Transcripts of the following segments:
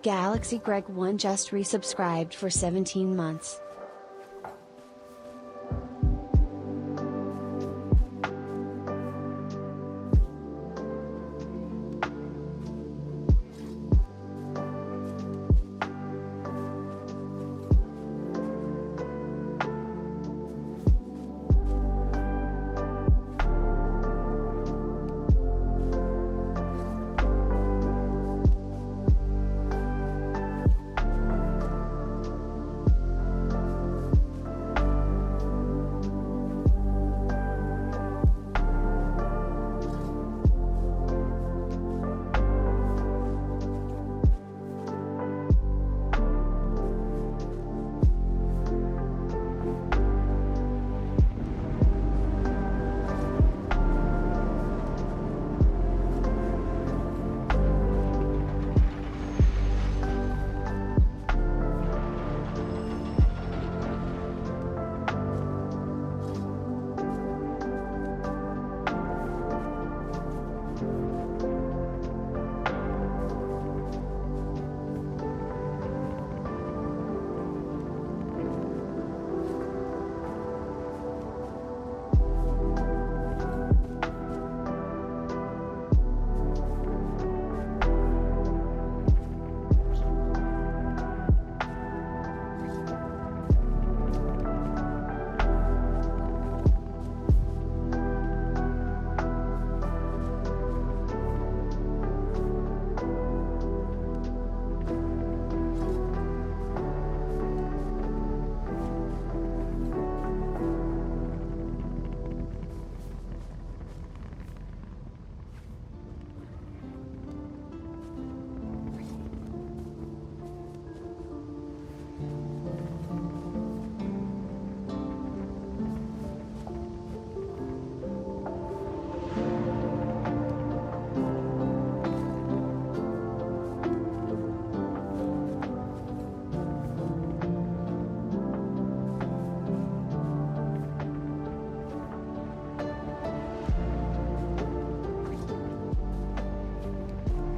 𝙎𝘼𝙔𝙎 just resubscribed for 17 months.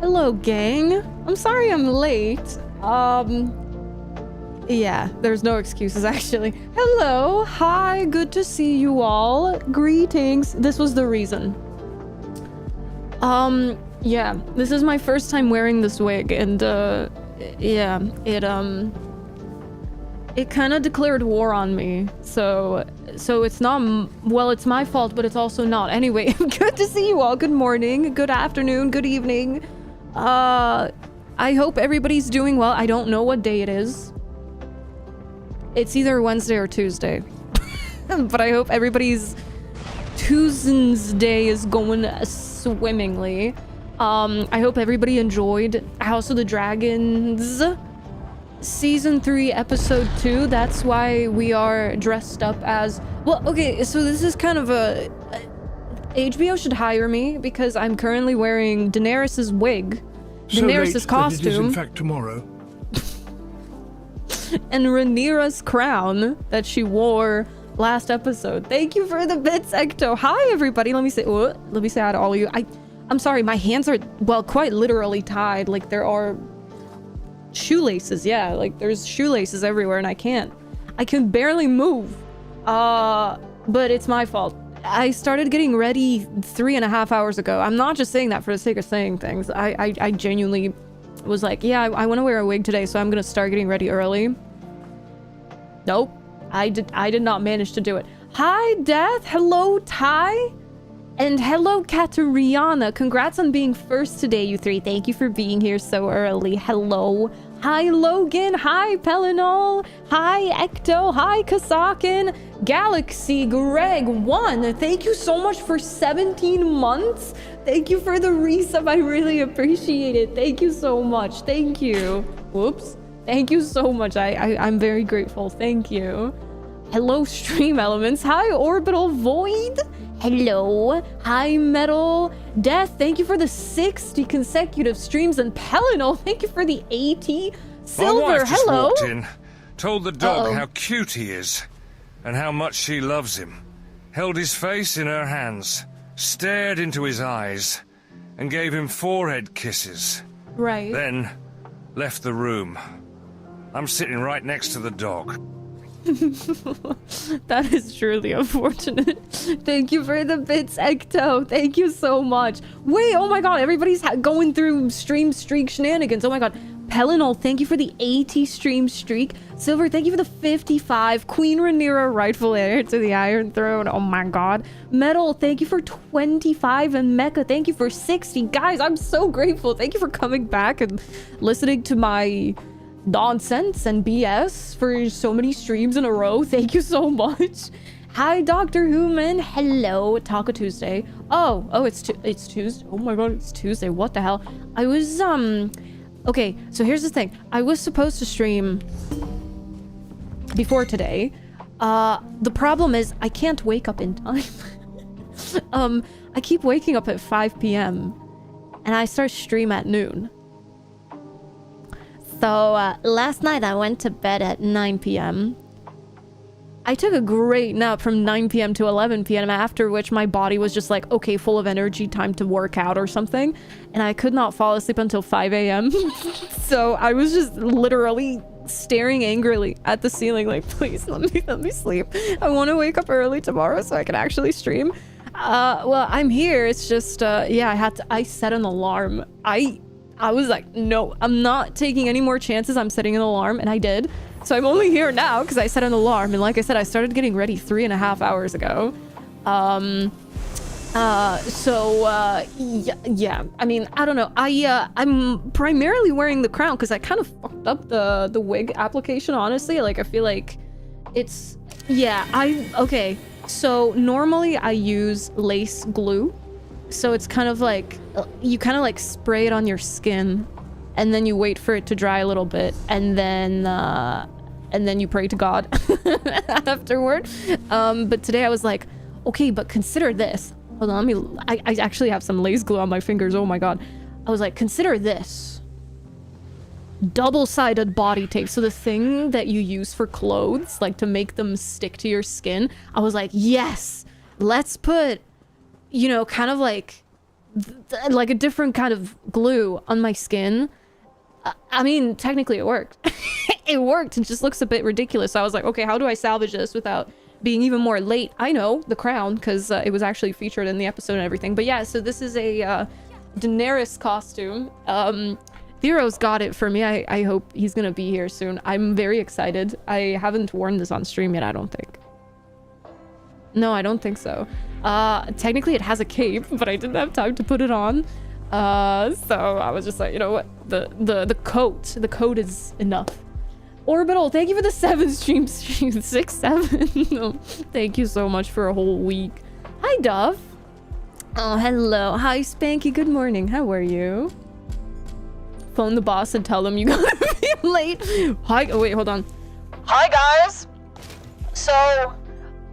Hello, gang. I'm sorry I'm late. Yeah, there's no excuses, actually. Hello, hi, good to see you all. Greetings. This was the reason. Yeah, this is my first time wearing this wig, and, yeah, it kind of declared war on me, so it's not, well, it's my fault, but it's also not. Anyway, good to see you all. Good morning, good afternoon, good evening. I hope everybody's doing well. I don't know what day it is. It's either Wednesday or Tuesday. But I hope everybody's Tuesday is going swimmingly. I hope everybody enjoyed House of the Dragons Season 3, Episode 2. That's why we are dressed up as... Well, okay, so this is kind of a... HBO should hire me because I'm currently wearing Daenerys's wig, Daenerys's costume, it is in fact tomorrow, and Rhaenyra's crown that she wore last episode. Thank you for the bits, Ecto. Hi, everybody. Let me say hi to all of you. I'm sorry, my hands are, well, quite literally tied. Like, there are shoelaces. Yeah, like there's shoelaces everywhere, and I can barely move. But it's my fault. I started getting ready 3.5 hours ago. I'm not just saying that for the sake of saying things. I genuinely was like, yeah, I want to wear a wig today, so I'm gonna start getting ready early. Nope, I did not manage to do it. Hi, Death. Hello, Ty. And hello, Katarina. Congrats on being first today, you three. Thank you for being here so early. Hello. Hi, Logan. Hi, Pelinol. Hi, Ecto. Hi, Kasakin. Galaxy Greg 1. Thank you so much for 17 months. Thank you for the resub. I really appreciate it. Thank you so much. Thank you. Whoops. Thank you so much. I'm very grateful. Thank you. Hello, Stream Elements. Hi, Orbital Void. Hello. Hi, Metal. Death, thank you for the 60 consecutive streams. And Pelinol, thank you for the 80. Silver, my wife just hello. walked in, told the dog how cute he is, and how much she loves him. Held his face in her hands, stared into his eyes, and gave him forehead kisses. Right. Then, left the room. I'm sitting right next to the dog. That is truly unfortunate. Thank you for the bits, Ecto. Thank you so much. Wait, oh my god, everybody's going through stream streak shenanigans. Oh my god. Pelinol, thank you for the 80 stream streak. Silver, thank you for the 55. Queen Rhaenyra, rightful heir to the Iron Throne. Oh my god. Metal, thank you for 25. And Mecha, thank you for 60. Guys, I'm so grateful. Thank you for coming back and listening to my nonsense and BS for so many streams in a row. Thank you so much. Hi, Dr. Human. Hello, Taco Tuesday. Oh, it's Tuesday. Oh my god, it's Tuesday. What the hell? I was, okay, so here's the thing. I was supposed to stream before today. The problem is I can't wake up in time. I keep waking up at 5 p.m. and I start stream at noon. So, last night I went to bed at 9 p.m. I took a great nap from 9 p.m. to 11 p.m. after which my body was just like, okay, full of energy, time to work out or something. And I could not fall asleep until 5 a.m. So I was just literally staring angrily at the ceiling like, please let me sleep. I want to wake up early tomorrow so I can actually stream. Well, I'm here. It's just, yeah, I set an alarm. I was like, no, I'm not taking any more chances. I'm setting an alarm, and I did. So I'm only here now because I set an alarm. And like I said, I started getting ready 3.5 hours ago. Yeah, I mean, I don't know. I'm primarily wearing the crown because I kind of fucked up the wig application, honestly. Like, I feel like it's, yeah, okay. So normally I use lace glue. So it's kind of like, you kind of like spray it on your skin and then you wait for it to dry a little bit and then you pray to God afterward. But today I was like, okay, but consider this. Hold on, I actually have some lace glue on my fingers. Oh my God. I was like, consider this. Double-sided body tape. So the thing that you use for clothes, like to make them stick to your skin. I was like, yes, let's put, you know, kind of like a different kind of glue on my skin. I mean, technically it worked. It worked. It just looks a bit ridiculous. So I was like, okay, how do I salvage this without being even more late? I know, the crown, because it was actually featured in the episode and everything. But yeah, so this is a Daenerys costume. Thero's got it for me. I hope he's gonna be here soon. I'm very excited. I haven't worn this on stream yet, I don't think. No, I don't think so. Technically it has a cape, but I didn't have time to put it on. So I was just like, you know what? The coat is enough. Orbital, thank you for the 7 streams. 6, 7. No, thank you so much for a whole week. Hi, Dove. Oh, hello. Hi, Spanky. Good morning. How are you? Phone the boss and tell them you gotta be late. Hi. Oh, wait, hold on. Hi, guys. So,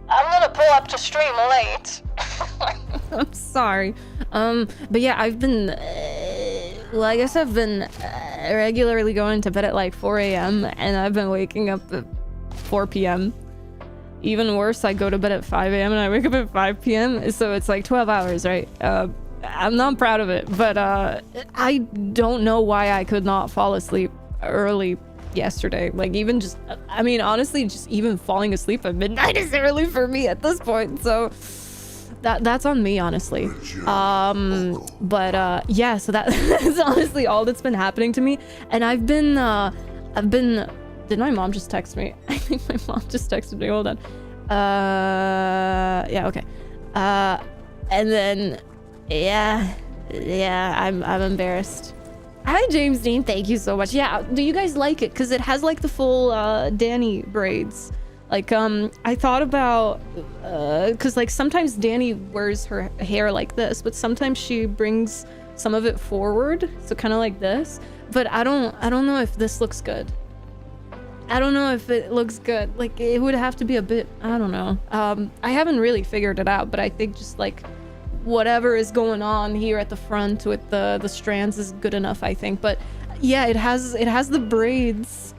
I'm gonna pull up to stream late. I'm sorry. But yeah, I've been, well, I guess I've been regularly going to bed at like 4 a.m. and I've been waking up at 4 p.m. Even worse, I go to bed at 5 a.m. and I wake up at 5 p.m. So it's like 12 hours, right? I'm not proud of it, but I don't know why I could not fall asleep early yesterday. Like, even just, I mean, honestly, just even falling asleep at midnight is early for me at this point. So that's on me, honestly. But yeah, so that's honestly all that's been happening to me. And I've been did my mom just text me? I think my mom just texted me. Hold on. Yeah, okay. And then yeah, I'm embarrassed. Hi, James Dean. Thank you so much. Yeah, do you guys like it? Because it has like the full Danny braids. Like, I thought about, because like sometimes Danny wears her hair like this, but sometimes she brings some of it forward, so kind of like this. But I don't know if this looks good. I don't know if it looks good. Like, it would have to be a bit, I don't know. I haven't really figured it out, but I think just like whatever is going on here at the front with the strands is good enough, I think. But yeah, it has the braids.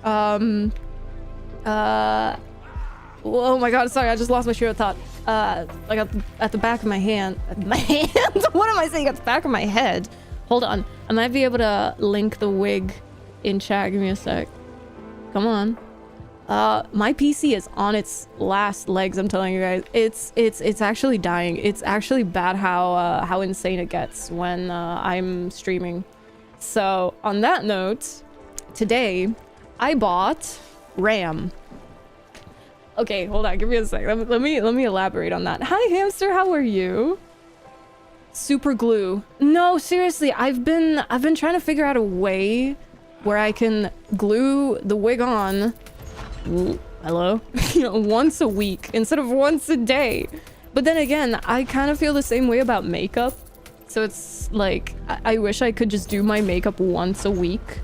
Oh my god, sorry, I just lost my train of thought. Like at the back of my hand. My hand? What am I saying? At the back of my head. Hold on. I might be able to link the wig in chat. Give me a sec. Come on. My PC is on its last legs, I'm telling you guys. It's actually dying. It's actually bad how insane it gets when I'm streaming. So on that note, today I bought RAM. Okay, hold on, give me a sec. Let me elaborate on that. Hi hamster, how are you? Super glue. No, seriously, I've been trying to figure out a way where I can glue the wig on. Hello? Once a week instead of once a day. But then again, I kind of feel the same way about makeup. So it's like, I wish I could just do my makeup once a week.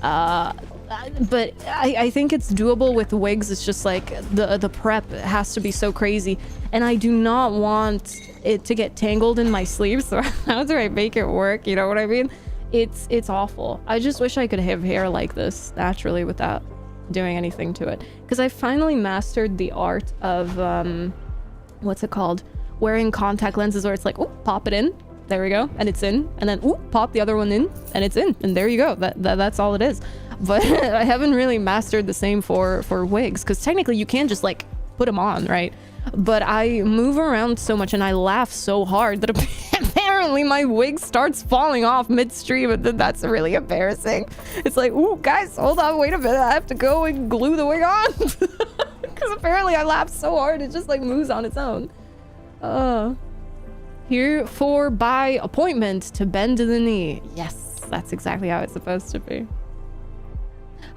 But I think it's doable with wigs. It's just like the prep has to be so crazy. And I do not want it to get tangled in my sleeves. So how do I make it work? You know what I mean? It's awful. I just wish I could have hair like this naturally without doing anything to it, because I finally mastered the art of what's it called, wearing contact lenses, where it's like, oh, pop it in, there we go, and it's in, and then oh, pop the other one in, and it's in, and there you go. That's all it is. But I haven't really mastered the same for wigs, because technically you can just like put them on, right? But I move around so much and I laugh so hard that apparently my wig starts falling off midstream, and then that's really embarrassing. It's like, ooh, guys, hold on, wait a minute, I have to go and glue the wig on. Because apparently I laughed so hard, it just like moves on its own. Here for by appointment to bend the knee. Yes, that's exactly how it's supposed to be.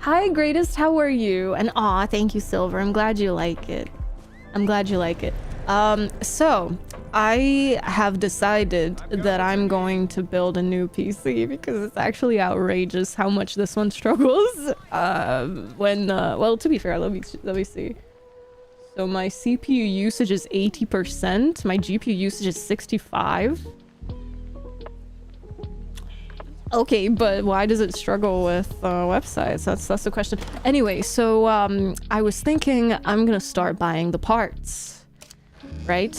Hi, greatest, how are you? And aw, thank you, Silver. I'm glad you like it. I'm glad you like it. So I have decided that I'm going to build a new PC because it's actually outrageous how much this one struggles. Well, to be fair, let me see. So my CPU usage is 80%. My GPU usage is 65. Okay, but why does it struggle with websites? That's the question. Anyway, so I was thinking I'm gonna start buying the parts, right?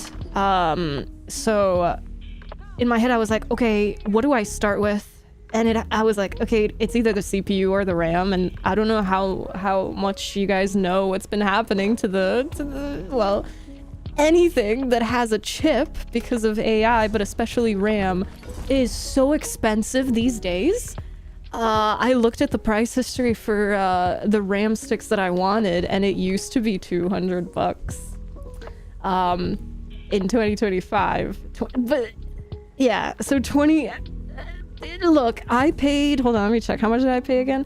So in my head I was like, okay, what do I start with? And I was like, okay, it's either the CPU or the RAM, and I don't know how much you guys know what's been happening to the well, anything that has a chip because of AI, but especially RAM, is so expensive these days. I looked at the price history for the RAM sticks that I wanted, and it used to be $200 in 2025. But yeah, so look, I paid, hold on, let me check, how much did I pay again?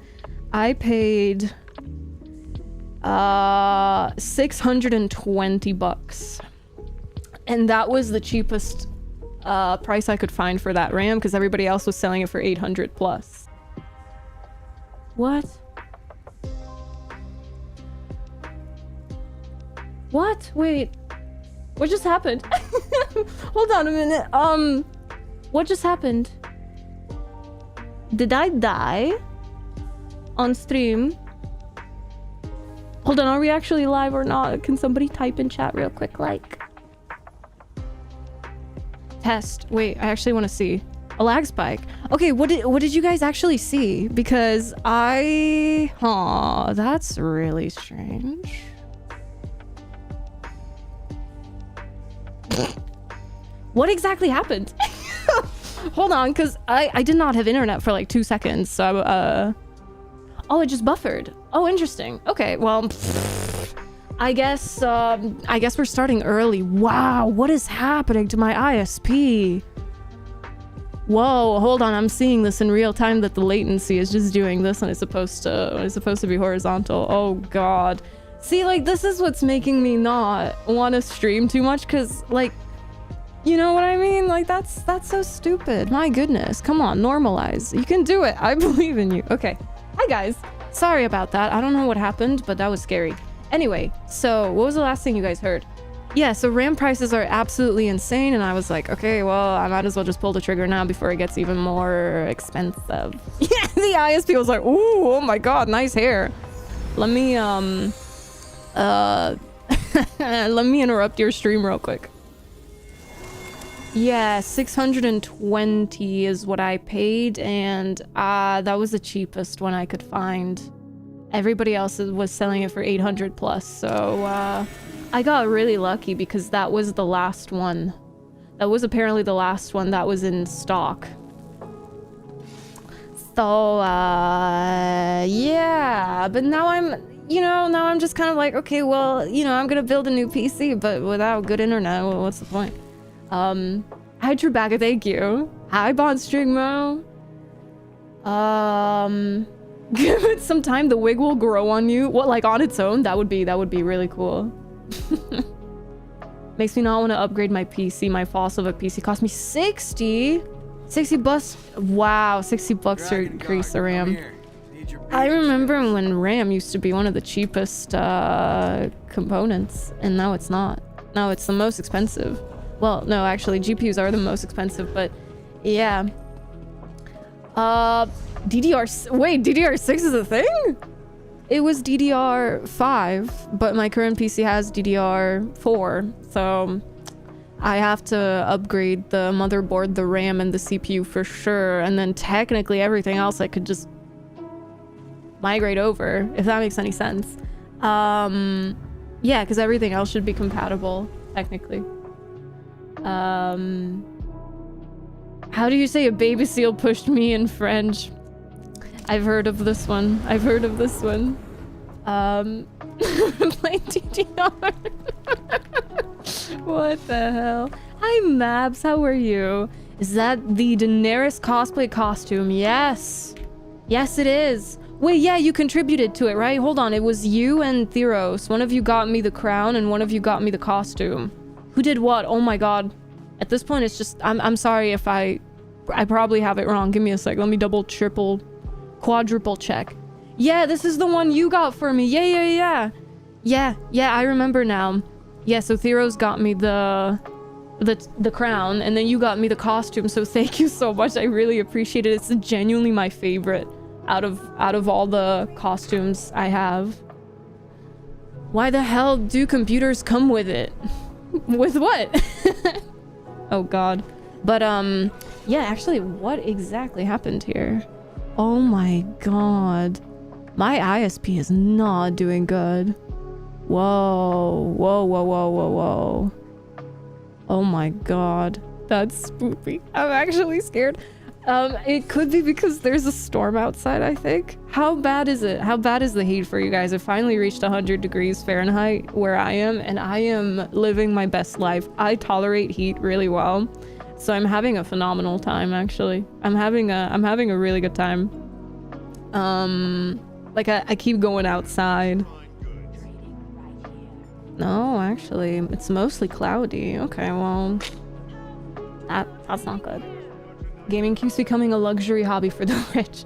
I paid $620, and that was the cheapest price I could find for that RAM, because everybody else was selling it for 800 plus. What? What? Wait, what just happened? Hold on a minute. What just happened? Did I die on stream? Hold on, are we actually live or not? Can somebody type in chat real quick, like? Test. Wait, I actually want to see. A lag spike. Okay, what did you guys actually see? Because that's really strange. What exactly happened? Hold on, because I did not have internet for like 2 seconds, so oh, it just buffered. Oh, interesting. Okay, well, I guess we're starting early. Wow, what is happening to my ISP? Whoa, hold on, I'm seeing this in real time, that the latency is just doing this when it's supposed to be horizontal. Oh god. See, like, this is what's making me not want to stream too much, because, like, you know what I mean? Like, that's so stupid. My goodness, come on, normalize. You can do it. I believe in you. Okay. Hi guys. Sorry about that. I don't know what happened, but that was scary. Anyway, so what was the last thing you guys heard? Yeah, so RAM prices are absolutely insane, and I was like, okay, well, I might as well just pull the trigger now before it gets even more expensive. Yeah, the ISP was like, ooh, oh my god, nice hair. Let me let me interrupt your stream real quick. Yeah, 620 is what I paid, and that was the cheapest one I could find. Everybody else was selling it for 800 plus, so I got really lucky because that was the last one. That was apparently the last one that was in stock. So, yeah, but now now I'm just kind of like, okay, well, I'm gonna build a new PC, but without good internet, well, what's the point? Hi, 𝙒𝘼𝙔𝙎, thank you. Hi, 𝙤𝑻𝑜. Give it some time, the wig will grow on you. What, like on its own? That would be really cool. Makes me not want to upgrade my PC. My fossil of a PC cost me 60 bucks. Wow, 60 bucks to increase the RAM. I remember when RAM used to be one of the cheapest components, and now it's not. Now it's the most expensive. Well, no, actually, GPUs are the most expensive, but yeah. DDR6 is a thing? It was DDR5, but my current PC has DDR4, so I have to upgrade the motherboard, the RAM, and the CPU for sure, and then technically everything else I could just migrate over, if that makes any sense. Yeah, because everything else should be compatible, technically. How do you say a baby seal pushed me in French? I've heard of this one. Play DDR. What the hell? Hi, Mabs. How are you? Is that the Daenerys cosplay costume? Yes. Yes, it is. Wait, yeah, you contributed to it, right? Hold on. It was you and 𝙒𝘼𝙔𝙎. One of you got me the crown and one of you got me the costume. Who did what? Oh my god. At this point, it's just... I'm sorry if I probably have it wrong. Give me a sec. Let me double, triple, quadruple check. Yeah, this is the one you got for me. Yeah, I remember now. Yeah, so 𝙒𝘼𝙎's got me the crown, and then you got me the costume, so thank you so much. I really appreciate it. It's genuinely my favorite out of all the costumes I have. Why the hell do computers come with it? With what? Oh god. But yeah, actually, what exactly happened here? Oh my god. My ISP is not doing good. Whoa. Oh my god. That's spooky. I'm actually scared. It could be because there's a storm outside, I think. How bad is it? How bad is the heat for you guys? It finally reached 100 degrees Fahrenheit where I am, and I am living my best life. I tolerate heat really well. So I'm having a phenomenal time, actually. I'm having a really good time. Like I keep going outside. No, actually, it's mostly cloudy. Okay, well, that's not good. Gaming keeps becoming a luxury hobby for the rich.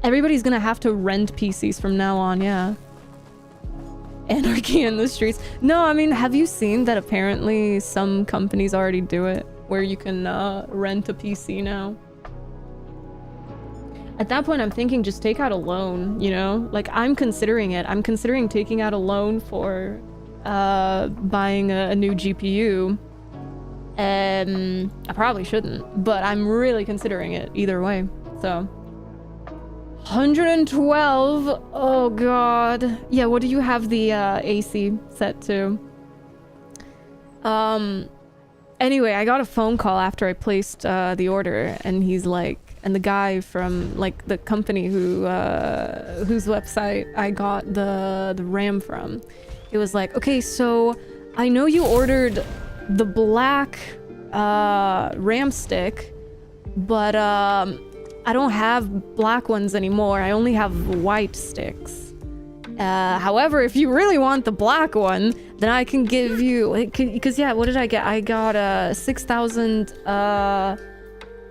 Everybody's gonna have to rent PCs from now on, yeah. Anarchy in the streets. No, I mean, have you seen that apparently some companies already do it? Where you can rent a PC now? At that point, I'm thinking just take out a loan, you know? Like, I'm considering it. I'm considering taking out a loan for buying a new GPU. I probably shouldn't, but I'm really considering it either way. So 112. Oh god. Yeah, what do you have the AC set to? Anyway, I got a phone call after I placed the order, and he's like, and the guy from like the company whose website I got the RAM from, he was like, okay, so I know you ordered the black RAM stick, but I don't have black ones anymore. I only have white sticks. However, if you really want the black one, then I can give you, because yeah, what did I get? I got a 6,000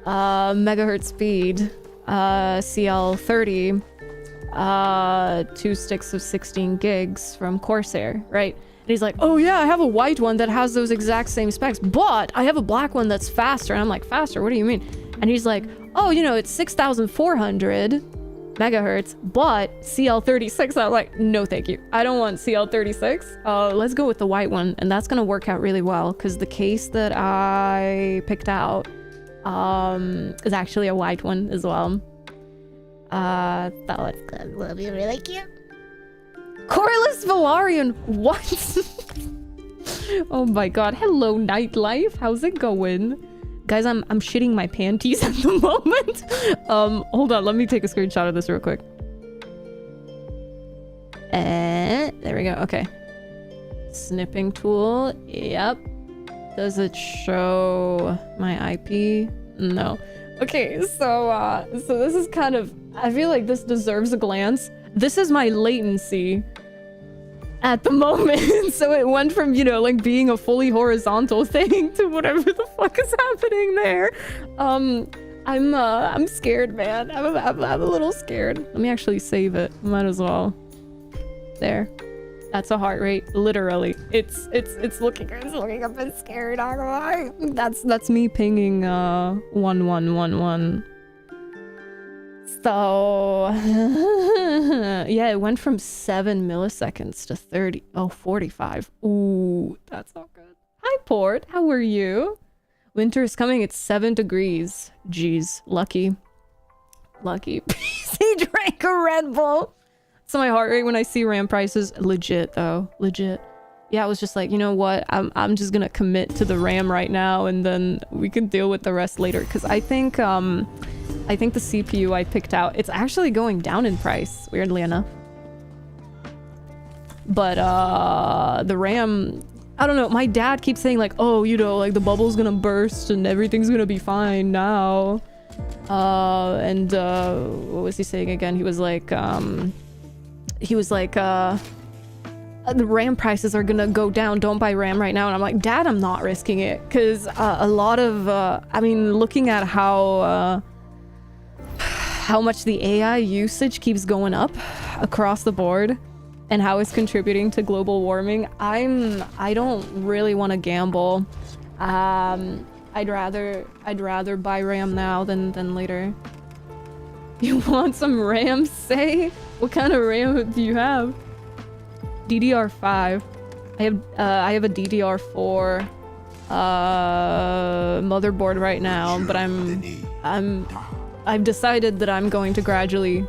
megahertz speed CL30, 2 sticks of 16 gigs from Corsair, right? And he's like, oh yeah, I have a white one that has those exact same specs, but I have a black one that's faster. And I'm like, faster? What do you mean? And he's like, oh, you know, it's 6,400. megahertz, but CL36, I'm like, no thank you. I don't want CL36. Let's go with the white one, and that's gonna work out really well because the case that I picked out is actually a white one as well. That will be really cute. Coreless Valarian, what? Oh my god. Hello, nightlife. How's it going? Guys, I'm shitting my panties at the moment. Hold on, let me take a screenshot of this real quick. There we go. Okay. Snipping tool. Yep. Does it show my IP? No. Okay, so this is kind of, I feel like this deserves a glance. This is my latency at the moment. So it went from, you know, like being a fully horizontal thing to whatever the fuck is happening there. I'm scared, man. I'm a little scared. Let me actually save it. Might as well. There. That's a heart rate, literally. It's looking up and scared. That's me pinging 1111. So yeah, it went from 7 milliseconds to 30. Oh, 45. Ooh, that's not good. Hi, Port. How are you? Winter is coming. It's 7 degrees. Jeez, lucky. He drank a Red Bull. So my heart rate when I see RAM prices, legit though, legit. Yeah, I was just like, you know what? I'm just gonna commit to the RAM right now, and then we can deal with the rest later. Because I think the CPU I picked out, it's actually going down in price, weirdly enough. But the RAM, I don't know. My dad keeps saying like, oh, you know, like the bubble's gonna burst and everything's gonna be fine now. And what was he saying again? He was like, the RAM prices are gonna go down, don't buy RAM right now. And I'm like, Dad, I'm not risking it, because a lot of I mean, looking at how much the AI usage keeps going up across the board and how it's contributing to global warming, I don't really want to gamble. I'd rather buy RAM now than later. You want some RAM? Say, what kind of RAM do you have? DDR5. I have a DDR4 motherboard right now, but I've decided that I'm going to gradually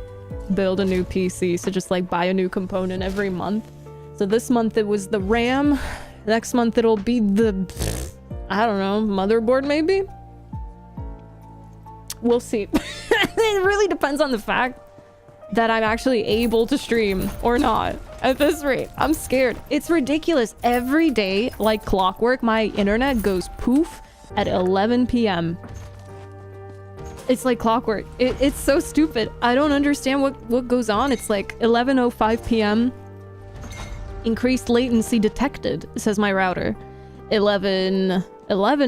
build a new PC, so just like buy a new component every month. So this month it was the RAM, next month it'll be the, I don't know, motherboard maybe? We'll see. It really depends on the fact that I'm actually able to stream or not. At this rate, I'm scared. It's ridiculous. Every day, like clockwork, my internet goes poof at 11 p.m. It's like clockwork. It's so stupid. I don't understand what goes on. It's like 11:05 p.m. Increased latency detected, says my router. 11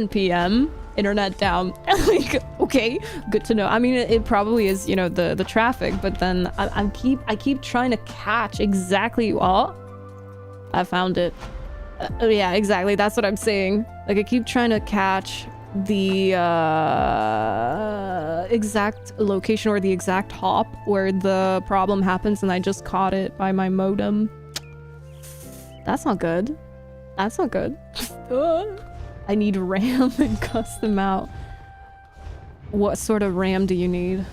p.m. internet down. Like, okay, good to know. I mean, it probably is, you know, the traffic, but then I keep trying to catch exactly. Oh, I found it. Yeah, exactly. That's what I'm saying. Like, I keep trying to catch the exact location or the exact hop where the problem happens, and I just caught it by my modem. That's not good. That's not good. I need RAM and custom out. What sort of RAM do you need?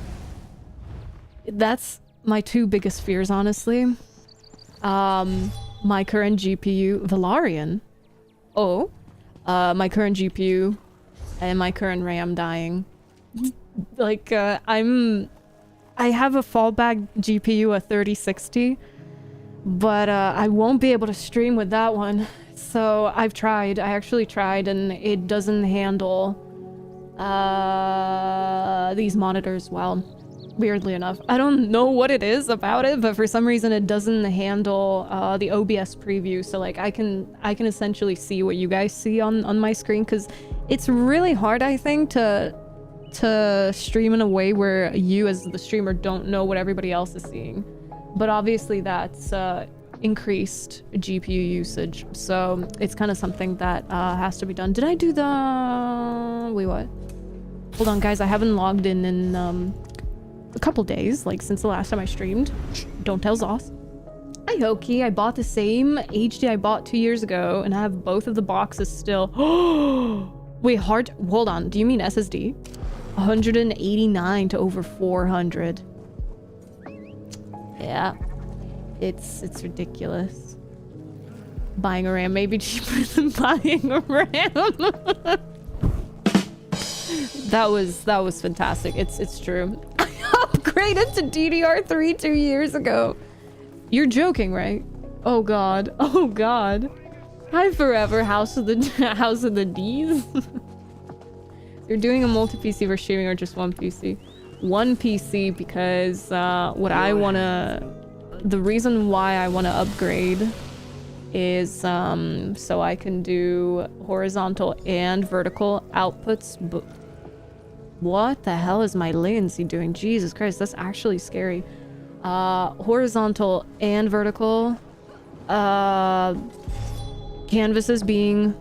That's my two biggest fears, honestly. My current GPU, Valarian. Oh, my current GPU and my current RAM dying. Like, I have a fallback GPU, a 3060, but I won't be able to stream with that one. So I've tried. I actually tried, and it doesn't handle these monitors well, weirdly enough. I don't know what it is about it, but for some reason it doesn't handle the OBS preview. So like I can essentially see what you guys see on my screen, because it's really hard, I think, to stream in a way where you as the streamer don't know what everybody else is seeing. But obviously that's increased GPU usage, so it's kind of something that has to be done. Did I do the... Wait, what? Hold on, guys. I haven't logged in a couple days, like since the last time I streamed. Don't tell Zoss. Hi Hoki, I bought the same HD I bought 2 years ago, and I have both of the boxes still. Wait, hold on, do you mean SSD? 189 to over 400. Yeah, it's ridiculous. Buying a RAM may be cheaper than buying a RAM. That was fantastic. It's true. I upgraded to DDR3 2 years ago. You're joking, right? Oh god. Oh god. Hi forever, House of the D's. You're doing a multi-PC for streaming or just one PC? One PC because the reason why I wanna upgrade is so I can do horizontal and vertical outputs. But what the hell is my latency doing? Jesus Christ, that's actually scary. Horizontal and vertical canvases being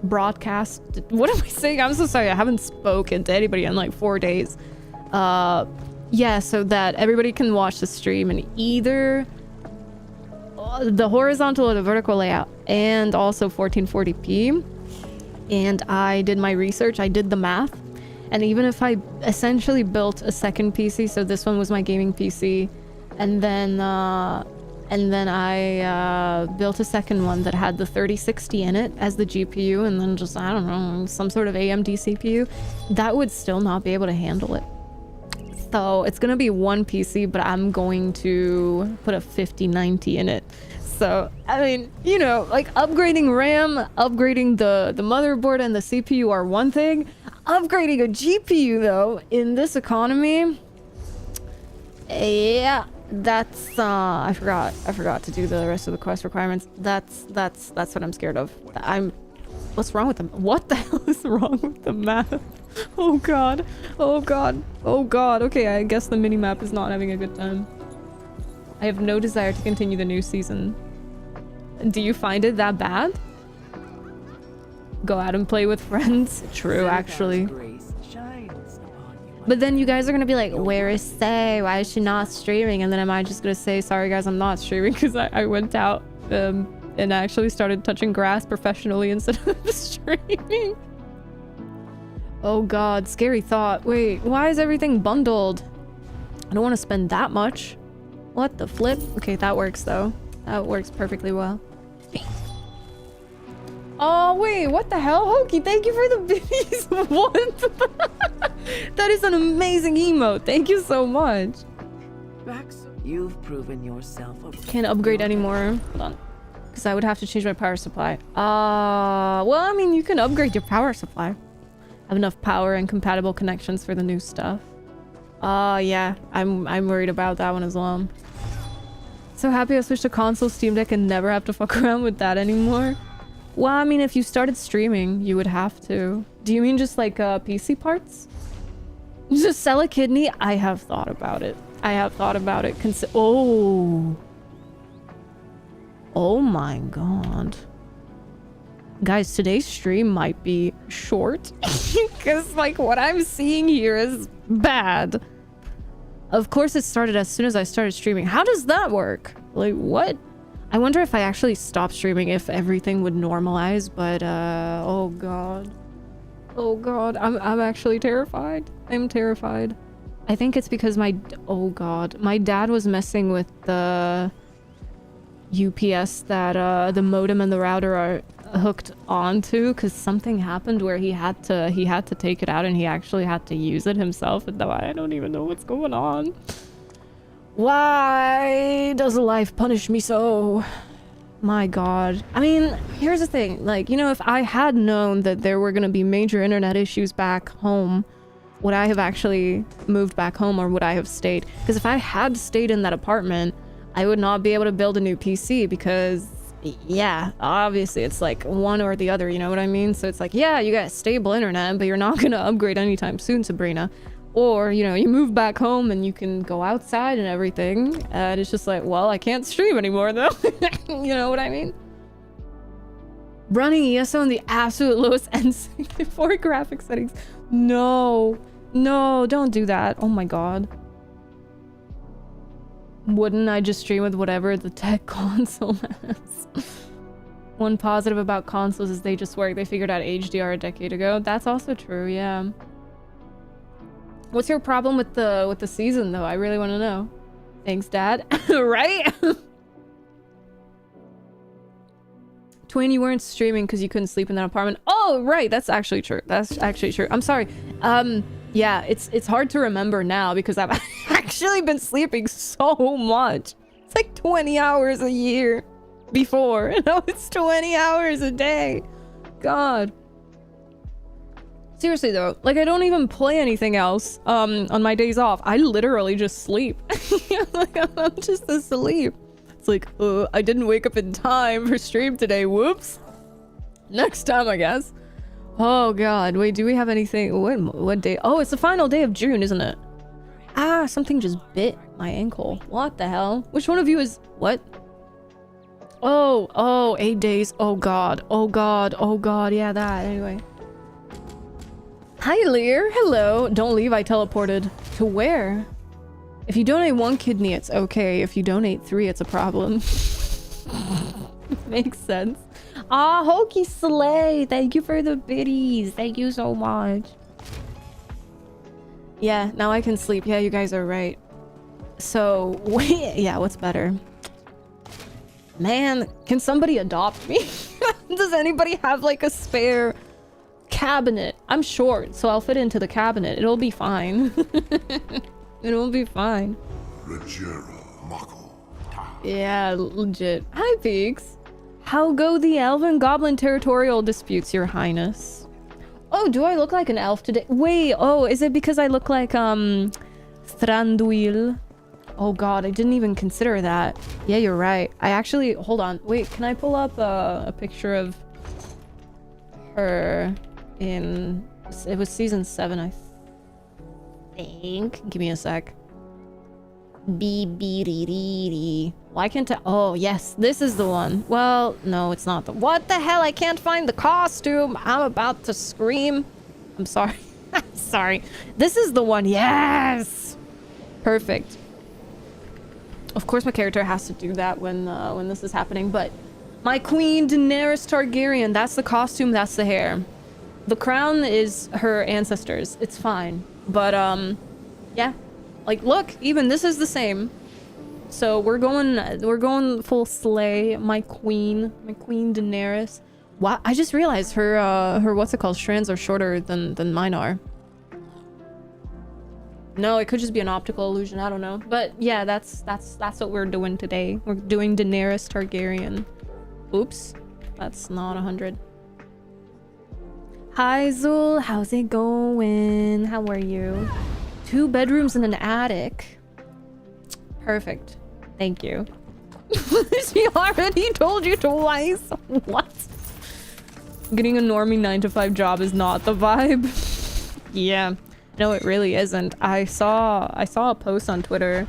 broadcast. What am I saying? I'm so sorry, I haven't spoken to anybody in like 4 days. Yeah, so that everybody can watch the stream and either the horizontal or the vertical layout, and also 1440p. And I did my research, I did the math, and even if I essentially built a second PC, so this one was my gaming PC, and then I built a second one that had the 3060 in it as the GPU, and then just, I don't know, some sort of AMD CPU, that would still not be able to handle it. So it's gonna be one PC, but I'm going to put a 5090 in it. So, I mean, you know, like upgrading RAM, upgrading the motherboard and the CPU are one thing. Upgrading a GPU though, in this economy, yeah, that's I forgot to do the rest of the quest requirements. That's what I'm scared of. What's wrong with them? What the hell is wrong with the map? Oh god. Oh god. Oh god. Okay, I guess the mini-map is not having a good time. I have no desire to continue the new season. Do you find it that bad? Go out and play with friends? True, actually. But then you guys are gonna be like, where is Say? Why is she not streaming? And then am I just gonna say, sorry guys, I'm not streaming because I went out and actually started touching grass professionally instead of streaming. Oh god, scary thought. Wait, why is everything bundled? I don't want to spend that much. What the flip? Okay, that works though. That works perfectly well. Oh wait, what the hell? Hoki, thank you for the biddies. What? That is an amazing emote. Thank you so much. Max, you've proven yourself a... Can't upgrade anymore. Hold on. Because I would have to change my power supply. Well, I mean, you can upgrade your power supply. Have enough power and compatible connections for the new stuff. Yeah, I'm worried about that one as well. So happy I switched to console, Steam Deck, and never have to fuck around with that anymore. Well, I mean, if you started streaming, you would have to. Do you mean just like PC parts? Just sell a kidney? I have thought about it. I have thought about it. Oh. Oh my god. Guys, today's stream might be short because like what I'm seeing here is bad. Of course it started as soon as I started streaming. How does that work? Like what? I wonder if I actually stopped streaming if everything would normalize, but oh god. Oh god, I'm actually terrified. I'm terrified. I think it's because oh god, my dad was messing with the UPS that the modem and the router are hooked onto, because something happened where he had to take it out and he actually had to use it himself, and now I don't even know what's going on. Why does life punish me so? My god. I mean, here's the thing, like, you know, if I had known that there were gonna be major internet issues back home, would I have actually moved back home or would I have stayed? Because if I had stayed in that apartment, I would not be able to build a new PC because, yeah, obviously it's like one or the other, you know what I mean? So it's like, yeah, you got stable internet, but you're not gonna upgrade anytime soon, Sabrina. Or, you know, you move back home and you can go outside and everything, and it's just like, well, I can't stream anymore though. You know what I mean? Running ESO in the absolute lowest N64 graphic settings. No, no, don't do that. Oh my god. Wouldn't I just stream with whatever the tech console has? One positive about consoles is they just work. They figured out HDR a decade ago. That's also true, yeah. What's your problem with the season though? I really want to know. Thanks, Dad. Right? Twain, you weren't streaming because you couldn't sleep in that apartment. Oh, right. That's actually true. That's actually true. I'm sorry. Yeah, it's hard to remember now because I've actually been sleeping so much. It's like 20 hours a year before. Now it's 20 hours a day. God. Seriously though, like I don't even play anything else on my days off. I literally just sleep. Like I'm just asleep. It's like, I didn't wake up in time for stream today. Whoops. Next time, I guess. Oh god, wait, do we have anything? What day? Oh, it's the final day of June, isn't it? Ah, something just bit my ankle. What the hell? Which one of you is what? Oh, 8 days. Oh god. Oh god. Oh god. Yeah, that. Anyway. Hi, Lear. Hello. Don't leave. I teleported. To where? If you donate 1 kidney, it's okay. If you donate 3, it's a problem. Makes sense. Ah, Hokey Slay. Thank you for the biddies. Thank you so much. Yeah, now I can sleep. Yeah, you guys are right. So, wait. Yeah, what's better? Man, can somebody adopt me? Does anybody have like a spare cabinet? I'm short, so I'll fit into the cabinet. It'll be fine. It'll be fine. Yeah, legit. Hi, Peaks. How go the elven goblin territorial disputes, your highness? Oh, do I look like an elf today? Wait, oh, is it because I look like Thranduil? Oh god, I didn't even consider that. Yeah, you're right. I actually, hold on. Wait, can I pull up a picture of her in, it was season 7, I think. Give me a sec. Why can't I? Oh, yes, this is the one. Well, no, it's not the, what the hell? I can't find the costume. I'm about to scream. I'm sorry. Sorry. This is the one. Yes. Perfect. Of course my character has to do that when this is happening, but my queen Daenerys Targaryen, that's the costume, that's the hair. The crown is her ancestors. It's fine. But yeah. Like look, even this is the same. So we're going full slay. My queen Daenerys. Wow, I just realized her what's it called? Strands are shorter than mine are. No, it could just be an optical illusion. I don't know. But yeah, that's what we're doing today. We're doing Daenerys Targaryen. Oops. That's not 100. Hi, Zul. How's it going? How are you? 2 bedrooms and an attic. Perfect. Thank you. She already told you twice. What? Getting a normie 9-to-5 job is not the vibe. Yeah. No, it really isn't. I saw a post on Twitter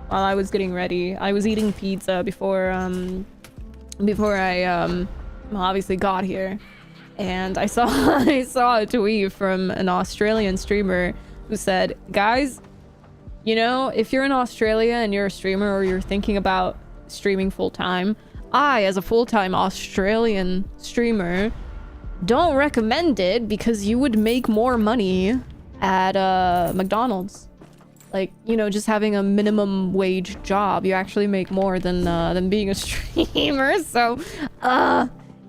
while I was getting ready. I was eating pizza before I obviously got here, and I saw a tweet from an Australian streamer who said, "Guys, you know, if you're in Australia and you're a streamer or you're thinking about streaming full time, I, as a full-time Australian streamer, don't recommend it because you would make more money at McDonald's. Like, you know, just having a minimum wage job, you actually make more than being a streamer." So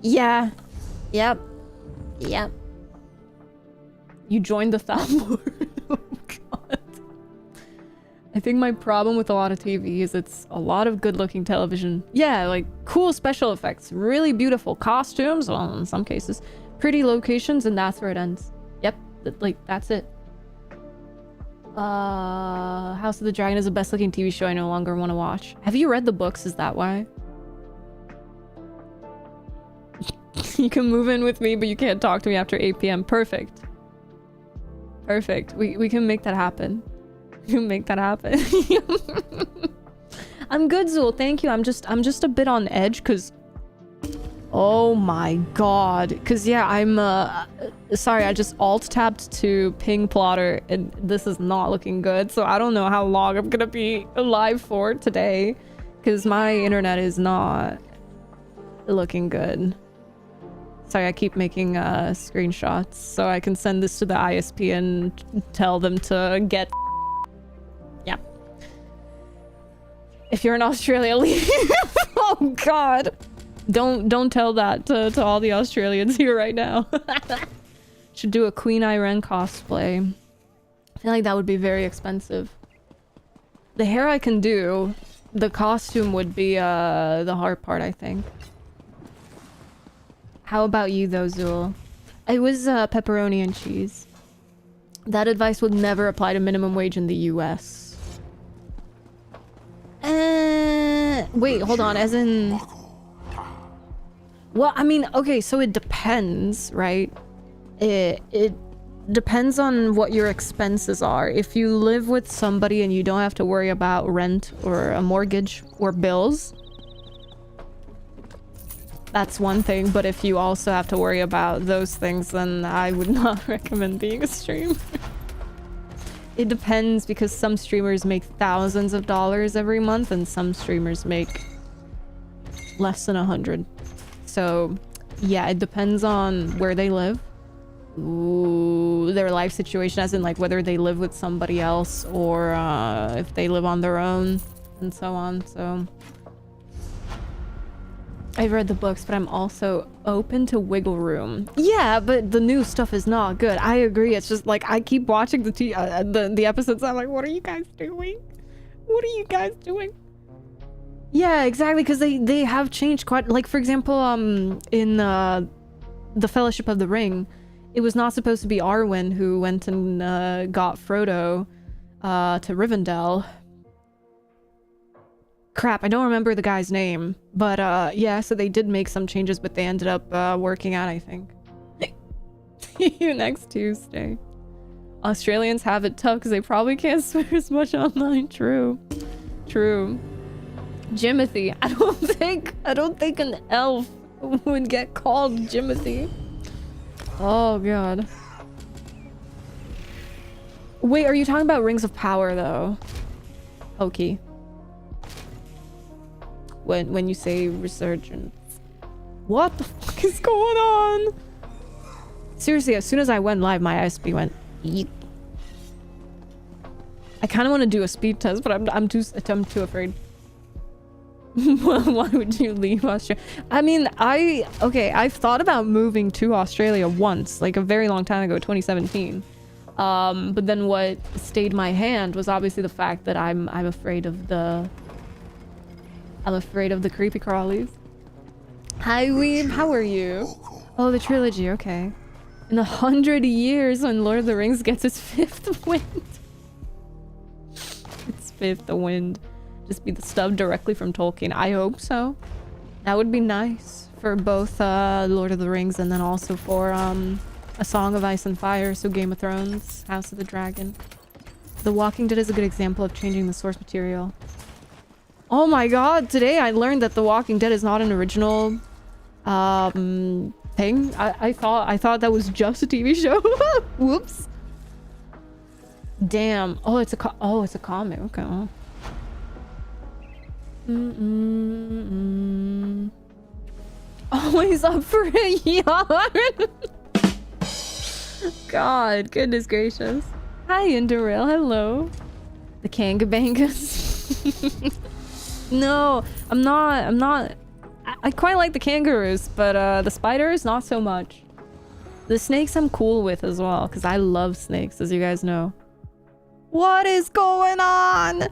yeah, yep. You joined the Thalmor. Oh god. I think my problem with a lot of TV is it's a lot of good looking television. Yeah, like cool special effects, really beautiful costumes, well in some cases, pretty locations, and that's where it ends. Yep, like that's it. House of the Dragon is the best looking TV show I no longer want to watch. Have you read the books? Is that why? You can move in with me, but you can't talk to me after 8 p.m. Perfect. Perfect. We can make that happen. We can make that happen. I'm good, Zul. Thank you. I'm just a bit on edge because, oh my god. Because yeah, Sorry, I just alt-tabbed to ping plotter, and this is not looking good, so I don't know how long I'm gonna be alive for today, because my internet is not looking good. Sorry, I keep making screenshots so I can send this to the ISP and tell them to get... Yeah. If you're in Australia, leave. Oh god. Don't tell that to all the Australians here right now. Should do a Queen Irene cosplay. I feel like that would be very expensive. The hair I can do. The costume would be the hard part, I think. How about you though, Zool? It was pepperoni and cheese. That advice would never apply to minimum wage in the US. Wait, hold on, as in... Well, I mean, okay, so it depends, right? It depends on what your expenses are. If you live with somebody and you don't have to worry about rent or a mortgage or bills, that's one thing. But if you also have to worry about those things, then I would not recommend being a streamer. It depends, because some streamers make thousands of dollars every month and some streamers make less than 100. So yeah, it depends on where they live. Ooh, their life situation, as in like whether they live with somebody else or if they live on their own and so on. So I've read the books, but I'm also open to wiggle room. Yeah, but the new stuff is not good. I agree. It's just like I keep watching the episodes. I'm like, what are you guys doing? What are you guys doing? Yeah, exactly, because they have changed quite. Like, for example, in the Fellowship of the Ring, it was not supposed to be Arwen who went and got Frodo to Rivendell. Crap, I don't remember the guy's name, but yeah, so they did make some changes, but they ended up working out, I think. See you next Tuesday. Australians have it tough because they probably can't swear as much online. True. True. Jimothy. I don't think an elf would get called Jimothy. Oh god. Wait, are you talking about Rings of Power though? Hokey. When you say resurgence. What the fuck is going on? Seriously, as soon as I went live, my ISP went eek. I kind of want to do a speed test, but I'm too afraid. Why would you leave Australia? I mean, I've thought about moving to Australia once, like a very long time ago, 2017. But then what stayed my hand was obviously the fact that I'm afraid of the creepy crawlies. Hi Weeb, how are you? Oh, the trilogy, okay. In 100 years when Lord of the Rings gets its 5th wind. Its 5th wind. Just be the stuff directly from Tolkien. I hope so. That would be nice for both Lord of the Rings and then also for A Song of Ice and Fire, so Game of Thrones, House of the Dragon. The Walking Dead is a good example of changing the source material. Oh my god, today I learned that The Walking Dead is not an original thing. I thought that was just a TV show. Whoops. Damn. Oh, it's a comic. Okay. Always up for a yarn. God, goodness gracious. Hi, Indoril. Hello. The Kangabangas. No, I'm not. I quite like the kangaroos, but the spiders, not so much. The snakes I'm cool with as well, because I love snakes, as you guys know. What is going on?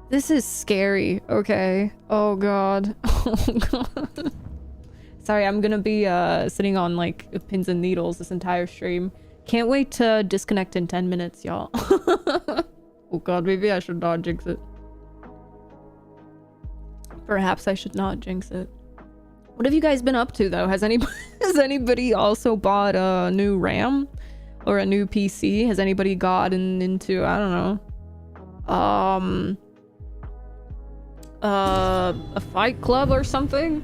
This is scary, okay? Oh god. Oh god. Sorry, I'm gonna be sitting on like pins and needles this entire stream. Can't wait to disconnect in 10 minutes, y'all. Oh god, maybe I should not jinx it. Perhaps I should not jinx it. What have you guys been up to though? Has anybody also bought a new RAM or a new PC? Has anybody gotten into, I don't know, a fight club or something?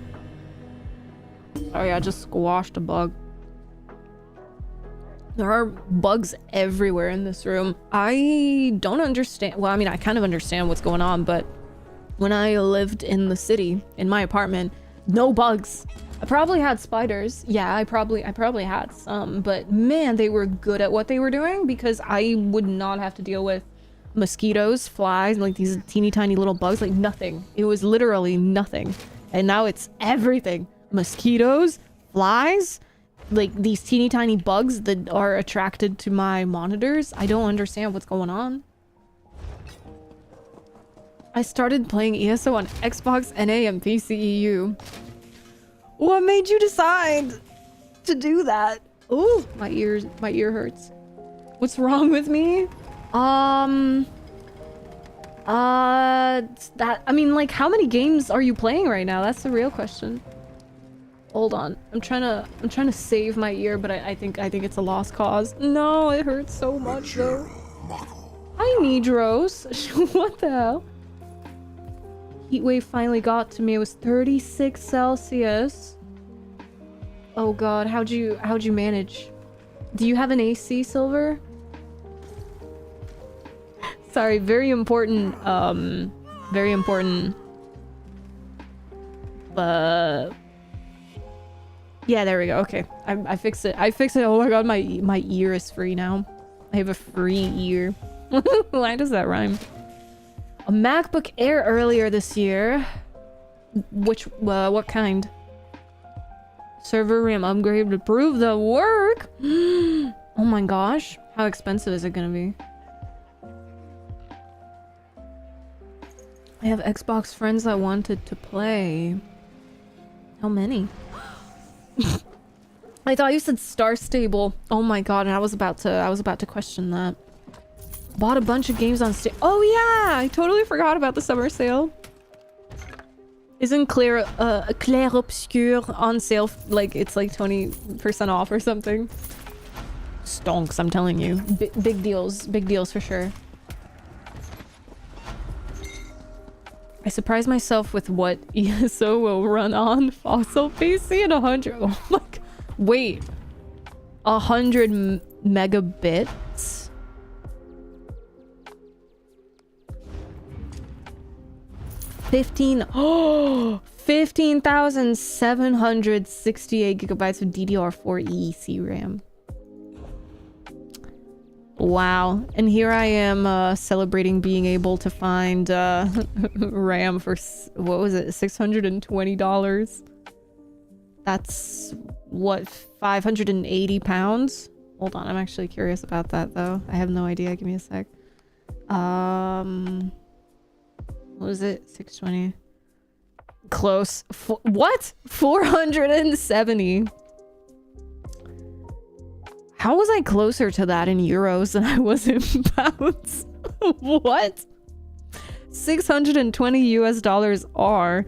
Sorry, I just squashed a bug. There are bugs everywhere in this room. I don't understand. Well, I mean, I kind of understand what's going on, but when I lived in the city, in my apartment, no bugs. I probably had spiders. Yeah, I probably had some, but man, they were good at what they were doing because I would not have to deal with mosquitoes, flies, like these teeny tiny little bugs, like nothing. It was literally nothing. And now it's everything. Mosquitoes, flies, like these teeny tiny bugs that are attracted to my monitors. I don't understand what's going on. I started playing ESO on Xbox, NA, and PCEU. What made you decide to do that? Oh, my ear hurts. What's wrong with me? I mean, like, how many games are you playing right now? That's the real question. Hold on. I'm trying to save my ear, but I think it's a lost cause. No, it hurts so much though. Hi, Nidros. What the hell? Heat wave finally got to me. It was 36 Celsius. Oh god, how'd you manage? Do you have an AC, Silver? Sorry, very important, very important. Yeah, there we go. Okay, I fixed it. Oh my god, my ear is free now. I have a free ear. Why does that rhyme? A MacBook Air earlier this year. Which, what kind? Server RAM upgrade to prove the work. Oh my gosh, how expensive is it gonna be? I have Xbox friends I wanted to play. How many? I thought you said Star Stable. Oh my god, and I was about to question that. Bought a bunch of games on Steam. Oh yeah, I totally forgot about the summer sale. Isn't 𝙒𝘼𝙔𝙎 on sale? Like it's like 20% off or something. Stonks, I'm telling you. Big deals for sure. I surprised myself with what ESO will run on Fossil PC at 100. Oh my god. Wait. 100 megabits? Oh, 15,768 gigabytes of DDR4 RAM. Wow. And here I am celebrating being able to find RAM for, what was it, $620? That's, what, 580 pounds? Hold on, I'm actually curious about that though. I have no idea. Give me a sec. What was it? 620. Close. What? 470. How was I closer to that in euros than I was in pounds? What? 620 US dollars are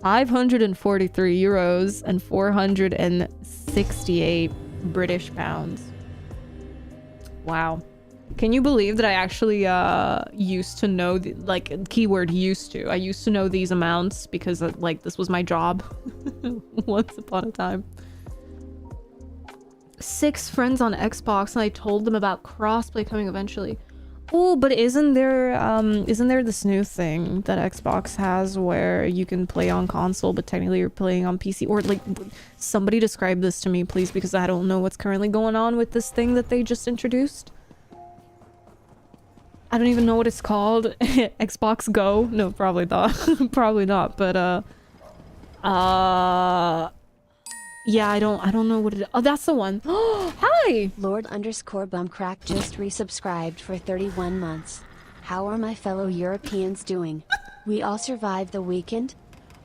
543 euros and 468 British pounds. Wow. Can you believe that I actually used to know like keyword used to. I used to know these amounts because like this was my job once upon a time. 6 friends on Xbox and I told them about crossplay coming eventually. Oh, but isn't there this new thing that Xbox has where you can play on console but technically you're playing on PC? Or like somebody describe this to me please, because I don't know what's currently going on with this thing that they just introduced. I don't even know what it's called. Xbox Go? No, probably not. Probably not, but yeah, I don't know what it is. Oh, that's the one. Hi! Lord_Bumcrack just resubscribed for 31 months. How are my fellow Europeans doing? We all survived the weekend?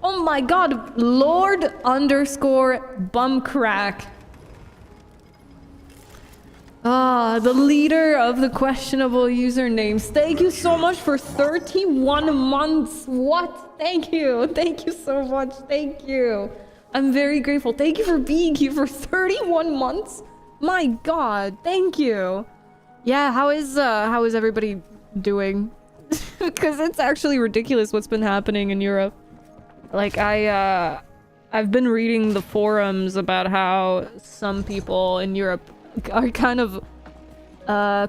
Oh my god, Lord_Bumcrack. Ah, the leader of the questionable usernames. Thank you so much for 31 months. What? Thank you. Thank you so much. Thank you. I'm very grateful. Thank you for being here for 31 months. My god, thank you. Yeah, how is everybody doing? Because it's actually ridiculous what's been happening in Europe. Like I've been reading the forums about how some people in Europe are kind of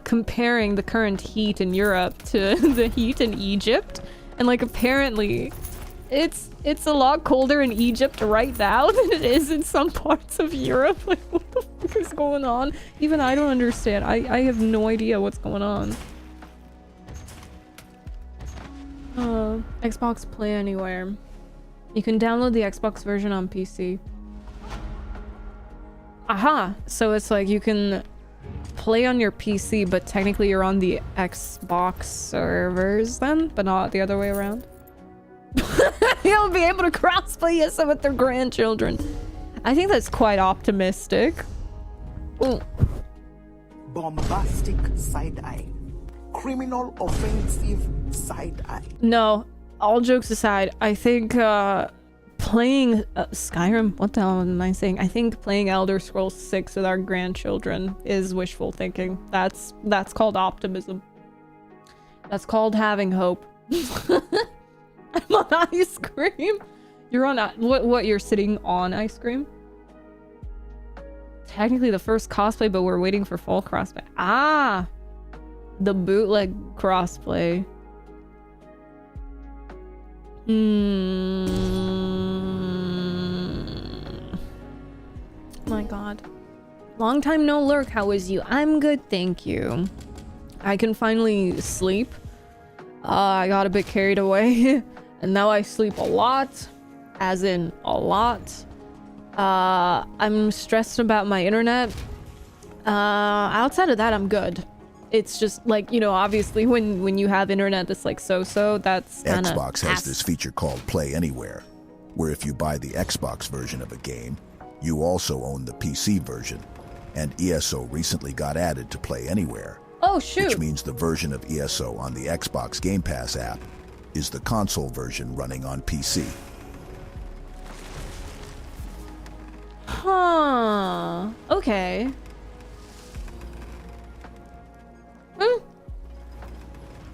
comparing the current heat in Europe to the heat in Egypt, and like apparently it's a lot colder in Egypt right now than it is in some parts of Europe. Like, what the fuck is going on? Even I don't understand. I have no idea what's going on. Xbox Play Anywhere. You can download the Xbox version on PC. Aha! So it's like you can play on your PC, but technically you're on the Xbox servers then, but not the other way around. You'll be able to crossplay yes with their grandchildren. I think that's quite optimistic. Ooh. Bombastic side-eye. Criminal offensive side-eye. No, all jokes aside, I think playing Skyrim, what the hell am I saying? I think playing Elder Scrolls 6 with our grandchildren is wishful thinking. That's called optimism. That's called having hope. I'm on ice cream. You're on what? You're sitting on ice cream? Technically the first cosplay, but we're waiting for full crossplay. Ah, the bootleg crossplay. My god. Long time no lurk. How is you? I'm good, thank you. I can finally sleep. I got a bit carried away. And now I sleep a lot. As in a lot. I'm stressed about my internet. Outside of that, I'm good. It's just like, you know, obviously when you have internet that's like so, that's kind of... Xbox has this feature called Play Anywhere, where if you buy the Xbox version of a game, you also own the PC version. And ESO recently got added to Play Anywhere. Oh, shoot. Which means the version of ESO on the Xbox Game Pass app is the console version running on PC. Huh. Okay.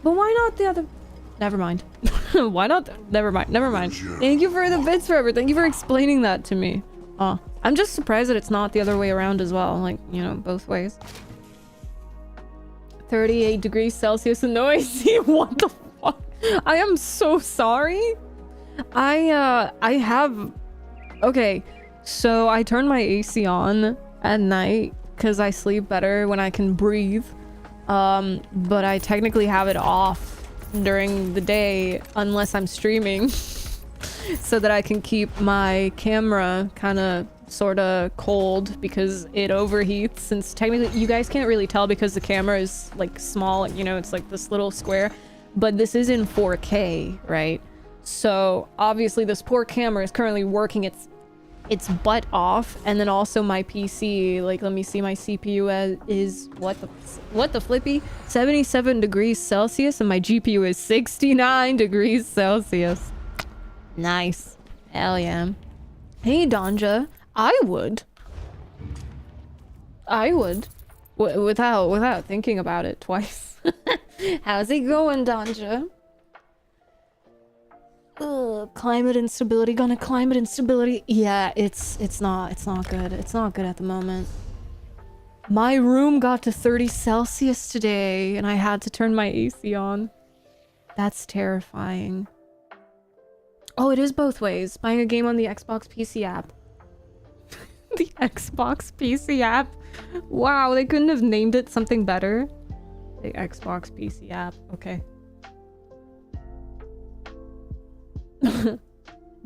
But why not the other... Never mind. Why not? Never mind. Thank you for the bits forever. Thank you for explaining that to me. I'm just surprised that it's not the other way around as well. Like, you know, both ways. 38 degrees Celsius and no AC. What the fuck? I am so sorry. I have... Okay, so I turn my AC on at night because I sleep better when I can breathe. But I technically have it off during the day unless I'm streaming so that I can keep my camera kind of sort of cold because it overheats, since technically you guys can't really tell because the camera is like small, you know, it's like this little square, but this is in 4K, right? So obviously this poor camera is currently working its butt off, and then also my PC, like, let me see, my CPU is what the flippy 77 degrees Celsius, and my GPU is 69 degrees Celsius. Nice. Hell yeah. Hey Donja, I would without thinking about it twice. How's it going, Donja? Climate instability, climate instability. Yeah, it's not good. It's not good at the moment. My room got to 30 Celsius today and I had to turn my AC on. That's terrifying. Oh, it is both ways. Buying a game on the Xbox PC app. The Xbox PC app. Wow, they couldn't have named it something better. The Xbox PC app. Okay.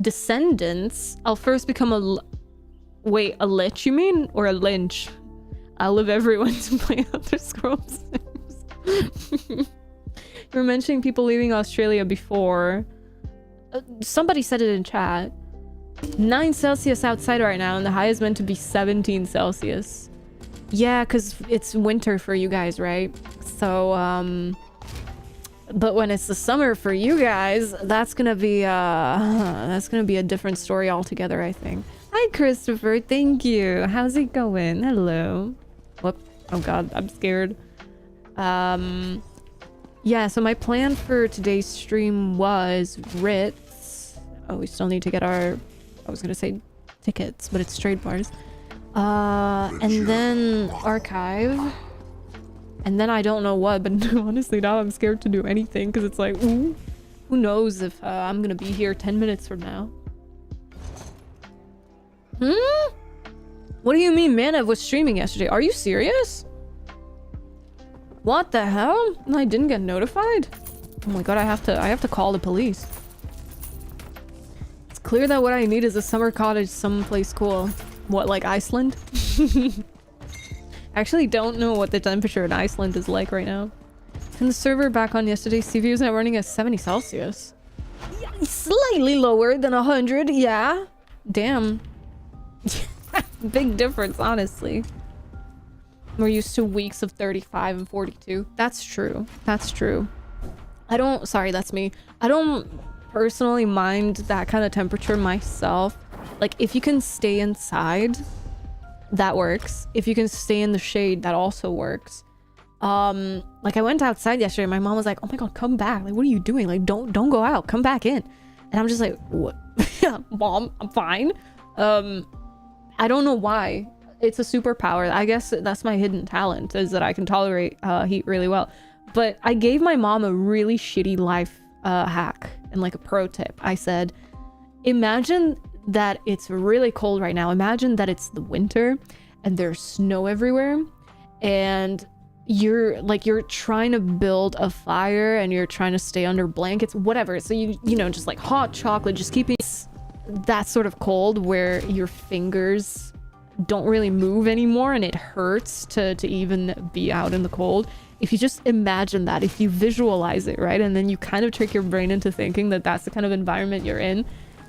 Descendants. I'll first become a lich, you mean? Or a lynch? I'll live everyone to play Elder Scrolls. You were mentioning people leaving Australia before. Somebody said it in chat. 9 Celsius outside right now, and the high is meant to be 17 Celsius. Yeah, because it's winter for you guys, right? So, but when it's the summer for you guys, that's gonna be a different story altogether, I think. Hi, Christopher. Thank you. How's it going? Hello. Whoop. Oh god, I'm scared. Yeah, so my plan for today's stream was Ritz. Oh, we still need to get our... I was gonna say tickets, but it's trade bars. And then archive. And then I don't know what, but honestly now I'm scared to do anything because it's like, ooh, who knows if I'm gonna be here 10 minutes from now. What do you mean Manev was streaming yesterday? Are you serious? What the hell? I didn't get notified? Oh my god, I have to call the police. It's clear that what I need is a summer cottage someplace cool. What, like Iceland? I actually don't know what the temperature in Iceland is like right now. And the server back on yesterday, CPU is now running at 70 Celsius. Yeah, slightly lower than 100, yeah. Damn. Big difference, honestly. We're used to weeks of 35 and 42. That's true. That's true. Sorry, that's me. I don't personally mind that kind of temperature myself. Like, if you can stay inside, that works. If you can stay in the shade, that also works. Like I went outside yesterday, my mom was like, oh my god, come back. Like, what are you doing? Like, don't go out, come back in. And I'm just like, what? Mom, I'm fine. I don't know why. It's a superpower. I guess that's my hidden talent, is that I can tolerate heat really well. But I gave my mom a really shitty life hack and like a pro tip. I said, imagine that it's really cold right now. Imagine that it's the winter and there's snow everywhere and you're trying to build a fire and you're trying to stay under blankets, whatever. So you know, just like hot chocolate, just keeping that sort of cold where your fingers don't really move anymore and it hurts to even be out in the cold. If you just imagine that, if you visualize it, right, and then you kind of trick your brain into thinking that that's the kind of environment you're in,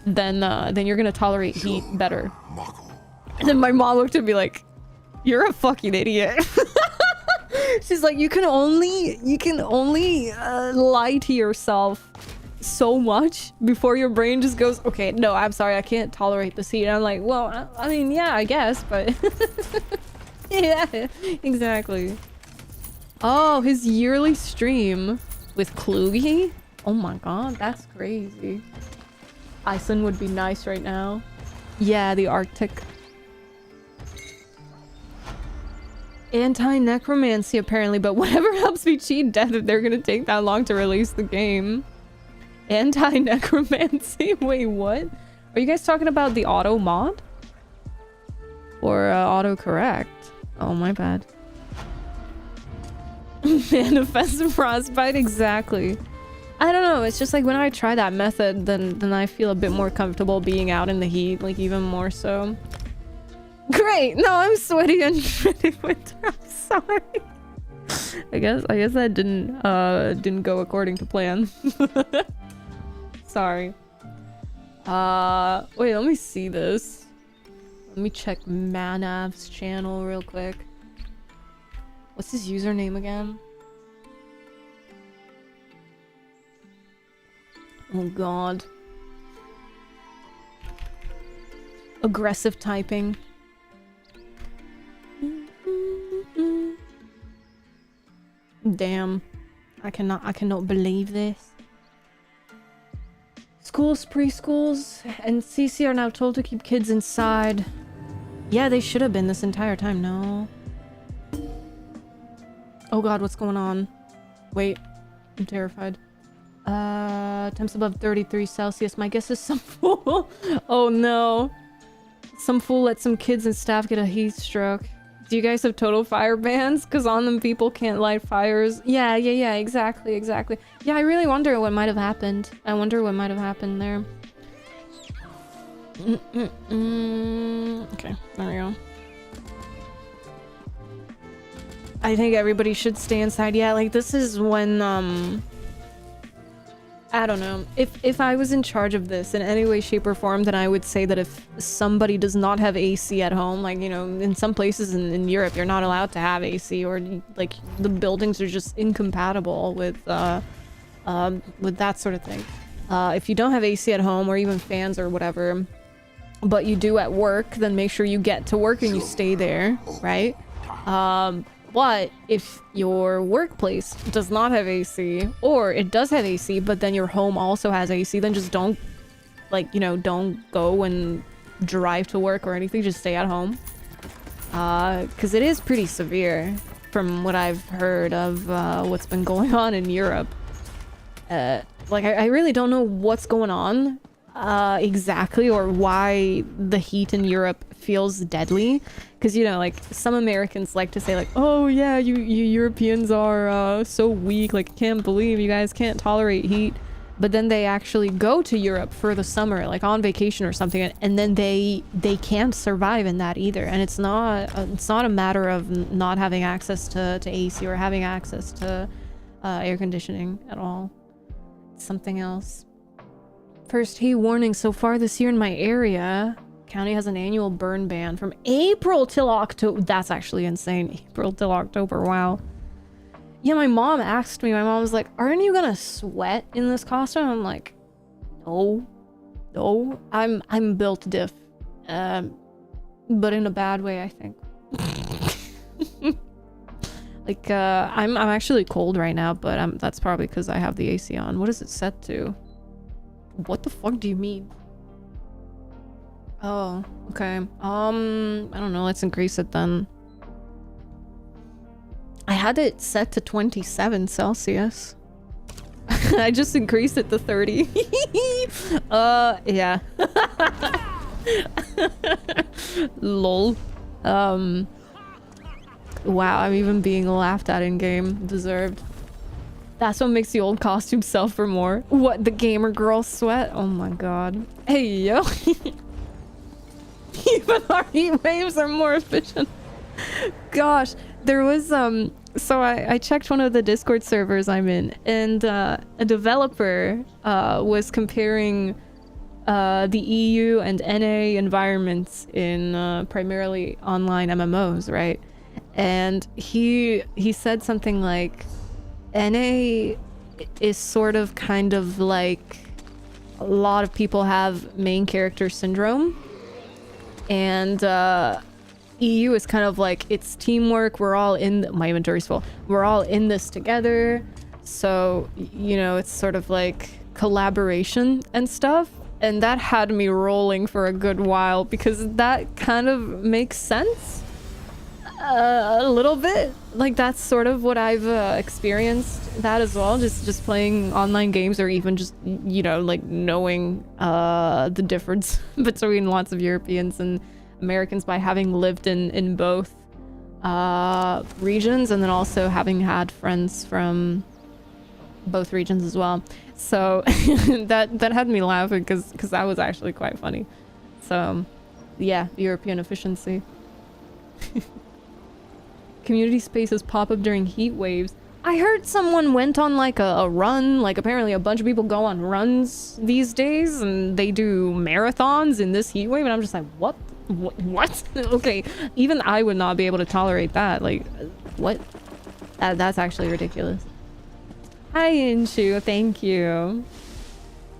then you're gonna tolerate heat better. And then my mom looked at me like, you're a fucking idiot. She's like, you can only lie to yourself so much before your brain just goes, okay, no, I'm sorry, I can't tolerate this heat. And I'm like, well, I mean, yeah, I guess, but yeah, exactly. Oh, his yearly stream with 𝙒𝘼𝙔𝙎? Oh my god, that's crazy. Iceland would be nice right now. Yeah, the Arctic. Anti-necromancy apparently, but whatever helps me cheat death if they're gonna take that long to release the game. Anti-necromancy? Wait, what? Are you guys talking about the auto mod? Or auto-correct? Oh, my bad. Manifest frostbite? Exactly. I don't know, it's just like when I try that method, then I feel a bit more comfortable being out in the heat, like even more so. Great! No, I'm sweaty and dreading winter. I'm sorry. I guess that didn't go according to plan. Sorry. Wait, let me see this. Let me check Manav's channel real quick. What's his username again? Oh god. Aggressive typing. Damn. I cannot believe this. Schools, preschools, and CC are now told to keep kids inside. Yeah, they should have been this entire time. No. Oh god, what's going on? Wait. I'm terrified. Temps above 33 Celsius. My guess is some fool. Oh no. Some fool let some kids and staff get a heat stroke. Do you guys have total fire bans? Because on them people can't light fires. Yeah, exactly. Yeah, I really wonder what might have happened. I wonder what might have happened there. Okay, there we go. I think everybody should stay inside. Yeah, like this is when, I don't know. If I was in charge of this in any way, shape, or form, then I would say that if somebody does not have AC at home, like, you know, in some places in Europe, you're not allowed to have AC, or like the buildings are just incompatible with that sort of thing. If you don't have AC at home or even fans or whatever, but you do at work, then make sure you get to work and you stay there, right? But if your workplace does not have AC, or it does have AC, but then your home also has AC, then just don't, like, you know, don't go and drive to work or anything. Just stay at home. Because it is pretty severe from what I've heard of what's been going on in Europe. Like, I really don't know what's going on exactly, or why the heat in Europe feels deadly. Because, you know, like, some Americans like to say, like, oh yeah, you Europeans are so weak, like, I can't believe you guys can't tolerate heat. But then they actually go to Europe for the summer, like on vacation or something, and then they can't survive in that either. And it's not a matter of not having access to AC or having access to air conditioning at all. It's something else. First heat warning so far this year in my area. County has an annual burn ban from April till October. That's actually insane. April till October. Wow. Yeah, my mom asked me. My mom was like, "Aren't you gonna sweat in this costume?" I'm like, "No, I'm built diff, but in a bad way, I think." Like, I'm actually cold right now, but that's probably because I have the AC on. What is it set to? What the fuck do you mean? Oh, okay. I don't know. Let's increase it then. I had it set to 27 Celsius. I just increased it to 30. Yeah. Lol. Wow, I'm even being laughed at in game. Deserved. That's what makes the old costume sell for more. What, the gamer girl sweat? Oh my god. Hey, yo. Even our heat waves are more efficient. Gosh, there was so I checked one of the Discord servers I'm in, and a developer was comparing the EU and NA environments in primarily online MMOs, right? And he said something like NA is sort of kind of like a lot of people have main character syndrome, and EU is kind of like, it's teamwork. We're all in my inventory's full. We're all in this together. So, you know, it's sort of like collaboration and stuff. And that had me rolling for a good while, because that kind of makes sense a little bit. Like, that's sort of what I've experienced that as well. Just playing online games, or even just, you know, like knowing the difference between lots of Europeans and Americans by having lived in both regions, and then also having had friends from both regions as well. So that had me laughing, because that was actually quite funny. So yeah, European efficiency. Community spaces pop up during heat waves. I heard someone went on like a run. Like, apparently a bunch of people go on runs these days, and they do marathons in this heat wave, and I'm just like, what? Okay, even I would not be able to tolerate that. Like, what? That's actually ridiculous. Hi, Inshu. Thank you.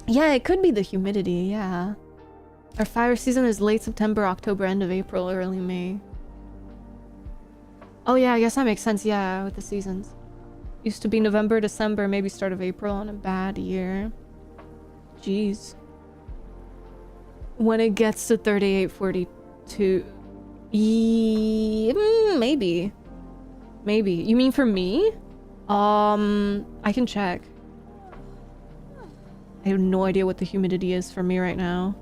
Yeah, it could be the humidity. Yeah. Our fire season is late September, October, end of April, early May. Oh yeah, I guess that makes sense. Yeah, with the seasons. Used to be November, December, maybe start of April on a bad year. Jeez. When it gets to 38, 42. Maybe. You mean for me? I can check. I have no idea what the humidity is for me right now.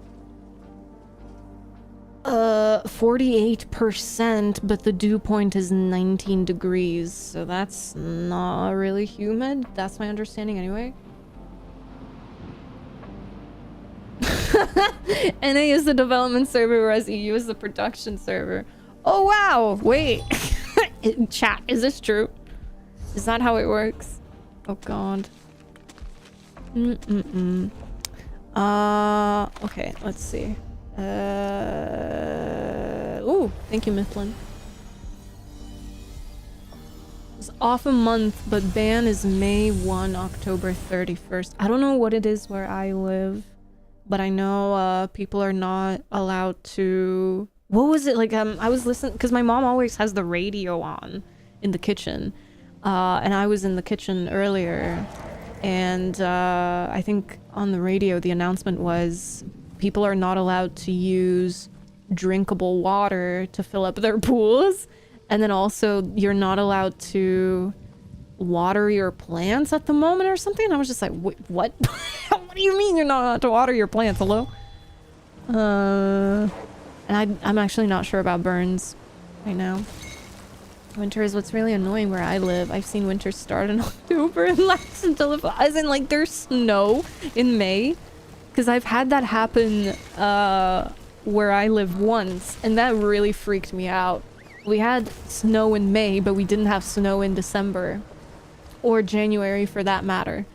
48%, but the dew point is 19 degrees, so that's not really humid. That's my understanding anyway. NA is the development server, whereas EU is the production server. Oh wow! Wait. Chat, is this true? Is that how it works? Oh god. Okay, let's see. Ooh, thank you, Mifflin. It's off a month, but ban is May 1, October 31st. I don't know what it is where I live, but I know people are not allowed to... What was it? Like, I was listening, because my mom always has the radio on in the kitchen. And I was in the kitchen earlier, and I think on the radio the announcement was people are not allowed to use drinkable water to fill up their pools. And then also you're not allowed to water your plants at the moment or something. And I was just like, what? What do you mean you're not allowed to water your plants? Hello? And I'm actually not sure about burns right now. Winter is what's really annoying where I live. I've seen winter start in October and last until as in like there's snow in May. Because I've had that happen where I live once, and that really freaked me out. We had snow in May, but we didn't have snow in December. Or January for that matter.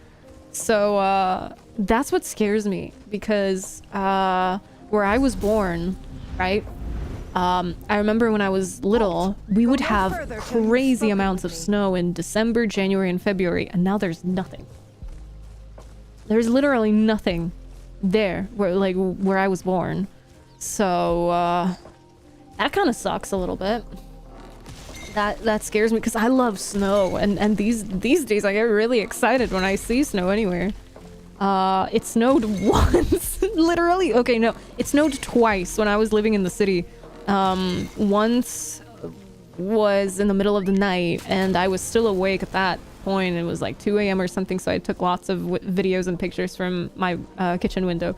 So that's what scares me, because where I was born, right? I remember when I was little, we would have crazy amounts of snow in December, January, and February, and now there's nothing. There's literally nothing there where I was born. So that kind of sucks a little bit. That scares me because I love snow, and these days I get really excited when I see snow anywhere. It snowed once. Literally. Okay, no, it snowed twice when I was living in the city. Once was in the middle of the night and I was still awake at that point. It was like 2 a.m. or something, so I took lots of videos and pictures from my kitchen window.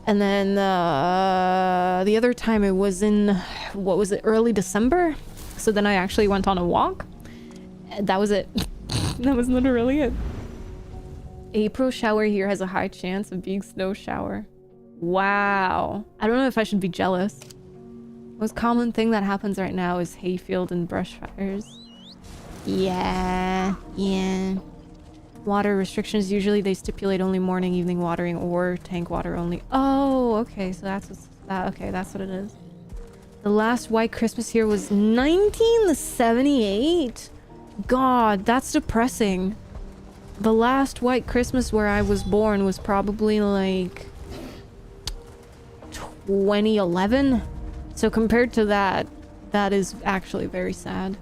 And then the other time it was in, what was it, early December? So then I actually went on a walk. That was it. That was literally it. April shower here has a high chance of being snow shower. Wow. I don't know if I should be jealous. Most common thing that happens right now is hayfield and brush fires. Yeah. Water restrictions, usually they stipulate only morning, evening watering, or tank water only. Oh, okay, so that's what's okay, that's what it is. The last white Christmas here was 1978. God, that's depressing. The last white Christmas where I was born was probably like 2011. So compared to that, that is actually very sad.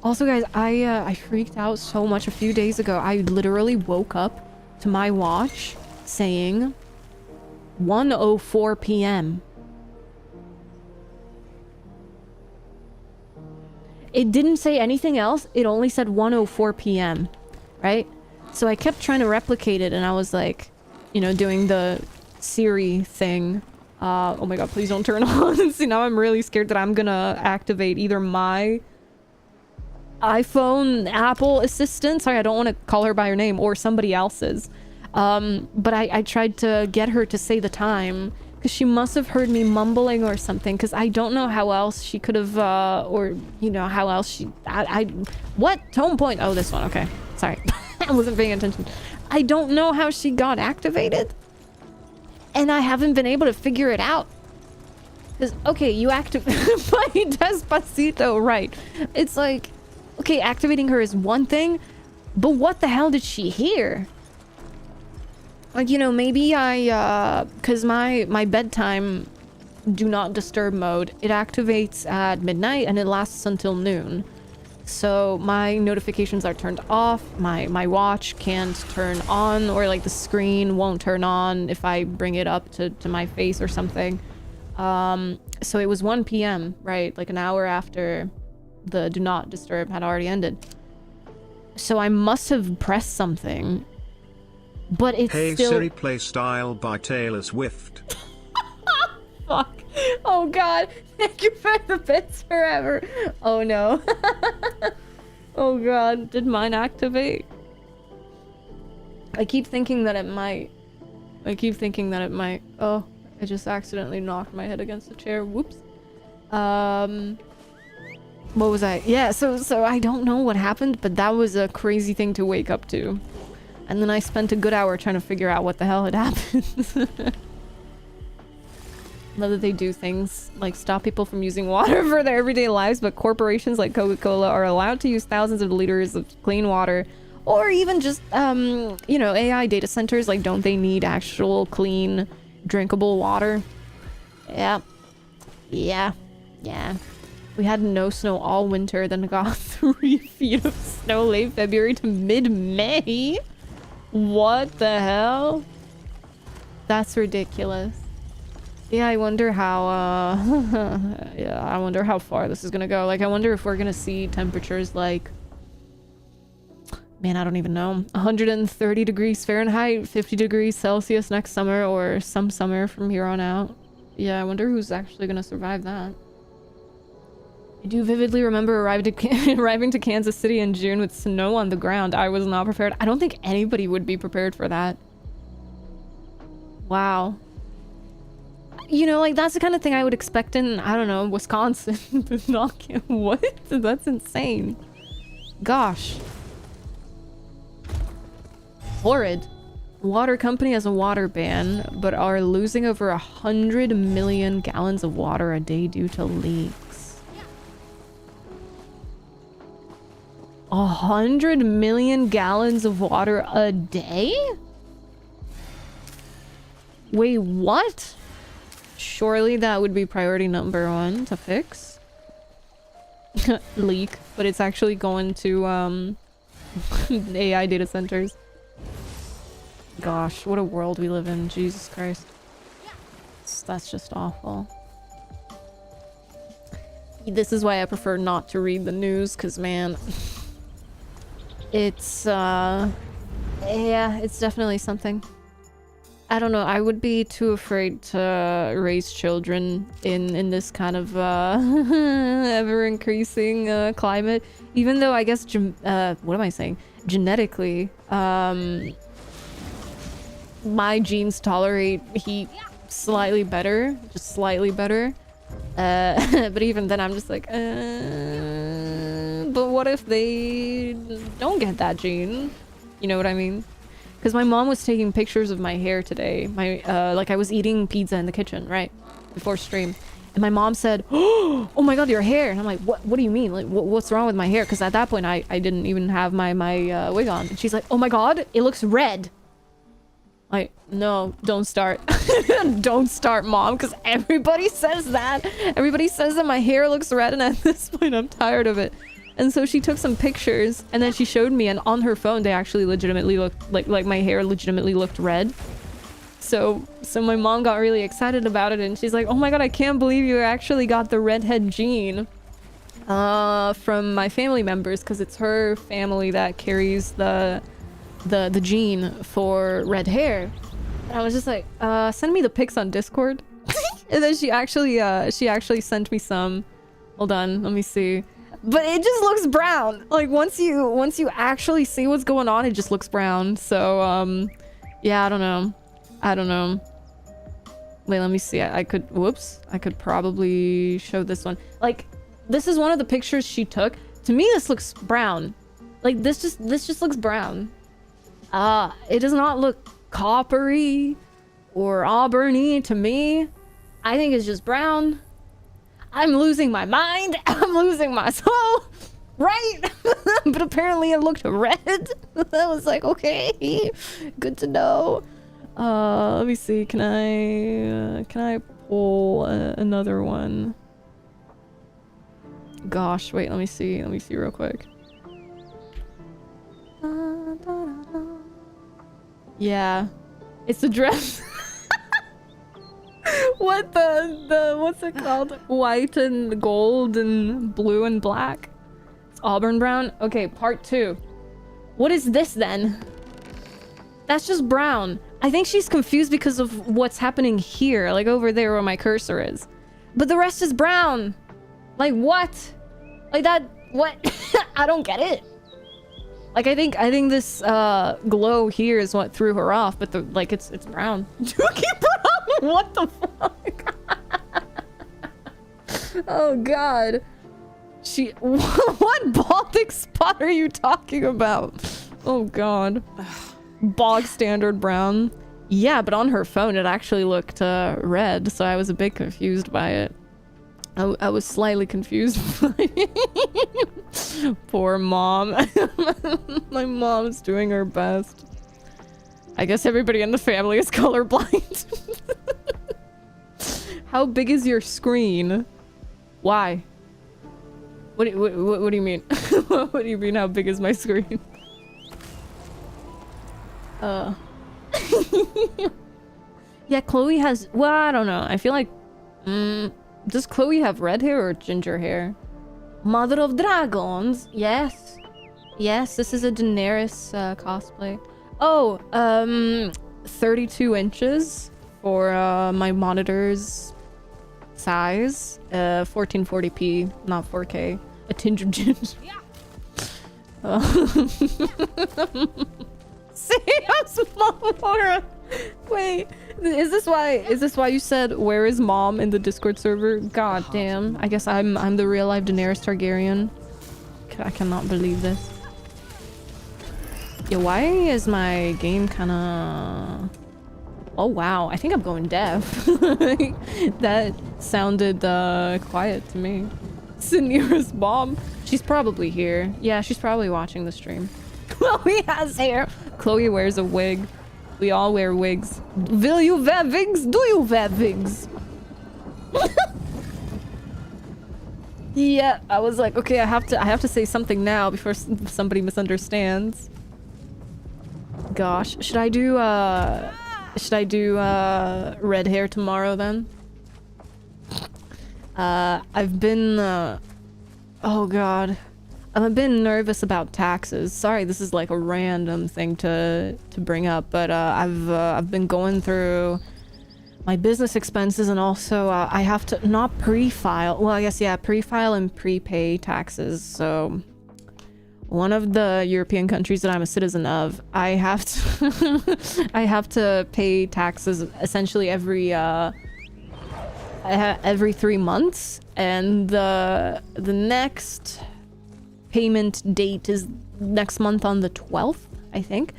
Also, guys, I freaked out so much a few days ago. I literally woke up to my watch saying 1:04 p.m. It didn't say anything else. It only said 1:04 p.m. Right? So I kept trying to replicate it, and I was like, you know, doing the Siri thing. Oh my god, please don't turn on. See, now I'm really scared that I'm gonna activate either my iPhone Apple assistant. Sorry, I don't want to call her by her name, or somebody else's. But I tried to get her to say the time, because she must have heard me mumbling or something, because I don't know how else she could have, or, you know, how else she... What? Tone point? Oh, this one. Okay. Sorry. I wasn't paying attention. I don't know how she got activated. And I haven't been able to figure it out. Because, okay, you activate Despacito, right. It's like, okay, activating her is one thing, but what the hell did she hear? Like, you know, maybe because my bedtime do not disturb mode, it activates at midnight and it lasts until noon. So my notifications are turned off, my watch can't turn on, or like the screen won't turn on if I bring it up to my face or something. So it was 1 p.m., right? Like an hour after the do not disturb had already ended. So I must have pressed something. But it's hey still... Siri, play Style by Taylor Swift. Fuck. Oh god. Thank you for the bits forever. Oh no. Oh god. Did mine activate? I keep thinking that it might. Oh, I just accidentally knocked my head against the chair. Whoops. What was I? Yeah, so I don't know what happened, but that was a crazy thing to wake up to. And then I spent a good hour trying to figure out what the hell had happened. Whether they do things like stop people from using water for their everyday lives, but corporations like Coca-Cola are allowed to use thousands of liters of clean water, or even just, you know, AI data centers, like, don't they need actual clean, drinkable water? Yeah. We had no snow all winter, then got 3 feet of snow late February to mid-May. What the hell? That's ridiculous. Yeah, I wonder how, yeah, I wonder how far this is gonna go. Like, I wonder if we're gonna see temperatures like, man, I don't even know, 130 degrees Fahrenheit, 50 degrees Celsius next summer, or some summer from here on out. Yeah, I wonder who's actually gonna survive that. I do vividly remember arriving to Kansas City in June with snow on the ground. I was not prepared. I don't think anybody would be prepared for that. Wow. You know, like, that's the kind of thing I would expect in, I don't know, Wisconsin. What? That's insane. Gosh. Horrid. Water company has a water ban, but are losing over 100 million gallons of water a day due to leaks. 100 million gallons of water a day? Wait, what? Surely that would be priority number 1 to fix. Leak, but it's actually going to AI data centers. Gosh, what a world we live in. Jesus Christ. That's just awful. This is why I prefer not to read the news, because, man, it's, yeah, it's definitely something. I don't know, I would be too afraid to raise children in this kind of, ever-increasing, climate. Even though, I guess, what am I saying? Genetically, my genes tolerate heat slightly better, just slightly better. But even then I'm just like, but what if they don't get that gene? You know what I mean? Because my mom was taking pictures of my hair today. Like I was eating pizza in the kitchen, right? Before stream. And my mom said, oh my god, your hair. And I'm like, what do you mean? Like, what's wrong with my hair? Because at that point I didn't even have my wig on. And she's like, oh my god, it looks red. Like, no, don't start. Don't start, mom, because everybody says that. Everybody says that my hair looks red, and at this point I'm tired of it. And so she took some pictures, and then she showed me, and on her phone they actually legitimately looked like my hair legitimately looked red. So my mom got really excited about it, and she's like, oh my god, I can't believe you actually got the redhead gene from my family members, because it's her family that carries the gene for red hair. And I was just like, send me the pics on Discord. And then she actually sent me some. Hold on, let me see. But it just looks brown. Like once you actually see what's going on, it just looks brown. So yeah, I don't know. Wait, let me see. I could probably show this one. Like, this is one of the pictures she took. To me, this looks brown. Like, this just looks brown. It does not look coppery or auburny to me. I think it's just brown. I'm losing my mind. I'm losing my soul. Right? But apparently it looked red. I was like, okay, good to know. Let me see. Can I pull another one? Gosh, wait, let me see real quick. Yeah, it's the dress. What what's it called? White and gold and blue and black. It's auburn brown. Okay, part 2. What is this then? That's just brown. I think she's confused because of what's happening here, like over there where my cursor is. But the rest is brown. Like what? Like that, what? I don't get it. Like I think this glow here is what threw her off, but it's brown. Dookie brown? What the fuck? Oh god. What Baltic spot are you talking about? Oh god. Bog standard brown. Yeah, but on her phone it actually looked red, so I was a bit confused by it. I was slightly confused by it. Poor mom. My mom's doing her best. I guess everybody in the family is colorblind. How big is your screen? Why? What do you mean? What do you mean, how big is my screen? Yeah, Chloe has... Well, I don't know. I feel like... does Chloe have red hair or ginger hair? Mother of Dragons. Yes. Yes, this is a Daenerys cosplay. Oh, 32 inches for my monitor's size. 1440p, not 4K. A tinge of ginger. Sam small Laura. Wait, is this why you said where is mom in the Discord server? God damn. I guess I'm the real life Daenerys Targaryen. I cannot believe this. Yeah, why is my game kinda... Oh wow, I think I'm going deaf. That sounded quiet to me. Rhaenyra's mom. She's probably here. Yeah, she's probably watching the stream. Chloe has hair. Chloe wears a wig. We all wear wigs. Will you wear wigs? Do you wear wigs? Yeah, I was like, okay, I have to say something now before somebody misunderstands. Gosh, should I do red hair tomorrow then? I've been oh god. I'm a bit nervous about taxes. Sorry, this is like a random thing to bring up, but I've been going through my business expenses, and also I have to not pre-file. Well, I guess yeah, pre-file and prepay taxes. So one of the European countries that I'm a citizen of, I have to pay taxes essentially every 3 months, and the next payment date is next month on the 12th, I think.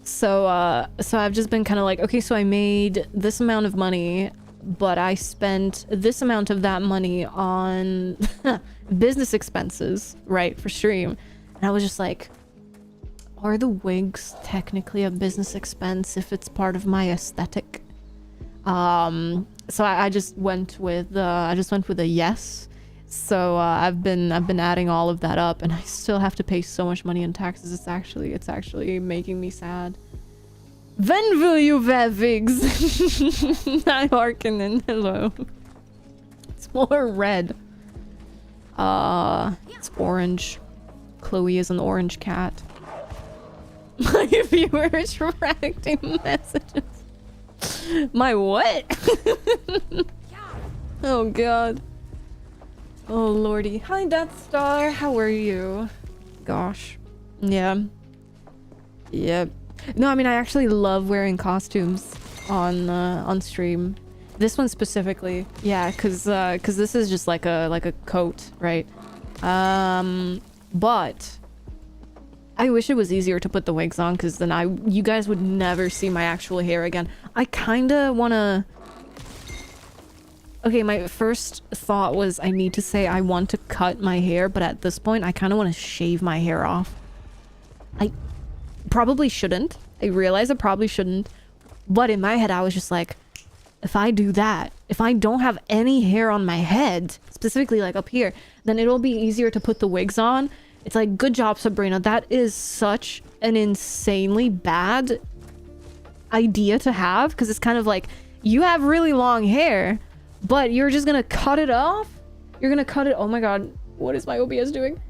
So I've just been kind of like, okay, so I made this amount of money, but I spent this amount of that money on business expenses, right, for stream. And I was just like, are the wigs technically a business expense if it's part of my aesthetic? So I just went with a yes. So I've been adding all of that up, and I still have to pay so much money in taxes. It's actually making me sad. When will you wear wigs? Hi Harkonnen, hello. It's more red. It's orange. Chloe is an orange cat. My viewers reacting messages. My what? Oh god. Oh lordy. Hi Death Star, how are you? Gosh. Yeah. Yep. No, I mean I actually love wearing costumes on stream. This one specifically. Yeah, cuz this is just like a coat, right? But I wish it was easier to put the wigs on, cuz then you guys would never see my actual hair again. I kind of want to... Okay, my first thought was I need to say I want to cut my hair, but at this point I kind of want to shave my hair off. I probably shouldn't. I realize I probably shouldn't. But in my head I was just like, if I do that, if I don't have any hair on my head, specifically like up here, then it'll be easier to put the wigs on. It's like, good job, Sabrina. That is such an insanely bad idea to have, because it's kind of like, you have really long hair, but you're just gonna cut it off? You're gonna cut it... Oh my god. What is my OBS doing?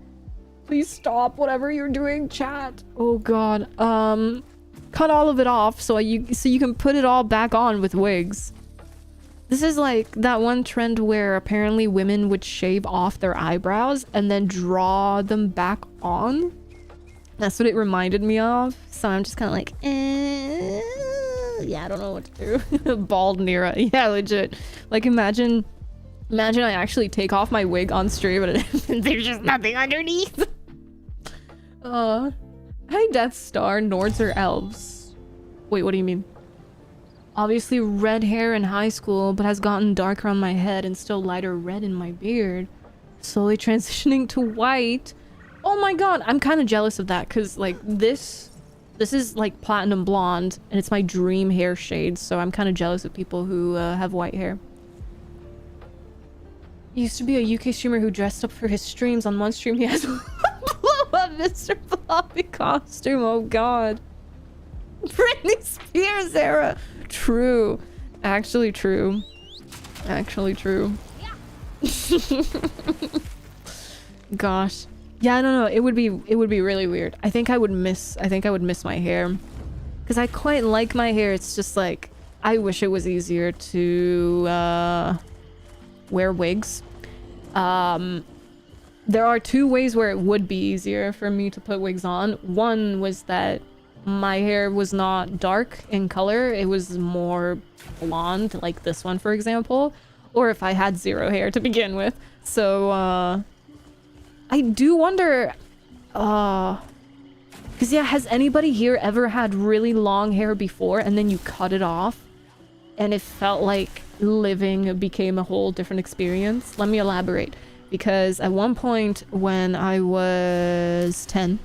Please stop whatever you're doing, chat. Oh god. Cut all of it off so you can put it all back on with wigs. This is like that one trend where apparently women would shave off their eyebrows and then draw them back on. That's what it reminded me of. So I'm just kind of like, yeah, I don't know what to do. Bald Nira. Yeah, legit. Like imagine I actually take off my wig on stream and there's just nothing underneath. Hi Death Star. Nords or elves? Wait, what do you mean? Obviously red hair in high school, but has gotten darker on my head and still lighter red in my beard. Slowly transitioning to white. Oh my god, I'm kind of jealous of that, because like this is like platinum blonde and it's my dream hair shade, so I'm kind of jealous of people who have white hair. Used to be a UK streamer who dressed up for his streams. On one stream he has a Mr. Floppy costume. Oh god. Britney Spears era. True. Actually true. Actually true. Gosh. Yeah, I don't know. It would be really weird. I think I would miss my hair. Because I quite like my hair. It's just like, I wish it was easier to wear wigs. There are two ways where it would be easier for me to put wigs on. One was that my hair was not dark in color. It was more blonde, like this one, for example. Or if I had zero hair to begin with. So, I do wonder... Because, yeah, has anybody here ever had really long hair before and then you cut it off? And it felt like living became a whole different experience? Let me elaborate. Because at one point when I was 10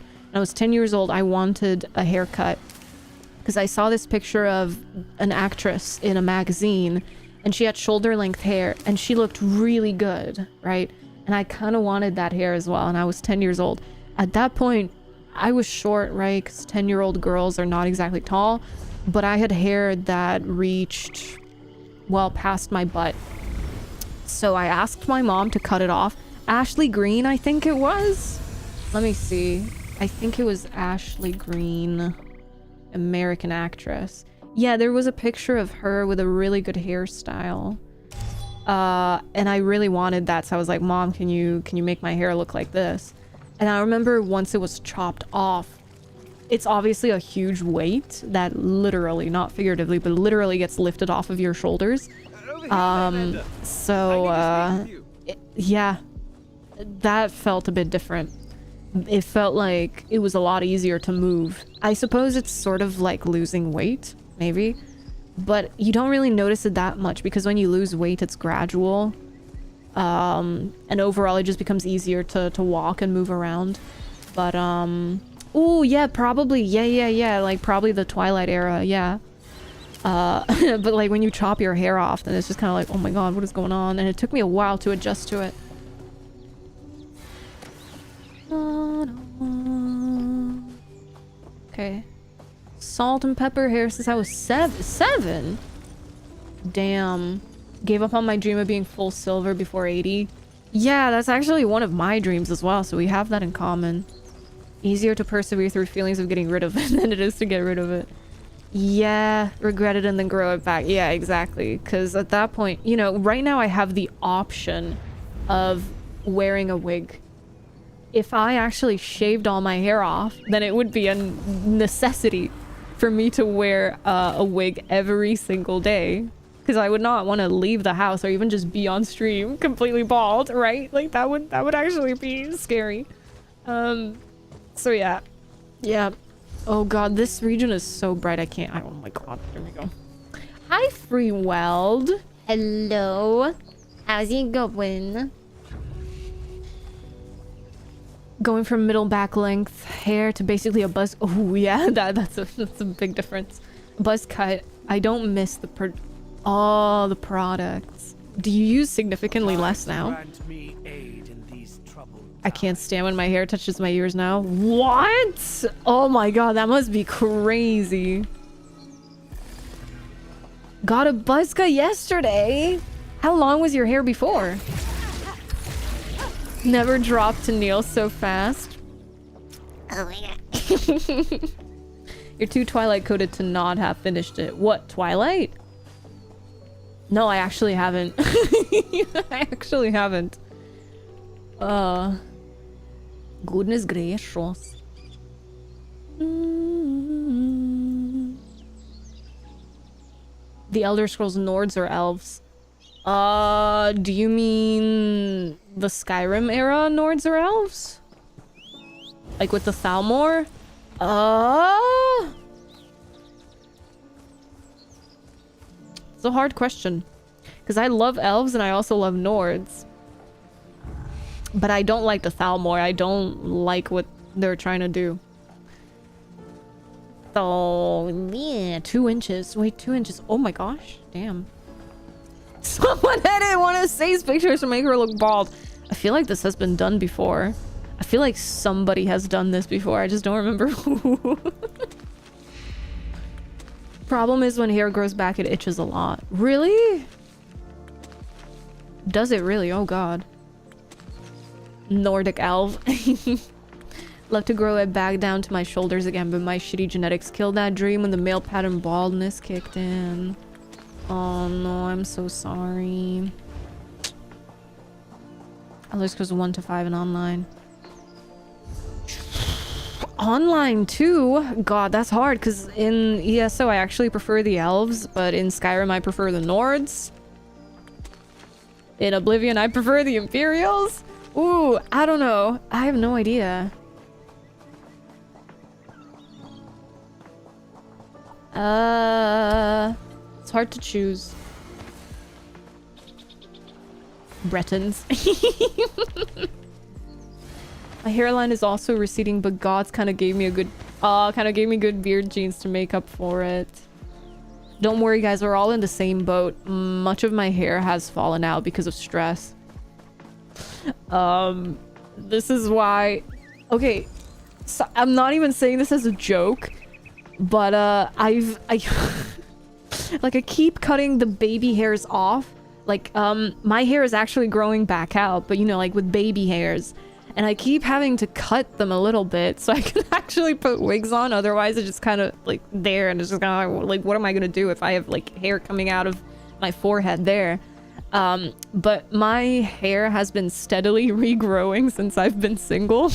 years old, I wanted a haircut. Because I saw this picture of an actress in a magazine and she had shoulder length hair and she looked really good, right? And I kind of wanted that hair as well, and I was 10 years old. At that point, I was short, right? Because 10-year-old girls are not exactly tall, but I had hair that reached, well, past my butt. So I asked my mom to cut it off. Ashley Green, I think it was. Let me see. I think it was Ashley Green, American actress. Yeah, there was a picture of her with a really good hairstyle. And I really wanted that, so I was like, Mom, can you make my hair look like this? And I remember once it was chopped off, it's obviously a huge weight that literally, not figuratively, but literally gets lifted off of your shoulders. Yeah, that felt a bit different. It felt like it was a lot easier to move. I suppose it's sort of like losing weight, maybe. But you don't really notice it that much because when you lose weight, it's gradual. And overall, it just becomes easier to walk and move around. But, oh, yeah, probably. Yeah. Like, probably the Twilight era, yeah. But, like, when you chop your hair off, then it's just kind of like, oh my god, what is going on? And it took me a while to adjust to it. Okay. Salt and pepper hair since I was seven? Damn. Gave up on my dream of being full silver before 80. Yeah, that's actually one of my dreams as well, so we have that in common. Easier to persevere through feelings of getting rid of it than it is to get rid of it. Yeah, regret it and then grow it back. Yeah, exactly. Because at that point, you know, right now I have the option of wearing a wig. If I actually shaved all my hair off, then it would be a necessity for me to wear a wig every single day. Because I would not want to leave the house or even just be on stream completely bald, right? Like that would actually be scary. So yeah. Oh god, this region is so bright I can't. Oh my god, there we go. Hi, Free Weld. Hello. How's it going? Going from middle back length hair to basically a buzz. Oh yeah, that's a big difference. Buzz cut. I don't miss the the products. Do you use significantly less now? I can't stand when my hair touches my ears now. What? Oh my god, that must be crazy. Got a buzz cut yesterday. How long was your hair before? Never dropped to kneel so fast. Oh my god. You're too Twilight coded to not have finished it. What, Twilight? No, I actually haven't. I actually haven't. Goodness gracious. The Elder Scrolls Nords or Elves? Do you mean the Skyrim era Nords or Elves? Like with the Thalmor? It's a hard question. Because I love elves and I also love Nords. But I don't like the Thalmor. I don't like what they're trying to do. So, yeah, 2 inches. Wait, 2 inches. Oh my gosh. Damn. Someone edit one of Say's pictures to make her look bald. I feel like this has been done before. I feel like somebody has done this before. I just don't remember who. Problem is when hair grows back, it itches a lot. Really? Does it really? Oh god. Nordic elf. Love to grow it back down to my shoulders again, but my shitty genetics killed that dream when the male pattern baldness kicked in. Oh no, I'm so sorry. At least goes 1 to 5 in online. Online too? God, that's hard, because in ESO I actually prefer the elves, but in Skyrim I prefer the Nords. In Oblivion I prefer the Imperials. Ooh, I don't know. I have no idea. It's hard to choose. Bretons. My hairline is also receding, but gods kind of gave me a good good beard genes to make up for it. Don't worry guys, we're all in the same boat. Much of my hair has fallen out because of stress. This is why, okay, so I'm not even saying this as a joke, but I like I keep cutting the baby hairs off. Like my hair is actually growing back out, but you know, like with baby hairs. And I keep having to cut them a little bit so I can actually put wigs on. Otherwise, it's just kind of like there, and it's just kind of like, what am I gonna do if I have like hair coming out of my forehead there? But my hair has been steadily regrowing since I've been single.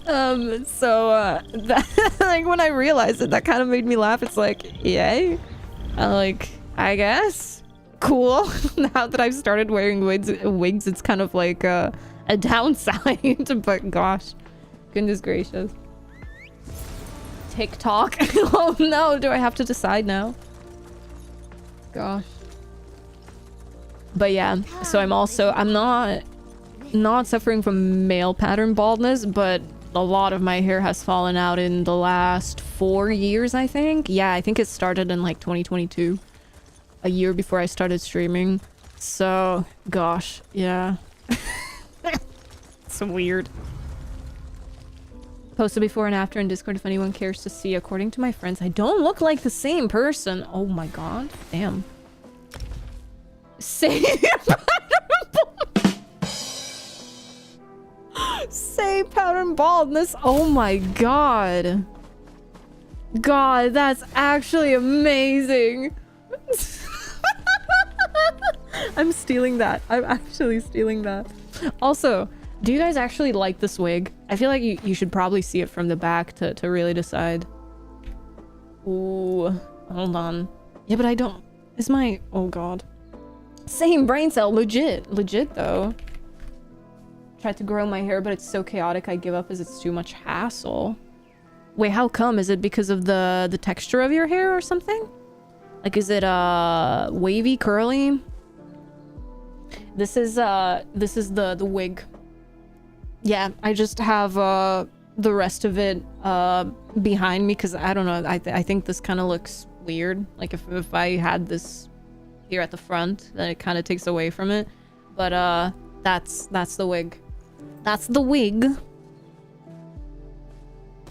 That, like when I realized it, that kind of made me laugh. It's like, yay, like I guess cool. Now that I've started wearing wigs, it's kind of like a downside. But gosh, goodness gracious. TikTok. Oh no, do I have to decide now? Gosh. But yeah, so I'm not suffering from male pattern baldness, but a lot of my hair has fallen out in the last 4 years, I think. Yeah, I think it started in like 2022, a year before I started streaming. So gosh, yeah. It's weird. Posted before and after in Discord if anyone cares to see. According to my friends, I don't look like the same person. Oh my god, damn. Same same pattern baldness. Oh my god. God, that's actually amazing. I'm stealing that. I'm actually stealing that. Also, do you guys actually like this wig? I feel like you should probably see it from the back to really decide. Ooh, hold on. Yeah, but I don't. Is my... Oh god. Same brain cell. Legit though. Tried to grow my hair, but it's so chaotic I give up as it's too much hassle. Wait, how come? Is it because of the texture of your hair or something? Like, is it wavy, curly? This is the wig. Yeah, I just have the rest of it behind me because I don't know. I think this kind of looks weird. Like if I had this here at the front, then it kind of takes away from it. But that's the wig. That's the wig.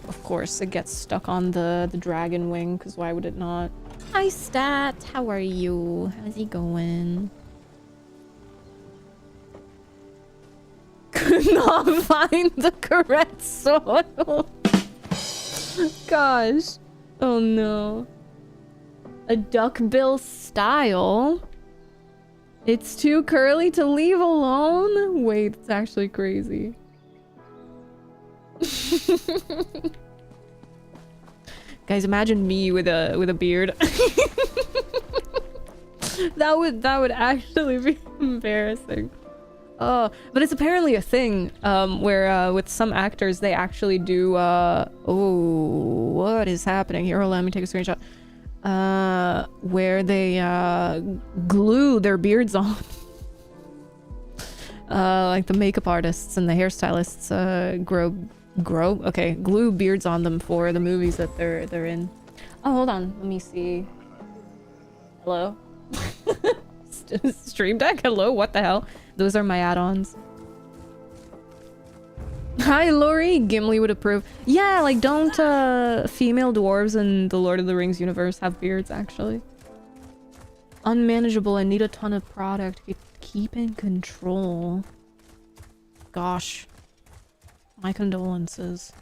Of course, it gets stuck on the dragon wing, because why would it not? Hi, Stat. How are you? How's it going? Could not find the correct soil. Gosh. Oh no. A duckbill style? It's too curly to leave alone? Wait, it's actually crazy. Guys, imagine me with a beard. that would actually be embarrassing. Oh, but it's apparently a thing where with some actors they actually do oh, what is happening here? Hold on, let me take a screenshot. Where they glue their beards on. Like the makeup artists and the hairstylists glue beards on them for the movies that they're in. Oh, hold on, let me see. Hello? Stream Deck? Hello? What the hell? Those are my add-ons. Hi, Lori. Gimli would approve. Yeah, like, don't female dwarves in the Lord of the Rings universe have beards, actually? Unmanageable and need a ton of product. Keep in control. Gosh. My condolences.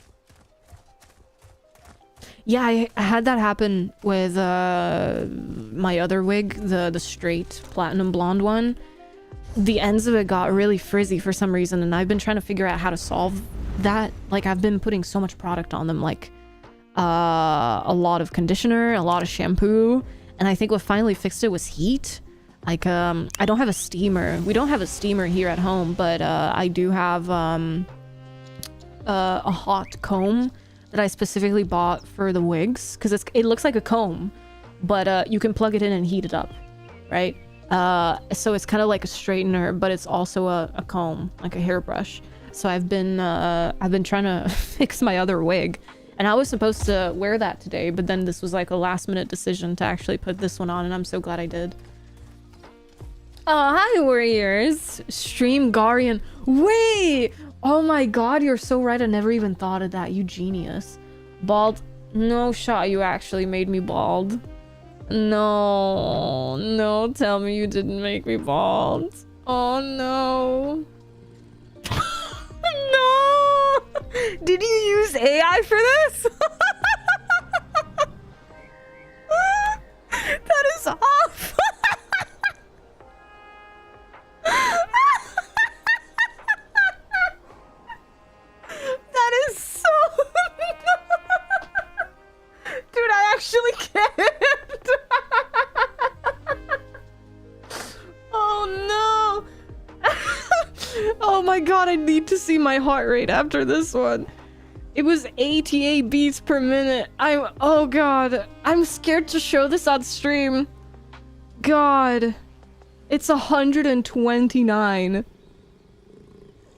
Yeah, I had that happen with my other wig, the straight platinum blonde one. The ends of it got really frizzy for some reason, and I've been trying to figure out how to solve that. Like, I've been putting so much product on them, like a lot of conditioner, a lot of shampoo, and I think what finally fixed it was heat. Like, I don't have a steamer. We don't have a steamer here at home, but I do have a hot comb that I specifically bought for the wigs, because it looks like a comb, but you can plug it in and heat it up, right? So it's kind of like a straightener, but it's also a comb, like a hairbrush. So I've been trying to fix my other wig, and I was supposed to wear that today, but then this was like a last minute decision to actually put this one on, and I'm so glad I did. Oh, hi warriors. Stream Garian. Wait! Oh my god, you're so right. I never even thought of that. You genius. Bald. No shot, you actually made me bald. No, tell me you didn't make me bald. Oh no. No! Did you use AI for this? That is off. That is so... Dude, I actually can't. Oh no. Oh my god, I need to see my heart rate after this one. It was 88 beats per minute. Oh god. I'm scared to show this on stream. God. It's 129.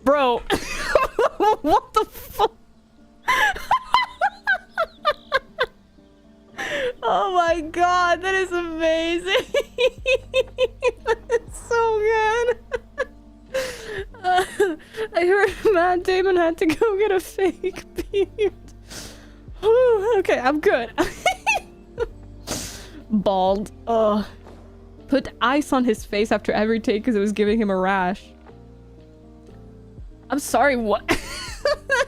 Bro. What the fuck? Oh my god, that is amazing. That is so good. I heard Matt Damon had to go get a fake beard. Okay, I'm good. Bald. Ugh. Put ice on his face after every take because it was giving him a rash. I'm sorry, what?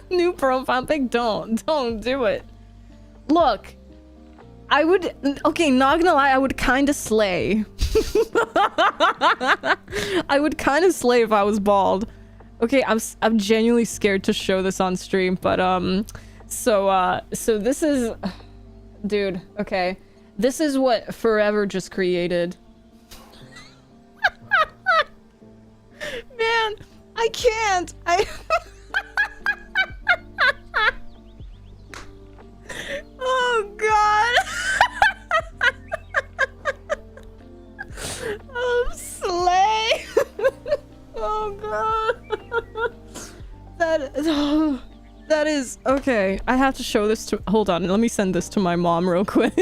New profile pic? Don't do it. Look, I would, okay, not gonna lie, I would kind of slay. I would kind of slay if I was bald. Okay, I'm genuinely scared to show this on stream, but so this is, dude, okay, this is what Forever just created. Man, I can't. Oh god. Oh, slay. Oh god. That is okay. I have to show this to, hold on, let me send this to my mom real quick.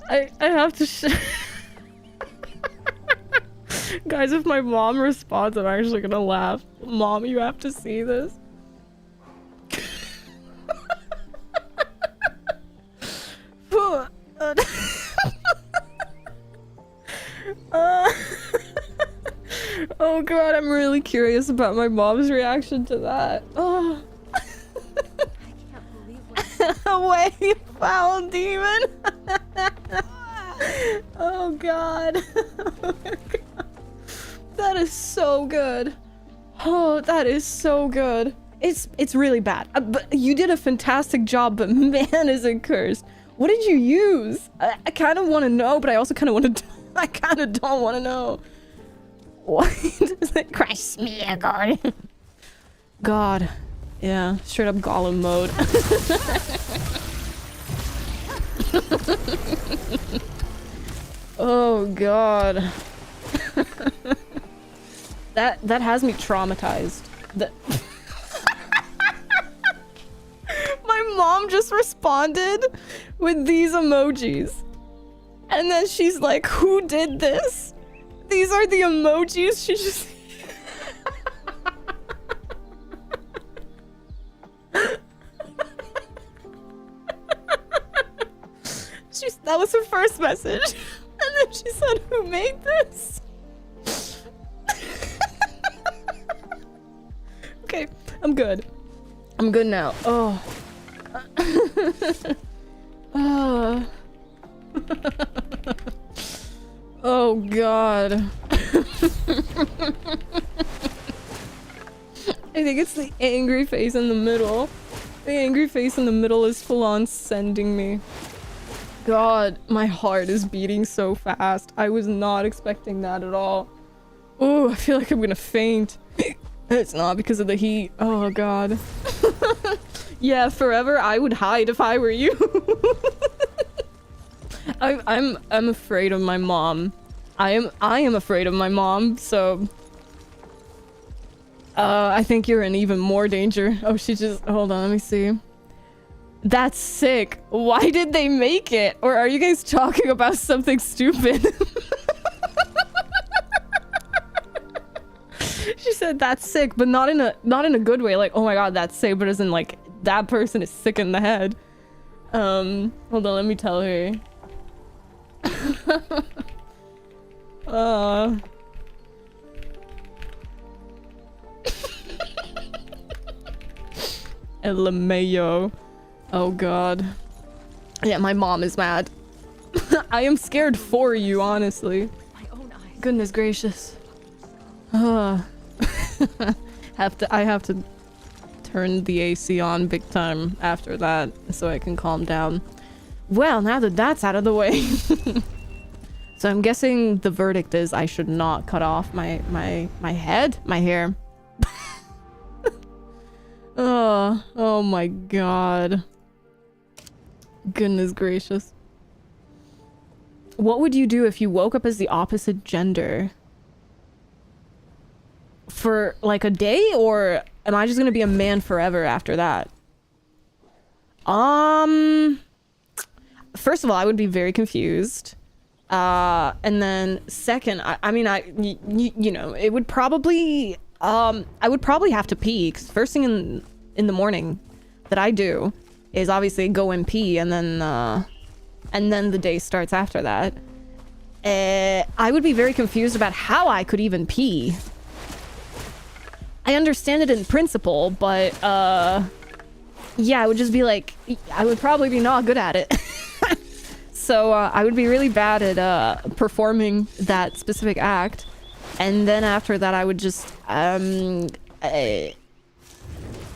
I have to guys, if my mom responds, I'm actually gonna laugh. Mom, you have to see this. Oh god, I'm really curious about my mom's reaction to that. Oh. I can't believe it. Away, you foul demon. Oh god. Oh god. That is so good. Oh, that is so good. It's really bad. But you did a fantastic job, but man, is it cursed. What did you use? I kind of want to know, but I also kind of want to. I kind of don't want to know. What? Crash me, God. God. Yeah, straight up Gollum mode. Oh god. That has me traumatized. My mom just responded with these emojis. And then she's like, who did this? These are the emojis she just... That was her first message. And then she said, who made this? Okay, I'm good. I'm good now. Oh. Oh god. I think it's the angry face in the middle. The angry face in the middle is full on sending me. God, my heart is beating so fast. I was not expecting that at all. Oh, I feel like I'm gonna faint. It's not because of the heat. Oh god. Yeah, forever I would hide if I were you. I'm afraid of my mom. I am afraid of my mom, so I think you're in even more danger. Oh, she just hold on, let me see. That's sick. Why did they make it? Or are you guys talking about something stupid? She said that's sick, but not in a good way. Like, oh my god, that's sick, but as in like that person is sick in the head. Hold on, let me tell her. LMAO. Oh god. Yeah, my mom is mad. I am scared for you, honestly. My own eyes. Goodness gracious. I have to turn the AC on big time after that so I can calm down. Well, now that that's out of the way. So I'm guessing the verdict is I should not cut off my hair. Oh my god. Goodness gracious. What would you do if you woke up as the opposite gender? For like a day, or am I just gonna be a man forever after that? First of all, I would be very confused. And then second, you know, it would probably, I would probably have to pee, 'cause first thing in the morning that I do is obviously go and pee, and then the day starts after that. I would be very confused about how I could even pee. I understand it in principle, but, yeah, I would just be like, I would probably be not good at it. So, I would be really bad at, performing that specific act. And then after that, I would just, I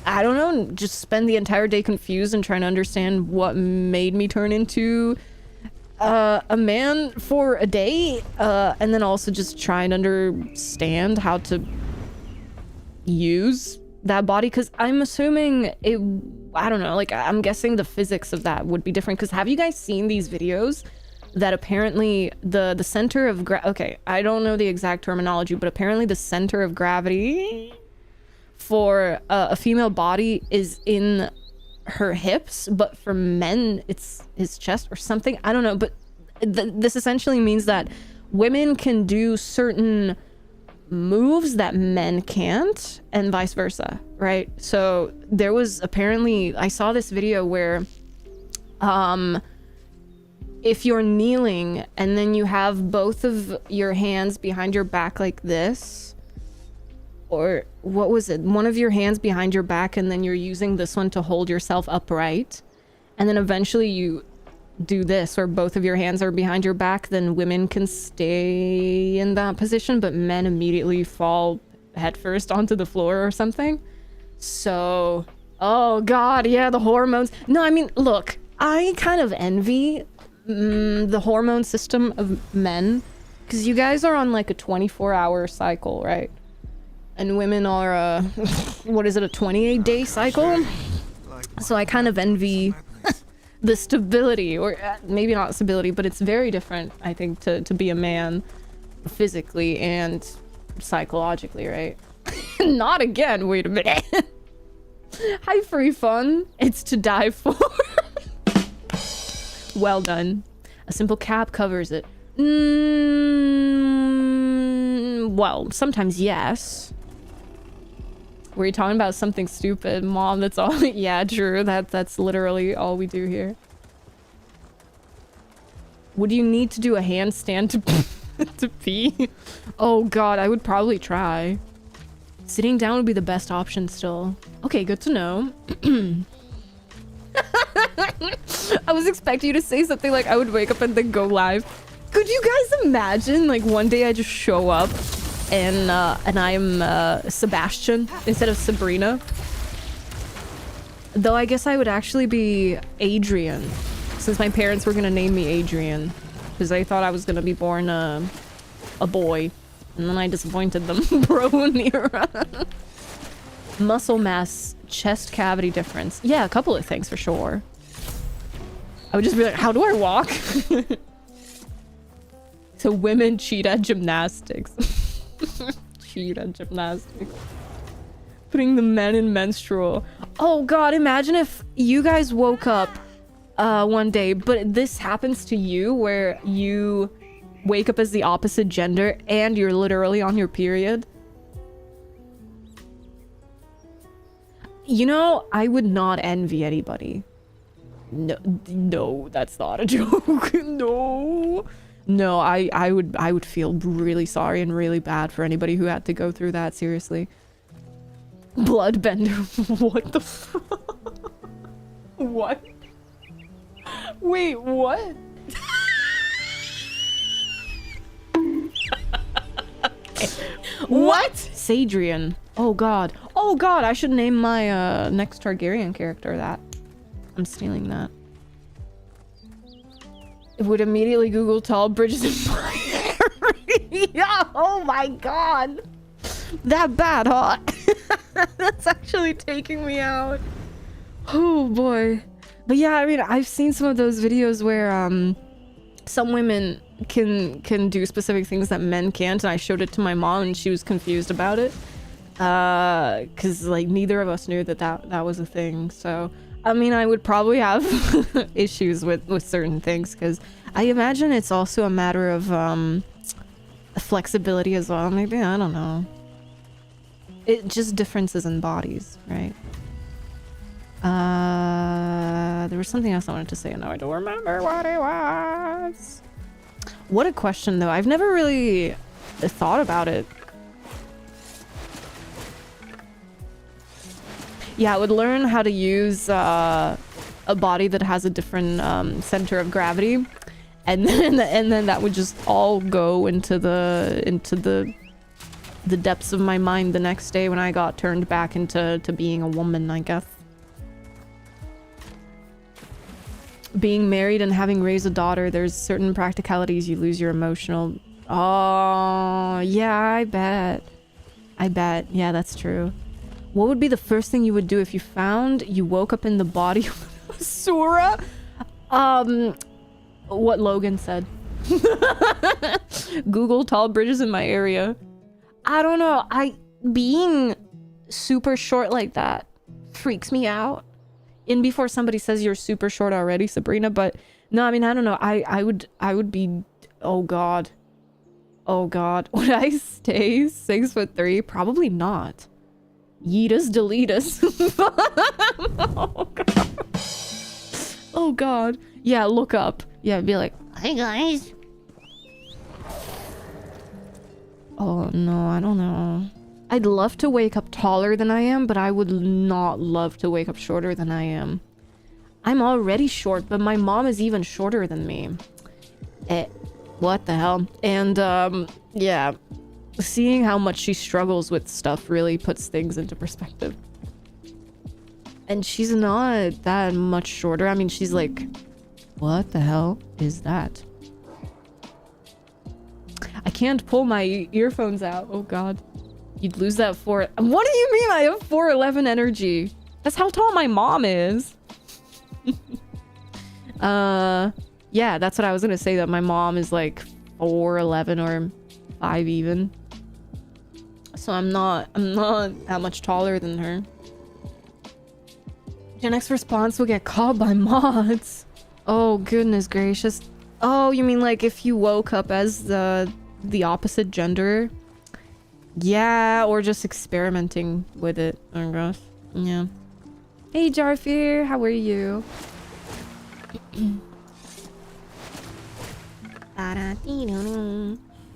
don't know, just spend the entire day confused and trying to understand what made me turn into a man for a day. And then also just try and understand how to use that body, because I'm assuming it, I don't know, like I'm guessing the physics of that would be different. Because have you guys seen these videos that apparently the center of okay, I don't know the exact terminology, but apparently the center of gravity for a female body is in her hips, but for men it's his chest or something, I don't know. But this essentially means that women can do certain moves that men can't, and vice versa, right? So there was apparently, I saw this video where if you're kneeling and then you have both of your hands behind your back like this, or what was it, one of your hands behind your back, and then you're using this one to hold yourself upright, and then eventually you do this, or both of your hands are behind your back, then women can stay in that position, but men immediately fall headfirst onto the floor or something. So, oh god, yeah, the hormones. No, I mean, look, I kind of envy the hormone system of men, because you guys are on like a 24-hour cycle, right? And women are what is it, a 28-day cycle? So I kind of envy the stability, or maybe not stability, but it's very different, I think, to be a man physically and psychologically, right? Not again, wait a minute. Hi, free fun. It's to die for. Well done. A simple cap covers it. Well, sometimes yes. Were you talking about something stupid? Mom, that's all. Yeah, true. That's literally all we do here. Would you need to do a handstand to, to pee? Oh god, I would probably try. Sitting down would be the best option still. Okay, good to know. I was expecting you to say something like I would wake up and then go live. Could you guys imagine like one day I just show up and I'm Sebastian instead of Sabrina? Though I guess I would actually be Adrian, since my parents were gonna name me Adrian because they thought I was gonna be born a boy, and then I disappointed them. Bro, Nira. Muscle mass, chest cavity difference. Yeah, a couple of things for sure. I would just be like, how do I walk? So women cheat at gymnastics. Cheat at gymnastics. Putting the men in menstrual. Oh god, imagine if you guys woke up one day, but this happens to you where you wake up as the opposite gender and you're literally on your period. You know, I would not envy anybody. No, that's not a joke. No, I would feel really sorry and really bad for anybody who had to go through that, seriously. Bloodbender. What the fuck? What? Wait, what? What? Sadrian. Oh god. Oh god, I should name my next Targaryen character that. I'm stealing that. It would immediately Google tall bridges in my area. Oh my god. That bad, huh? That's actually taking me out. Oh boy. But yeah, I mean, I've seen some of those videos where some women can do specific things that men can't, and I showed it to my mom and she was confused about it. Cause like neither of us knew that was a thing. So I mean, I would probably have issues with certain things, because I imagine it's also a matter of flexibility as well. Maybe, I don't know. It just differences in bodies, right? There was something else I wanted to say, and now I don't remember what it was. What a question, though. I've never really thought about it. Yeah, I would learn how to use a body that has a different center of gravity, and then that would just all go into the depths of my mind the next day when I got turned back into being a woman, I guess. Being married and having raised a daughter, there's certain practicalities you lose your emotional. Oh, yeah, I bet. Yeah, that's true. What would be the first thing you would do if you found you woke up in the body of Sura? What Logan said. Google tall bridges in my area. I don't know. Being super short like that freaks me out. In before somebody says you're super short already, Sabrina, but no, I mean, I don't know. I would be, oh god. Would I stay 6'3"? Probably not. Yeet us, delete us. Oh god. Oh god. Yeah, look up. Yeah, be like, hi guys. Oh no, I don't know. I'd love to wake up taller than I am, but I would not love to wake up shorter than I am. I'm already short, but my mom is even shorter than me. What the hell? And yeah. Seeing how much she struggles with stuff really puts things into perspective. And she's not that much shorter. I mean, she's like, what the hell is that? I can't pull my earphones out. Oh god. You'd lose that for... What do you mean I have 4'11" energy? That's how tall my mom is. Yeah, that's what I was gonna say, that my mom is like 4'11" or 5 even. So I'm not that much taller than her. Your next response will get called by mods. Oh goodness gracious. Oh, you mean like if you woke up as the opposite gender? Yeah, or just experimenting with it, I guess. Yeah. Hey Jarfir, how are you?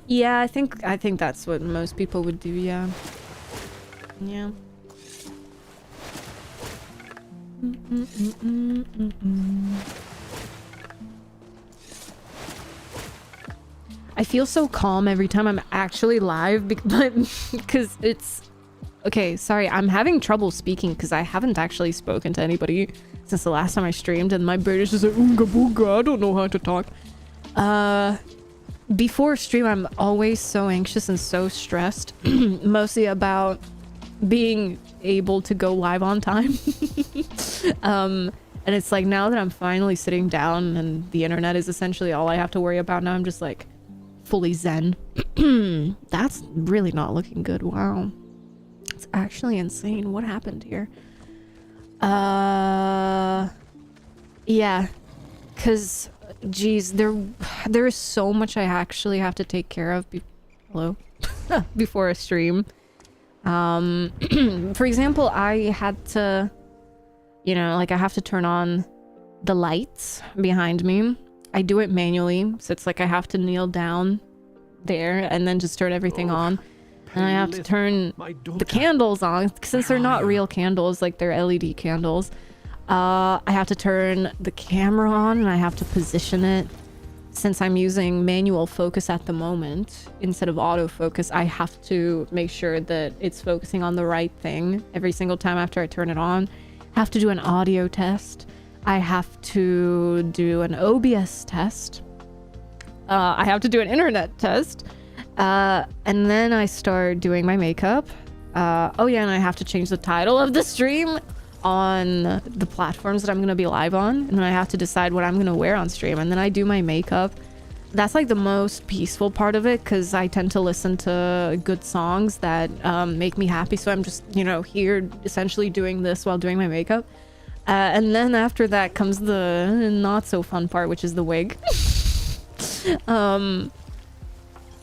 Yeah, I think that's what most people would do, yeah. Yeah. I feel so calm every time I'm actually live because it's... Okay, sorry, I'm having trouble speaking because I haven't actually spoken to anybody since the last time I streamed, and my brain is just like, oonga boonga, I don't know how to talk. Before stream, I'm always so anxious and so stressed, mostly about being able to go live on time. And it's like, now that I'm finally sitting down and the internet is essentially all I have to worry about now, I'm just like fully zen. That's really not looking good. Wow. It's actually insane. What happened here? Yeah, because geez, there is so much I actually have to take care of before a stream. For example, I had to, you know, like I have to turn on the lights behind me. I do it manually, so it's like I have to kneel down there and then just turn everything on. And I have to turn the candles on, since they're not real candles, like they're LED candles. I have to turn the camera on and I have to position it. Since I'm using manual focus at the moment instead of autofocus, I have to make sure that it's focusing on the right thing every single time after I turn it on. I have to do an audio test. I have to do an OBS test. I have to do an internet test. And then I start doing my makeup. Oh yeah, and I have to change the title of the stream on the platforms that I'm gonna be live on, and then I have to decide what I'm gonna wear on stream, and then I do my makeup. That's like the most peaceful part of it, because I tend to listen to good songs that make me happy, so I'm just, you know, here essentially doing this while doing my makeup. And then after that comes the not so fun part, which is the wig.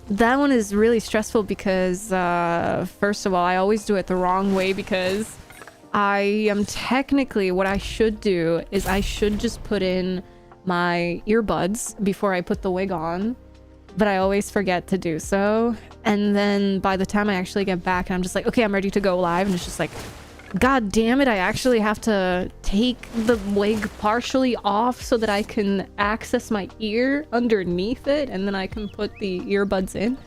That one is really stressful because first of all, I always do it the wrong way, because I am technically, what I should do is I should just put in my earbuds before I put the wig on, but I always forget to do so. And then by the time I actually get back, I'm just like, okay, I'm ready to go live, and it's just like, god damn it, I actually have to take the wig partially off so that I can access my ear underneath it, and then I can put the earbuds in.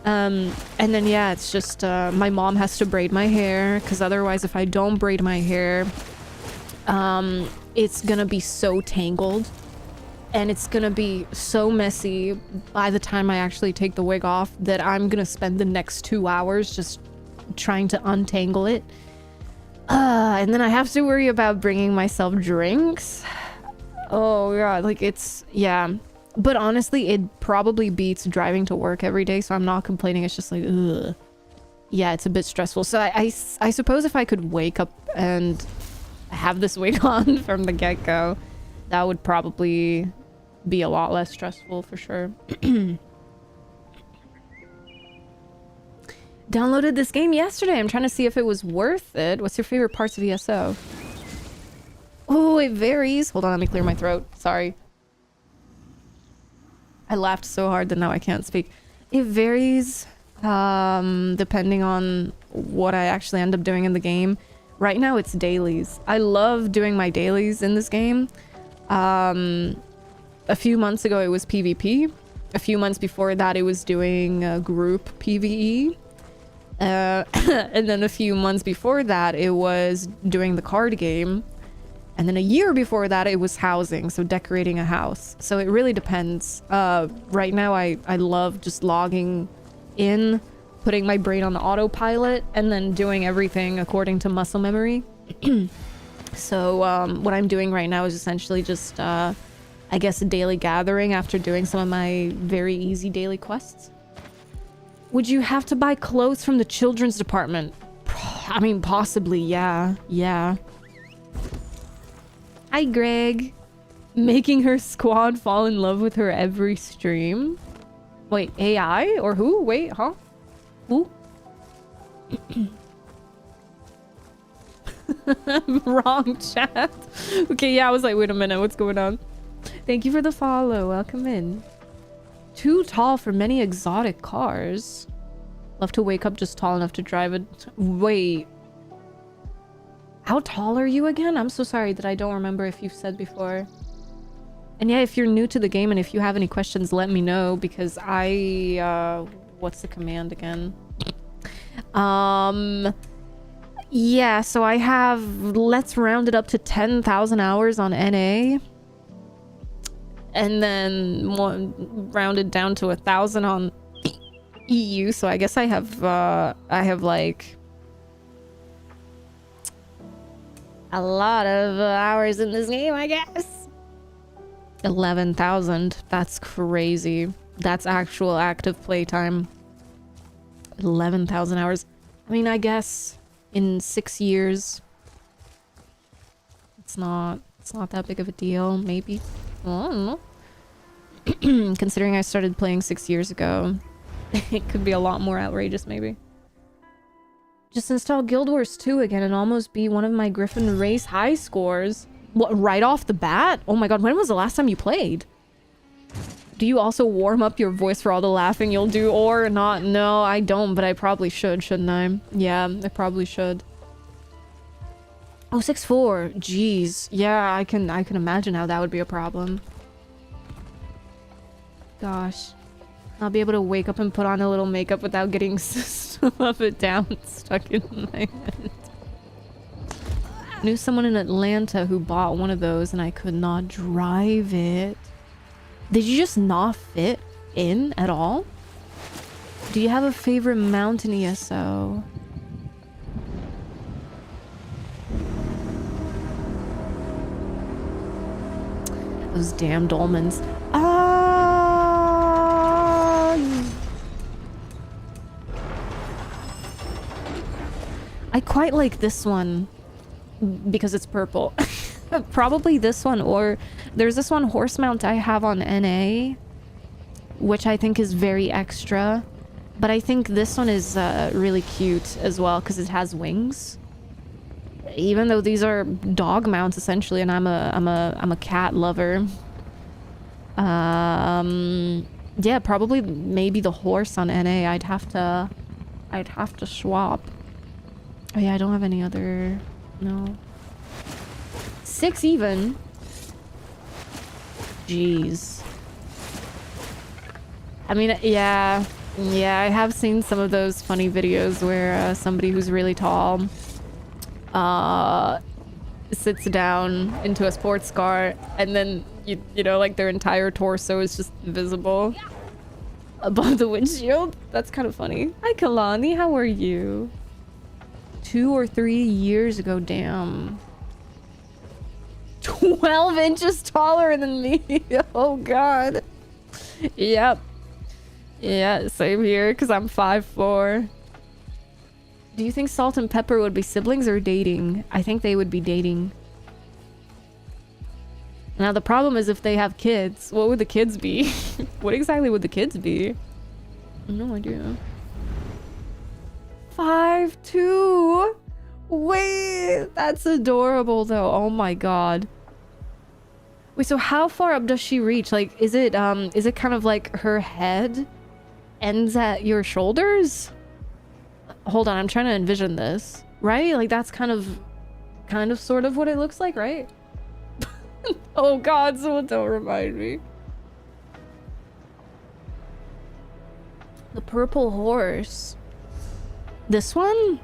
And then yeah, it's just my mom has to braid my hair, because otherwise if I don't braid my hair, it's gonna be so tangled and it's gonna be so messy by the time I actually take the wig off that I'm gonna spend the next 2 hours just trying to untangle it. And then I have to worry about bringing myself drinks. Oh god, like it's, yeah. But honestly, it probably beats driving to work every day, so I'm not complaining. It's just like, ugh. Yeah, it's a bit stressful. So I suppose if I could wake up and have this wig on from the get-go, that would probably be a lot less stressful for sure. Downloaded this game yesterday. I'm trying to see if it was worth it. What's your favorite parts of ESO? Oh, it varies. Hold on, let me clear my throat. Sorry. I laughed so hard that now I can't speak. It varies depending on what I actually end up doing in the game. Right now it's dailies. I love doing my dailies in this game. A few months ago it was PvP. A few months before that it was doing group PvE. And then a few months before that it was doing the card game. And then a year before that, it was housing, so decorating a house. So it really depends. Right now, I love just logging in, putting my brain on the autopilot, and then doing everything according to muscle memory. So what I'm doing right now is essentially just, I guess, a daily gathering after doing some of my very easy daily quests. Would you have to buy clothes from the children's department? I mean, possibly, yeah. Yeah. Hi, Greg. Making her squad fall in love with her every stream. Wait, AI? Or who? Wait, huh? Who? Wrong chat. Okay, yeah, I was like, wait a minute, what's going on? Thank you for the follow. Welcome in. Too tall for many exotic cars. Love to wake up just tall enough to drive it. Wait. How tall are you again? I'm so sorry that I don't remember if you've said before. And yeah, if you're new to the game and if you have any questions, let me know, because what's the command again? Yeah, so I have, let's round it up to 10,000 hours on NA. And then rounded down to 1,000 on EU. So I guess I have like a lot of hours in this game, I guess. 11,000. That's crazy. That's actual active playtime. 11,000 hours. I mean, I guess in 6 years, it's not that big of a deal. Maybe. I don't know. Considering I started playing 6 years ago, it could be a lot more outrageous, maybe. Just install Guild Wars 2 again and almost be one of my Griffin race high scores. What, right off the bat? Oh my god, when was the last time you played? Do you also warm up your voice for all the laughing you'll do or not? No, I don't, but I probably should, shouldn't I? Yeah, I probably should. Oh, 6'4". Jeez. Yeah, I can imagine how that would be a problem. Gosh. I'll be able to wake up and put on a little makeup without getting System of a Down stuck in my head. Knew someone in Atlanta who bought one of those and I could not drive it. Did you just not fit in at all? Do you have a favorite mountain ESO? Those damn dolmens. I quite like this one because it's purple. Probably this one, or there's this one horse mount I have on NA, which I think is very extra, but I think this one is really cute as well because it has wings. Even though these are dog mounts essentially, and I'm a cat lover. Yeah, probably maybe the horse on NA. I'd have to swap. Oh yeah, I don't have any other. No. 6 even. Jeez. I mean, yeah, I have seen some of those funny videos where somebody who's really tall sits down into a sports car and then you know, like their entire torso is just visible above the windshield. That's kind of funny. Hi Kalani, how are you? 2 or 3 years ago, damn. 12 inches taller than me. Oh god. Yep. Yeah, same here, because I'm 5'4". Do you think Salt and Pepper would be siblings or dating? I think they would be dating. Now the problem is if they have kids, what would the kids be? What exactly would the kids be? No idea. 5'2". Wait, that's adorable though. Oh my god. Wait, so how far up does she reach? Like, is it kind of like her head ends at your shoulders? Hold on, I'm trying to envision this. Right? Like that's kind of sort of what it looks like, right? Oh god, someone don't remind me. The purple horse. This one?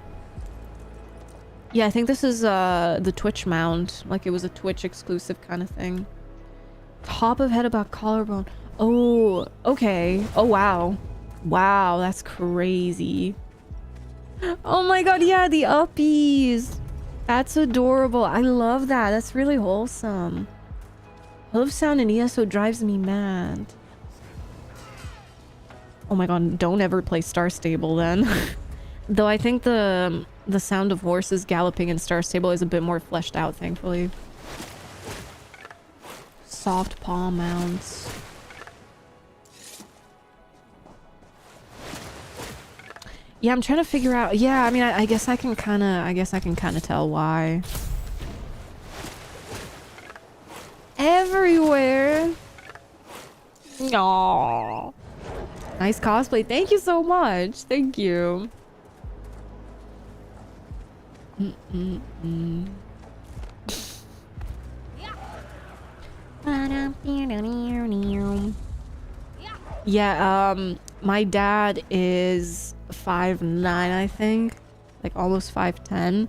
Yeah, I think this is the Twitch mount. Like it was a Twitch exclusive kind of thing. Top of head about collarbone. Oh, okay. Oh wow. Wow, that's crazy. Oh my god, yeah, the uppies. That's adorable. I love that. That's really wholesome. Hoof sound in ESO drives me mad. Oh my god, don't ever play Star Stable then. Though I think the sound of horses galloping in Star Stable is a bit more fleshed out, thankfully. Soft paw mounts. Yeah, I'm trying to figure out. Yeah, I mean, I guess I can kind of tell why. Everywhere. Aww. Nice cosplay. Thank you so much. Thank you. Yeah, my dad is 5'9", I think. Like almost 5'10".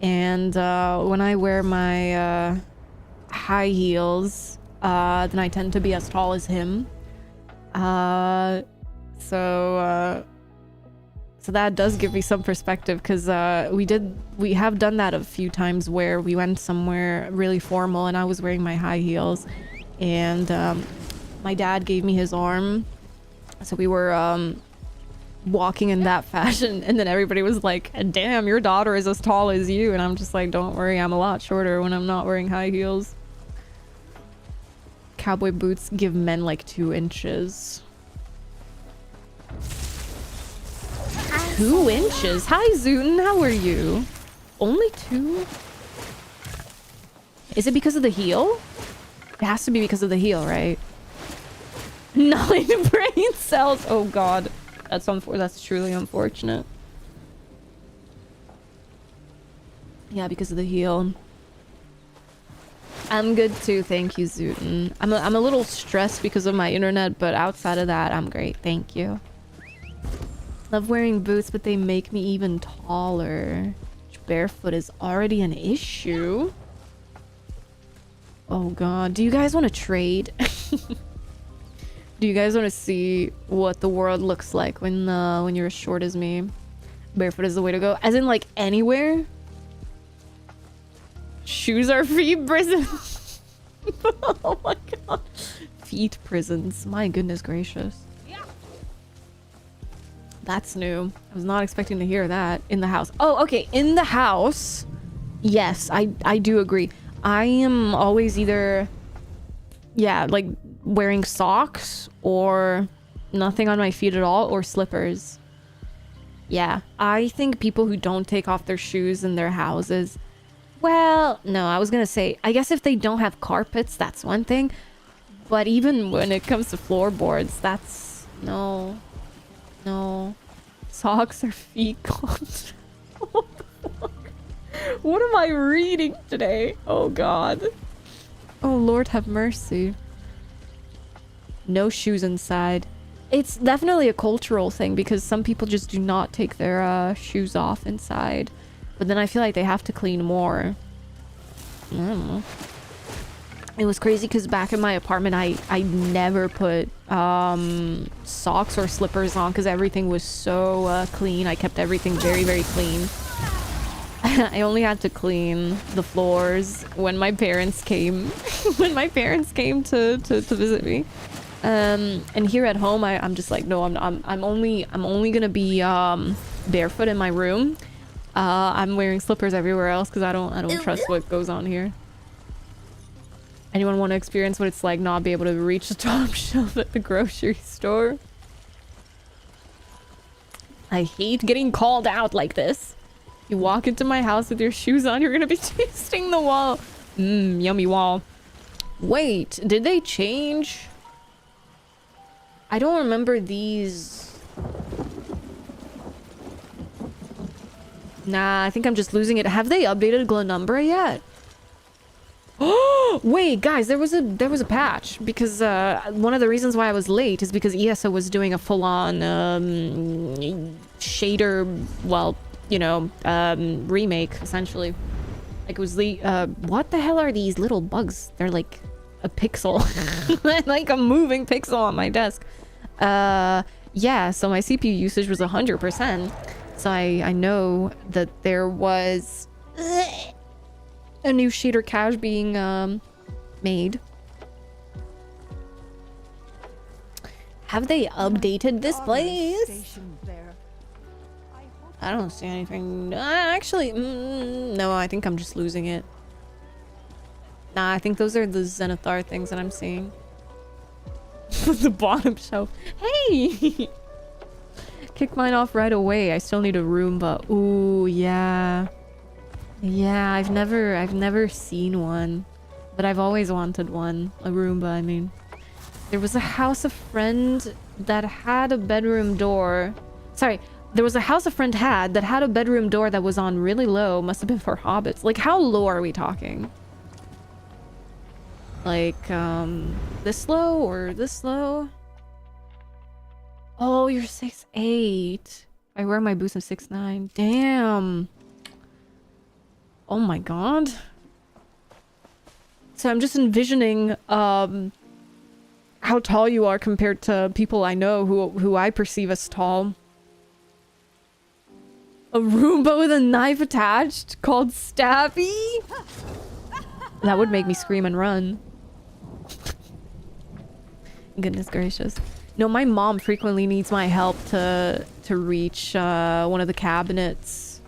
And when I wear my high heels, then I tend to be as tall as him. So that does give me some perspective, because we have done that a few times where we went somewhere really formal and I was wearing my high heels, and my dad gave me his arm, so we were walking in that fashion, and then everybody was like, damn, your daughter is as tall as you, and I'm just like, don't worry, I'm a lot shorter when I'm not wearing high heels. Cowboy boots give men like 2 inches. 2 inches? Hi, Zootin. How are you? Only 2? Is it because of the heel? It has to be because of the heel, right? 9 brain cells. Oh, God. That's truly unfortunate. Yeah, because of the heel. I'm good too. Thank you, Zootin. I'm a little stressed because of my internet, but outside of that, I'm great. Thank you. Love wearing boots, but they make me even taller. Barefoot is already an issue. Oh god. Do you guys want to trade? Do you guys want to see what the world looks like when you're as short as me? Barefoot is the way to go. As in, like, anywhere? Shoes are feet prisons. Oh my god. Feet prisons. My goodness gracious. That's new. I was not expecting to hear that. In the house. Oh, okay. In the house. Yes, I do agree. I am always either, yeah, like wearing socks or nothing on my feet at all, or slippers. Yeah, I think people who don't take off their shoes in their houses, well, no, I was gonna say, I guess if they don't have carpets, that's one thing. But even when it comes to floorboards, that's, no. No. Socks are feet cons. What the fuck? What am I reading today? Oh god. Oh Lord have mercy. No shoes inside. It's definitely a cultural thing, because some people just do not take their shoes off inside. But then I feel like they have to clean more. I don't know. It was crazy because back in my apartment, I never put socks or slippers on because everything was so clean. I kept everything very, very clean. I only had to clean the floors when my parents came. When my parents came to visit me. And here at home, I'm just like, no, I'm only gonna be barefoot in my room. I'm wearing slippers everywhere else because I don't trust what goes on here. Anyone want to experience what it's like not be able to reach the top shelf at the grocery store? I hate getting called out like this. You walk into my house with your shoes on, you're gonna be tasting the wall. Yummy wall. Wait, did they change? I don't remember these. Nah, I think I'm just losing it. Have they updated Glenumbra yet? Oh wait, guys, there was a patch, because one of the reasons why I was late is because ESO was doing a full-on shader, well, you know, remake essentially. Like, it was the what the hell are these little bugs? They're like a pixel. Like a moving pixel on my desk. Yeah, so my CPU usage was 100%. So I know that there was a new shader cache being made. Have they updated this place? I don't see anything. Actually, no, I think I'm just losing it. Nah, I think those are the Zenithar things that I'm seeing. The bottom shelf. Hey! Kick mine off right away. I still need a Roomba. Ooh, yeah. Yeah, I've never seen one, but I've always wanted one. A Roomba, I mean. There was a house a friend that had a bedroom door. Sorry, there was a house a friend had that had a bedroom door that was on really low. Must have been for hobbits. Like, how low are we talking? Like, this low or this low? Oh, you're 6'8". I wear my boots, I'm 6'9". Damn. Oh my god. So I'm just envisioning, how tall you are compared to people I know who I perceive as tall. A Roomba with a knife attached called Stabby? That would make me scream and run. Goodness gracious. No, my mom frequently needs my help to reach one of the cabinets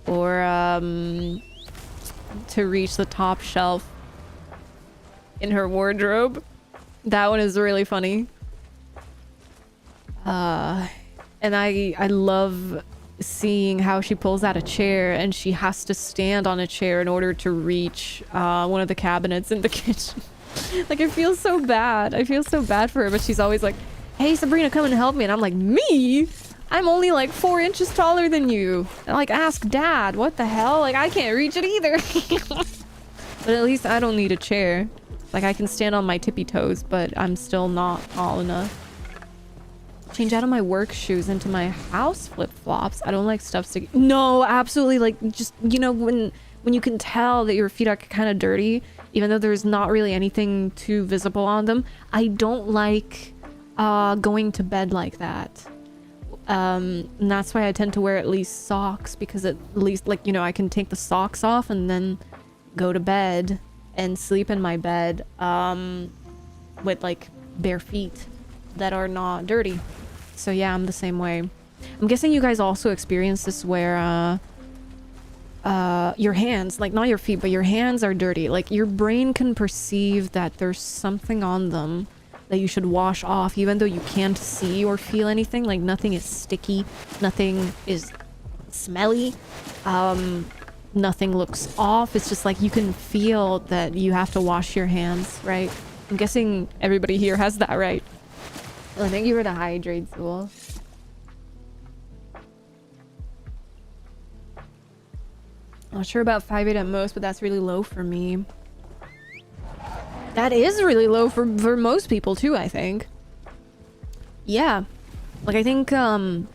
or to reach the top shelf in her wardrobe. That one is really funny. And I love seeing how she pulls out a chair and she has to stand on a chair in order to reach one of the cabinets in the kitchen. Like, I feel so bad. I feel so bad for her, but she's always like, hey, Sabrina, come and help me. And I'm like, me? I'm only like 4 inches taller than you. And like, ask Dad. What the hell? Like, I can't reach it either. But at least I don't need a chair. Like, I can stand on my tippy toes, but I'm still not tall enough. Change out of my work shoes into my house flip-flops. I don't like stuff sticking. No, absolutely. Like, just, you know, when you can tell that your feet are kind of dirty, even though there's not really anything too visible on them. I don't like going to bed like that. And that's why I tend to wear at least socks, because at least, like, you know, I can take the socks off and then go to bed and sleep in my bed with like bare feet that are not dirty. So yeah, I'm the same way. I'm guessing you guys also experience this where your hands, like not your feet, but your hands are dirty. Like, your brain can perceive that there's something on them that you should wash off, even though you can't see or feel anything. Like, nothing is sticky, nothing is smelly, nothing looks off. It's just like you can feel that you have to wash your hands, right? I'm guessing everybody here has that, right? Well, thank you for the hydrate tool. Not sure about 5'8" at most, but that's really low for me. That is really low for most people too, I think. Yeah. Like, I think, oh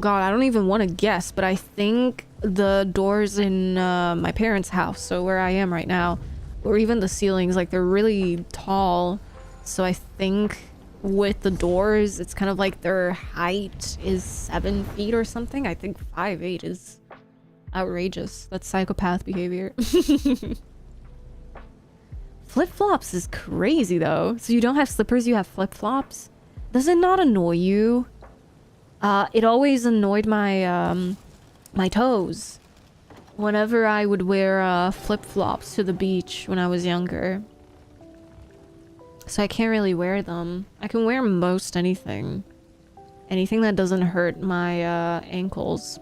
god, I don't even want to guess, but I think the doors in my parents' house, so where I am right now, or even the ceilings, like, they're really tall. So I think with the doors, it's kind of like their height is 7 feet or something. I think 5'8" is outrageous. That's psychopath behavior. Flip-flops is crazy though. So you don't have slippers, you have flip-flops? Does it not annoy you? It always annoyed my my toes whenever I would wear flip-flops to the beach when I was younger. So I can't really wear them. I can wear most anything. Anything that doesn't hurt my ankles.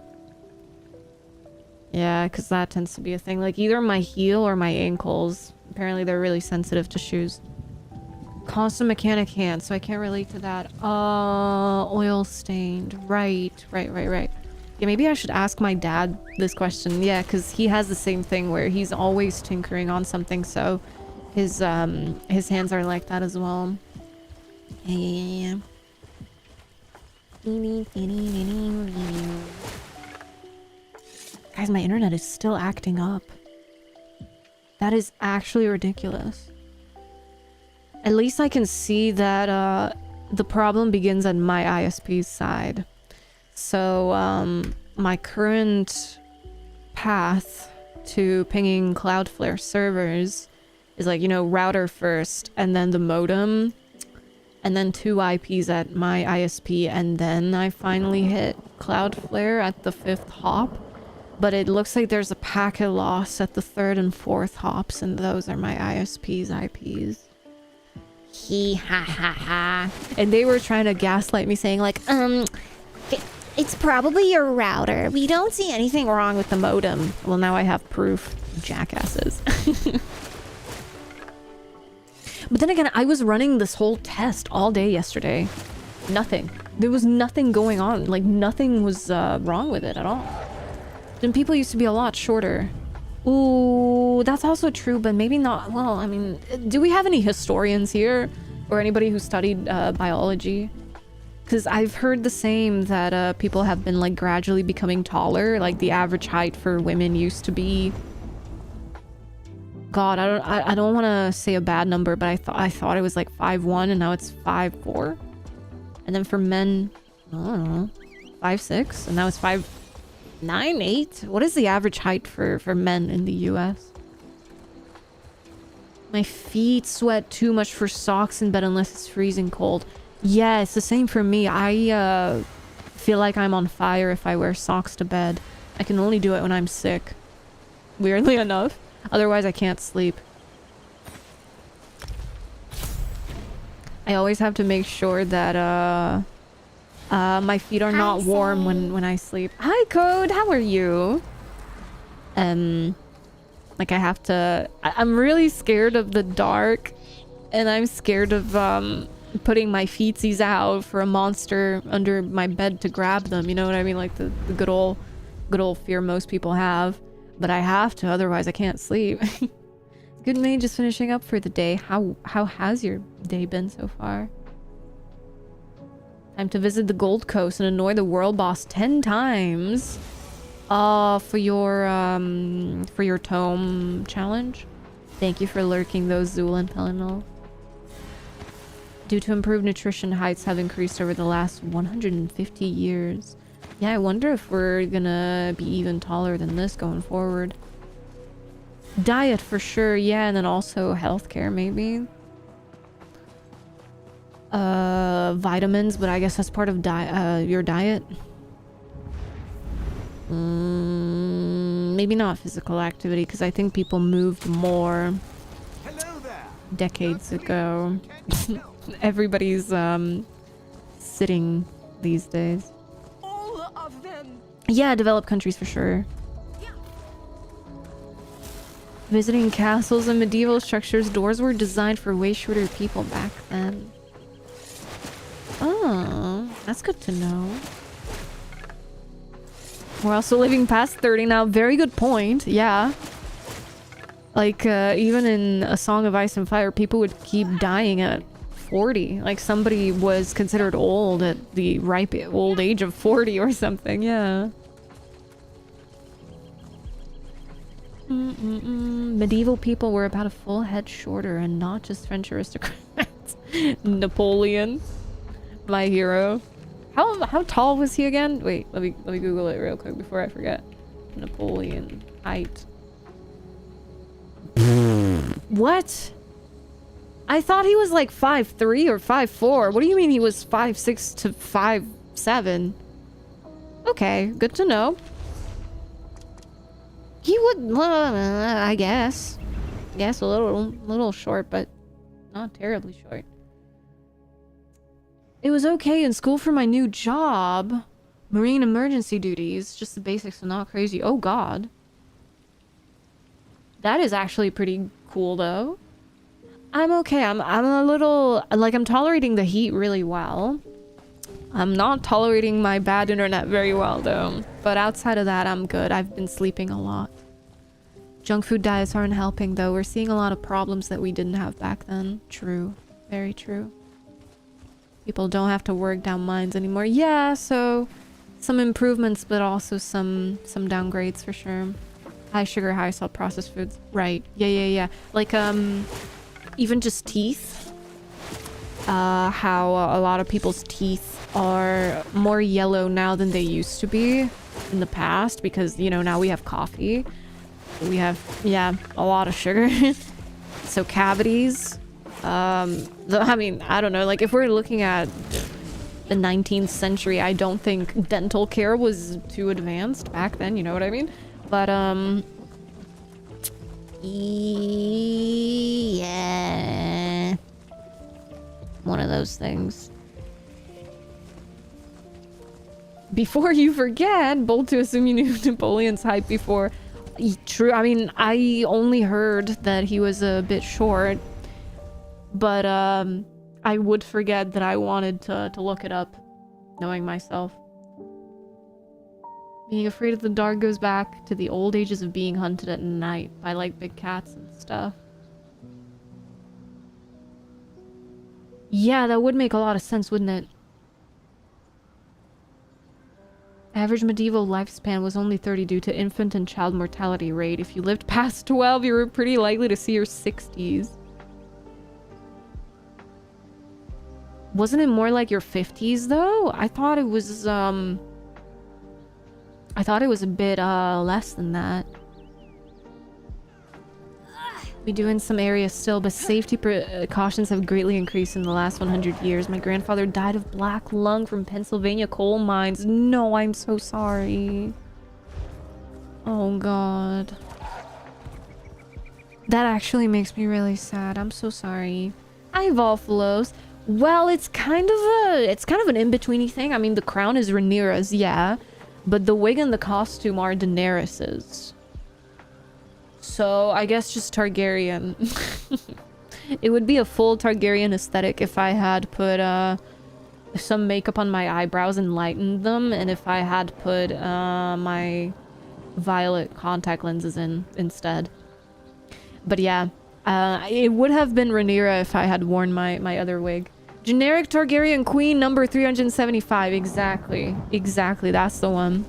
Yeah, because that tends to be a thing. Like, either my heel or my ankles. Apparently they're really sensitive to shoes. Constant mechanic hand, so I can't relate to that. Oil stained. Right. Yeah, maybe I should ask my dad this question. Yeah, because he has the same thing where he's always tinkering on something, so his hands are like that as well. Yeah. Guys, my internet is still acting up. That is actually ridiculous. At least I can see that the problem begins at my ISP's side. So my current path to pinging Cloudflare servers is like, you know, router first, and then the modem, and then 2 IPs at my ISP, and then I finally hit Cloudflare at the 5th hop. But it looks like there's a packet loss at the 3rd and 4th hops, and those are my ISP's IPs. Hee ha ha ha. And they were trying to gaslight me, saying like, it's probably your router. We don't see anything wrong with the modem. Well, now I have proof. Jackasses. But then again, I was running this whole test all day yesterday. Nothing. There was nothing going on. Like, nothing was wrong with it at all. Then people used to be a lot shorter. Ooh, that's also true, but maybe not. Well, I mean, do we have any historians here? Or anybody who studied biology? Because I've heard the same, that people have been, like, gradually becoming taller. Like, the average height for women used to be... God, I don't want to say a bad number, but I thought it was, like, 5'1", and now it's 5'4". And then for men, I don't know, 5'6", and now it's 5'9", 8". What is the average height for men in the US? My feet sweat too much for socks in bed unless it's freezing cold. Yeah, it's the same for me. I feel like I'm on fire if I wear socks to bed. I can only do it when I'm sick. Weirdly enough. Otherwise, I can't sleep. I always have to make sure that my feet are not warm when I sleep. Hi, Code. How are you? Like, I have to... I'm really scared of the dark, and I'm scared of putting my feetsies out for a monster under my bed to grab them. You know what I mean? Like the good old fear most people have. But I have to, otherwise I can't sleep. Good May, just finishing up for the day. How has your day been so far? Time to visit the Gold Coast and annoy the world boss 10 times. For your tome challenge. Thank you for lurking those, Zool and Pelinol. Due to improved nutrition, heights have increased over the last 150 years. Yeah, I wonder if we're gonna be even taller than this going forward. Diet for sure, yeah, and then also healthcare maybe. Vitamins, but I guess that's part of your diet. Maybe not physical activity, because I think people moved more decades ago. Everybody's sitting these days. Yeah, developed countries for sure. Visiting castles and medieval structures, doors were designed for way shorter people back then. Oh, that's good to know. We're also living past 30 now. Very good point. Yeah. Like, even in A Song of Ice and Fire, people would keep dying at 40. Like, somebody was considered old at the ripe old age of 40 or something. Yeah. Medieval people were about a full head shorter, and not just French aristocrats. Napoleon, my hero. How tall was he again? Wait, let me Google it real quick before I forget. Napoleon height. What? I thought he was like 5'3" or 5'4". What do you mean he was 5'6" to 5'7"? Okay, good to know. He would, I guess. Yes, a little short, but not terribly short. It was okay in school for my new job. Marine emergency duties. Just the basics, so not crazy. Oh, God. That is actually pretty cool, though. I'm okay. I'm a little... Like, I'm tolerating the heat really well. I'm not tolerating my bad internet very well, though. But outside of that, I'm good. I've been sleeping a lot. Junk food diets aren't helping, though. We're seeing a lot of problems that we didn't have back then. True. Very true. People don't have to work down mines anymore. Yeah, so... Some improvements, but also some downgrades for sure. High sugar, high salt processed foods. Right. Yeah. Like, even just teeth. How a lot of people's teeth are more yellow now than they used to be in the past, because, you know, now we have coffee. We have, yeah, a lot of sugar. So cavities. I mean, I don't know. Like, if we're looking at the 19th century, I don't think dental care was too advanced back then. You know what I mean? But, yeah. One of those things. Before you forget, bold to assume you knew Napoleon's height before. True. I mean, I only heard that he was a bit short. But I would forget that I wanted to look it up, knowing myself. Being afraid of the dark goes back to the old ages of being hunted at night by like big cats and stuff. Yeah, that would make a lot of sense, wouldn't it? Average medieval lifespan was only 30 due to infant and child mortality rate. If you lived past 12, you were pretty likely to see your 60s. Wasn't it more like your 50s though? I thought it was a bit less than that. We do in some areas still, but safety precautions have greatly increased in the last 100 years. My grandfather died of black lung from Pennsylvania coal mines. No, I'm so sorry. Oh god. That actually makes me really sad. I'm so sorry. Hi, Volflos. Well, it's kind of an in-betweeny thing. I mean, the crown is Rhaenyra's, yeah, but the wig and the costume are Daenerys's. So I guess just Targaryen. It would be a full Targaryen aesthetic if I had put some makeup on my eyebrows and lightened them, and if I had put my violet contact lenses in instead. But yeah, it would have been Rhaenyra if I had worn my other wig. Generic Targaryen Queen number 375. Exactly. Exactly. That's the one.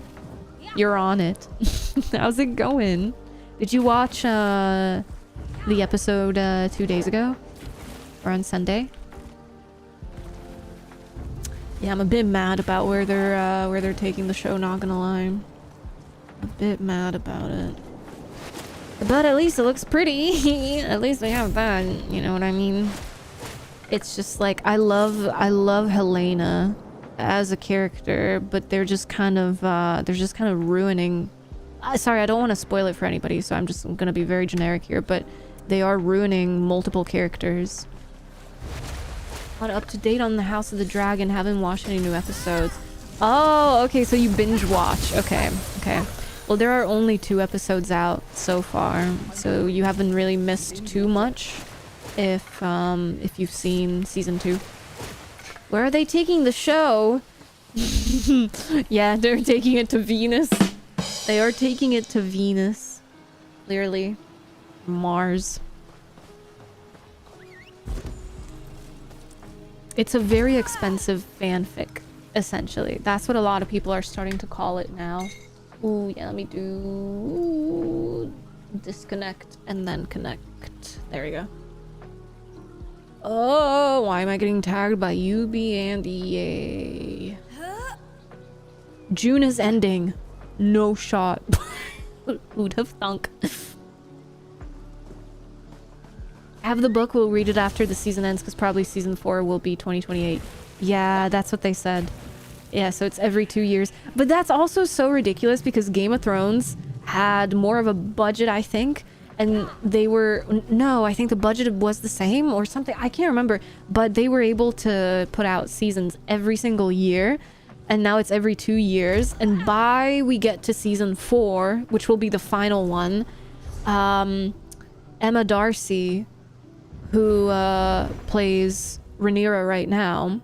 You're on it. How's it going? Did you watch the episode 2 days ago? Or on Sunday? Yeah, I'm a bit mad about where they're taking the show, not gonna lie. A bit mad about it. But at least it looks pretty. At least they have that, you know what I mean? It's just like I love Helena as a character, but they're just kind of ruining. Sorry, I don't want to spoil it for anybody, so I'm gonna be very generic here, but they are ruining multiple characters. Not up to date on the House of the Dragon. Haven't watched any new episodes. Oh, okay, so you binge watch. Okay. Well, there are only 2 episodes out so far, so you haven't really missed too much if you've seen season 2. Where are they taking the show? Yeah, they're taking it to Venus. They are taking it to Venus. Clearly. Mars. It's a very expensive fanfic, essentially. That's what a lot of people are starting to call it now. Ooh, yeah, let me do disconnect and then connect. There we go. Oh, why am I getting tagged by UB and EA? June is ending. No shot. Who'd have thunk? Have the book, we'll read it after the season ends, because probably season 4 will be 2028. Yeah, that's what they said. Yeah, so it's every 2 years. But that's also so ridiculous because Game of Thrones had more of a budget, I think. And they were... No, I think the budget was the same or something. I can't remember. But they were able to put out seasons every single year. And now it's every 2 years. And by we get to season 4, which will be the final one, Emma Darcy, who plays Rhaenyra right now...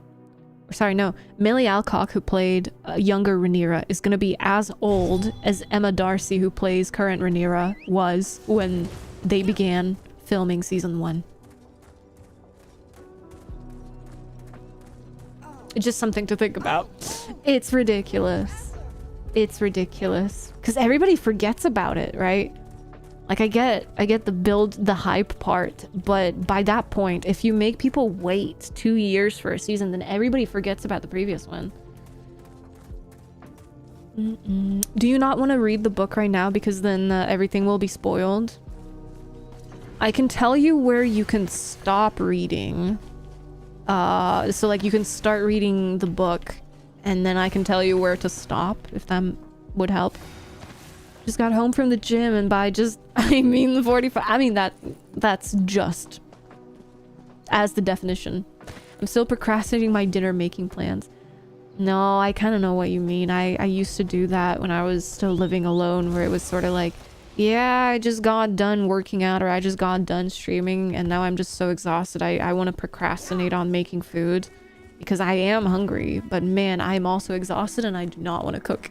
Sorry, no. Millie Alcock, who played younger Rhaenyra, is going to be as old as Emma Darcy, who plays current Rhaenyra, was when they began filming season 1. It's just something to think about. It's ridiculous. It's ridiculous. Because everybody forgets about it, right? Like, I get the hype part, but by that point, if you make people wait 2 years for a season, then everybody forgets about the previous one. Do you not want to read the book right now? Because then everything will be spoiled. I can tell you where you can stop reading. So, like, you can start reading the book, and then I can tell you where to stop, if that would help. Just got home from the gym, and by just, I mean 45. I mean that's just as the definition. I'm still procrastinating my dinner making plans. No, I kind of know what you mean. I used to do that when I was still living alone, where it was sort of like Yeah, I just got done working out, or I just got done streaming, and now I'm just so exhausted. I want to procrastinate on making food because I am hungry, but man, I'm also exhausted and I do not want to cook.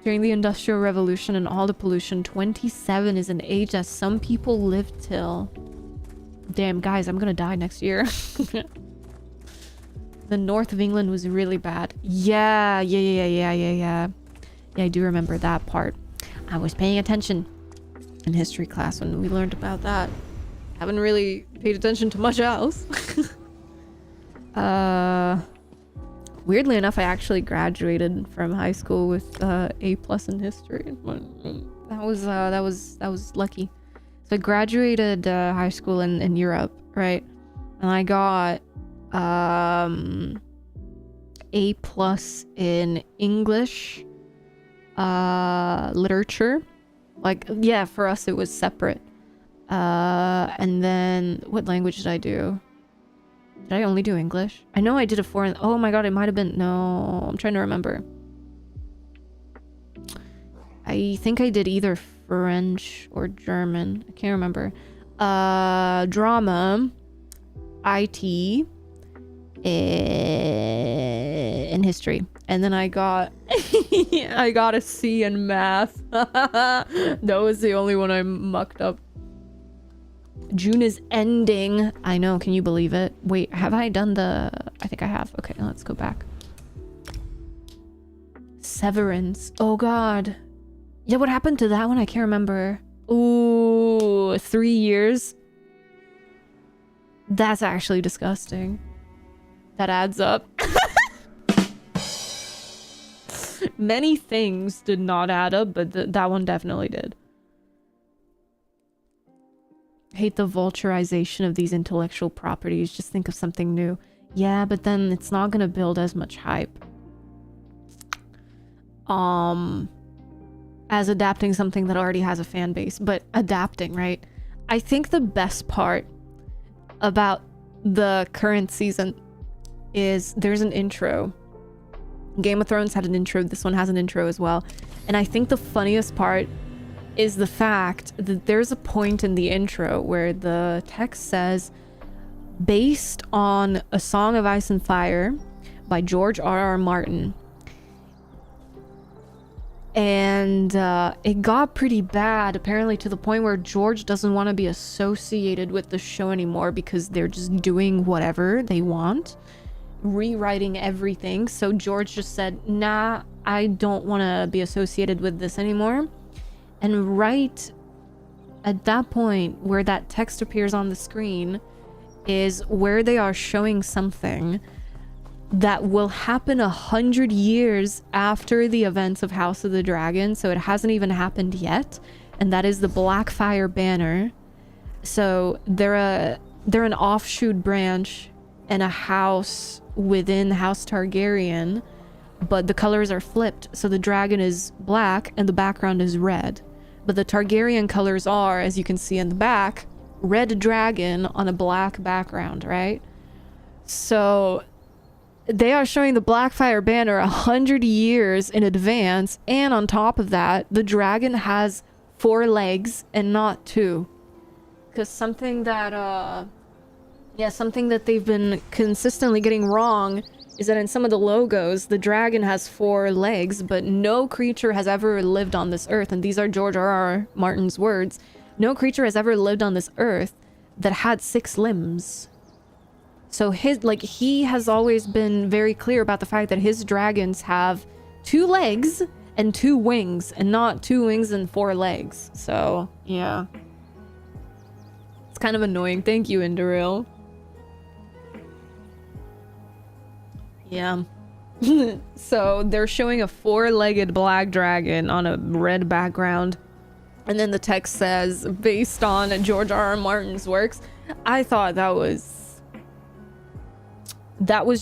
During the Industrial Revolution and all the pollution, 27 is an age that some people live till. Damn, guys, I'm gonna die next year. The north of England was really bad. Yeah, I do remember that part. I was paying attention in history class when we learned about that. Haven't really paid attention to much else. Weirdly enough, I actually graduated from high school with A+ in history. That was lucky. So I graduated high school in Europe, right? And I got A+ in English, literature. Like, yeah, for us it was separate. And then what language did I do? Did I only do English? I know I did a foreign. Oh my god, it might have been. No, I'm trying to remember. I think I did either French or German. I can't remember. Drama, IT, and history. And then I got I got a C in math. That was the only one I mucked up. June is ending. I know, can you believe it? Wait, have I done the... I think I have. Okay, let's go back. Severance. Oh god. Yeah, what happened to that one? I can't remember. Ooh, 3 years. That's actually disgusting. That adds up. Many things did not add up, but that one definitely did. Hate the vulturization of these intellectual properties. Just think of something new. Yeah, but then it's not gonna build as much hype as adapting something that already has a fan base. But adapting, right? I think the best part about the current season is there's an intro. Game of Thrones had an intro. This one has an intro as well. And I think the funniest part is the fact that there's a point in the intro where the text says, based on A Song of Ice and Fire by George R.R. Martin. And it got pretty bad, apparently, to the point where George doesn't want to be associated with the show anymore because they're just doing whatever they want, rewriting everything. So George just said, nah, I don't want to be associated with this anymore. And right at that point where that text appears on the screen is where they are showing something that will happen 100 years after the events of House of the Dragon. So it hasn't even happened yet. And that is the Blackfire banner. So they're an offshoot branch and a house within House Targaryen, but the colors are flipped. So the dragon is black and the background is red. But the Targaryen colors are, as you can see in the back, red dragon on a black background, right? So they are showing the Blackfire banner 100 years in advance, and on top of that, the dragon has 4 legs and not 2. Because something that they've been consistently getting wrong is that in some of the logos, the dragon has 4 legs, but no creature has ever lived on this earth, and these are George R.R. Martin's words. No creature has ever lived on this earth that had 6 limbs. So he has always been very clear about the fact that his dragons have 2 legs and 2 wings, and not 2 wings and 4 legs. So, yeah. It's kind of annoying. Thank you, Indoril. Yeah. So they're showing a 4-legged black dragon on a red background, and then the text says, based on George R.R. Martin's works. I thought that was